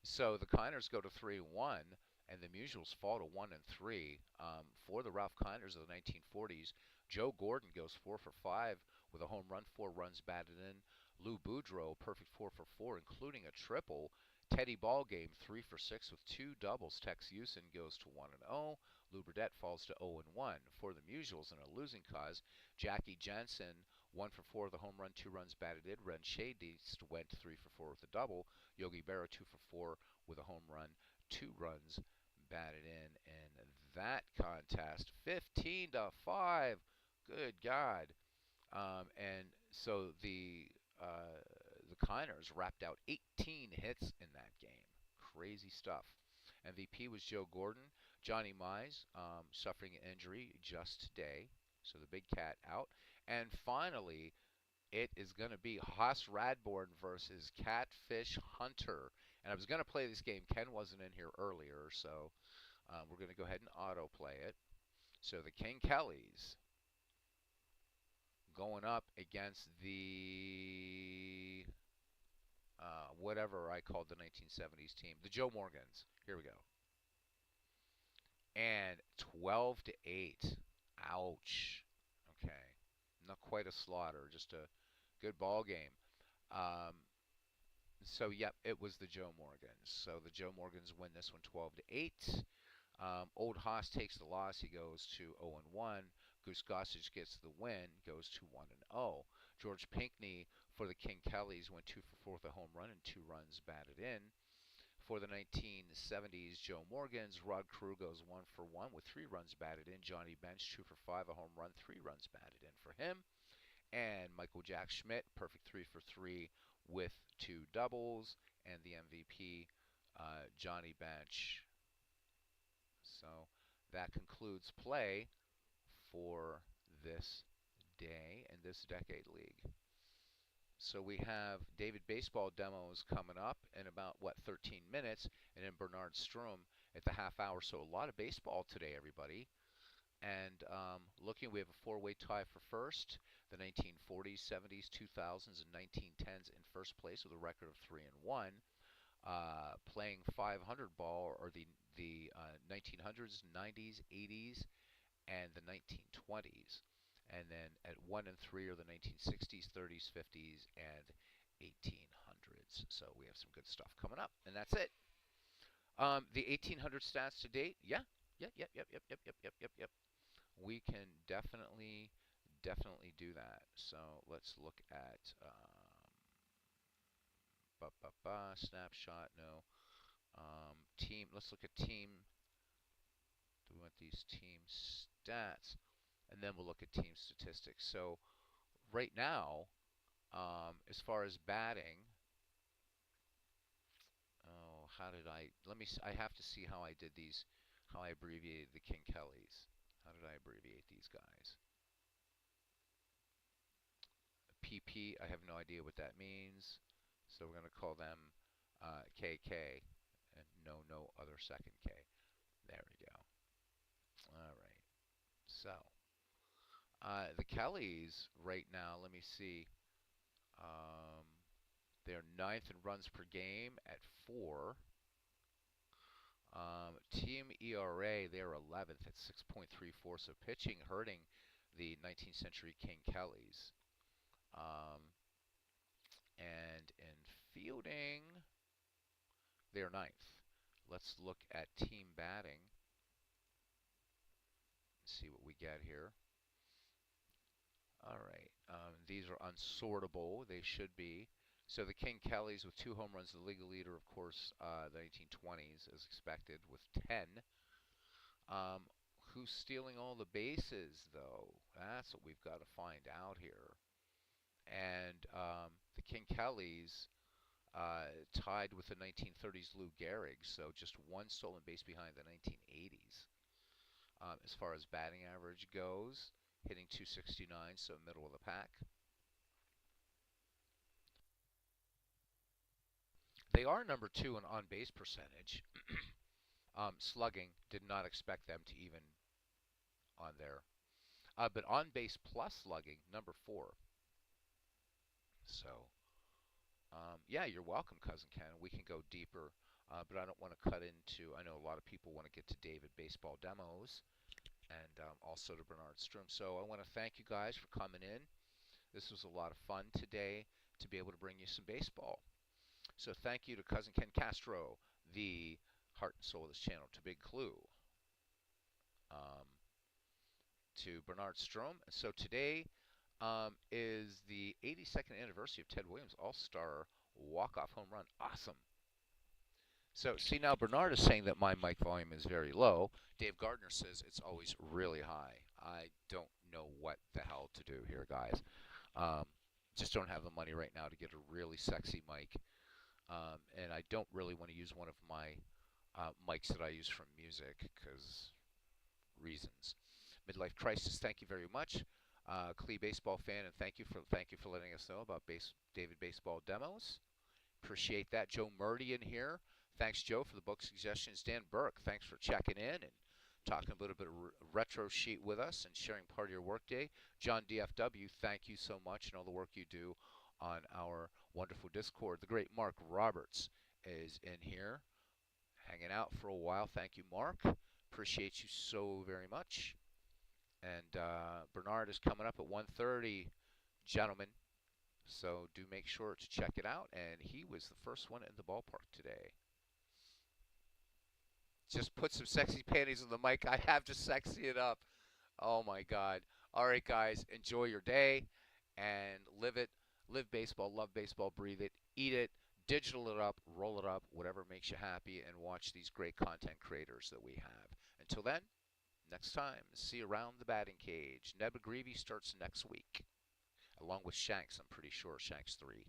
A: So the Kiners go to 3-1, and the Musials fall to 1-3. For the Ralph Kiners of the 1940s, Joe Gordon goes 4 for 5 with a home run, 4 runs batted in. Lou Boudreau, perfect 4 for 4, including a triple. Teddy Ballgame, 3 for 6 with 2 doubles. Tex Houston goes to 1-0. Lou Burdett falls to 0-1. For the Musials in a losing cause, Jackie Jensen, 1 for 4 with a home run, 2 runs batted in. Ren Shadist went 3 for 4 with a double. Yogi Berra 2 for 4 with a home run, 2 runs batted in that contest. 15-5. Good God. And so the Kiners wrapped out 18 hits in that game. Crazy stuff. MVP was Joe Gordon. Johnny Mize suffering an injury just today. So the big cat out. And finally, it is going to be Haas Radborn versus Catfish Hunter. And I was going to play this game. Ken wasn't in here earlier, so we're going to go ahead and autoplay it. So the King Kellys going up against the whatever I called the 1970s team, the Joe Morgans. Here we go. And 12-8. Ouch. Okay. Not quite a slaughter, just a good ball game. So, yep, it was the Joe Morgans. So the Joe Morgans win this one 12-8. Old Haas takes the loss. He goes to 0-1. Goose Gossage gets the win, goes to 1-0. George Pinckney for the King Kellys went 2 for 4 with a home run and 2 runs batted in. For the 1970s, Joe Morgans, Rod Carew goes 1 for 1 with 3 runs batted in. Johnny Bench 2 for 5, a home run, 3 runs batted in for him. And Michael Jack Schmidt, perfect 3 for 3 with 2 doubles. And the MVP, Johnny Bench. So that concludes play for this day and this Decade League. So we have David Baseball demos coming up in about, 13 minutes, and then Bernard Strom at the half hour. So a lot of baseball today, everybody. And looking, we have a four-way tie for first. The 1940s, 70s, 2000s, and 1910s in first place with a record of 3-1. Playing 500 ball are the 1900s, 90s, 80s, and the 1920s. And then at 1 and 3 are the 1960s, 30s, 50s, and 1800s. So we have some good stuff coming up, and that's it. The 1800 stats to date, yeah, yep. We can definitely do that. So let's look at snapshot. No, team. Let's look at team. Do we want these team stats? And then we'll look at team statistics. So right now, as far as batting, oh, how did I? Let me. I have to see how I did these. How I abbreviated the King Kellys. How did I abbreviate these guys? PP. I have no idea what that means. So we're going to call them KK, and no other second K. There we go. All right. So the Kellys right now, let me see. Um, they're ninth in runs per game at 4. Team ERA, they're 11th at 6.34. So pitching hurting the 19th century King Kellys. And in fielding, they're ninth. Let's look at team batting. See what we get here. All right. These are unsortable. They should be. So the King Kellys with 2 home runs, the league leader, of course, the 1920s, as expected, with 10. Who's stealing all the bases, though? That's what we've got to find out here. And the King Kellys tied with the 1930s Lou Gehrig, so just 1 stolen base behind the 1980s. As far as batting average goes, hitting .269, so middle of the pack. They are number 2 in on-base percentage. Slugging, did not expect them to even on there. But on-base plus slugging, number 4. So, yeah, you're welcome, Cousin Ken. We can go deeper, but I don't want to cut into, I know a lot of people want to get to David Baseball Demos and also to Bernard Strom. So I want to thank you guys for coming in. This was a lot of fun today to be able to bring you some baseball. So thank you to Cousin Ken Castro, the heart and soul of this channel, to Big Clue, to Bernard Strom. So today is the 82nd anniversary of Ted Williams' All-Star walk-off home run. Awesome. So see now Bernard is saying that my mic volume is very low. Dave Gardner says it's always really high. I don't know what the hell to do here, guys. Just don't have the money right now to get a really sexy mic. And I don't really want to use one of my mics that I use from music because reasons. Midlife Crisis, thank you very much. Clee baseball fan, and thank you for letting us know about David Baseball Demos. Appreciate that. Joe Murdy in here. Thanks, Joe, for the book suggestions. Dan Burke, thanks for checking in and talking a little bit of retro sheet with us and sharing part of your workday. John DFW, thank you so much and all the work you do on our wonderful Discord. The great Mark Roberts is in here, hanging out for a while. Thank you, Mark. Appreciate you so very much. And Bernard is coming up at 1:30, gentlemen. So do make sure to check it out. And he was the first one in the ballpark today. Just put some sexy panties on the mic. I have to sexy it up. Oh my God. All right, guys, enjoy your day and live it. Live baseball, love baseball, breathe it, eat it, digital it up, roll it up, whatever makes you happy, and watch these great content creators that we have. Until then, next time, see you around the batting cage. Neb McGreevy starts next week, along with Shanks. I'm pretty sure Shanks 3.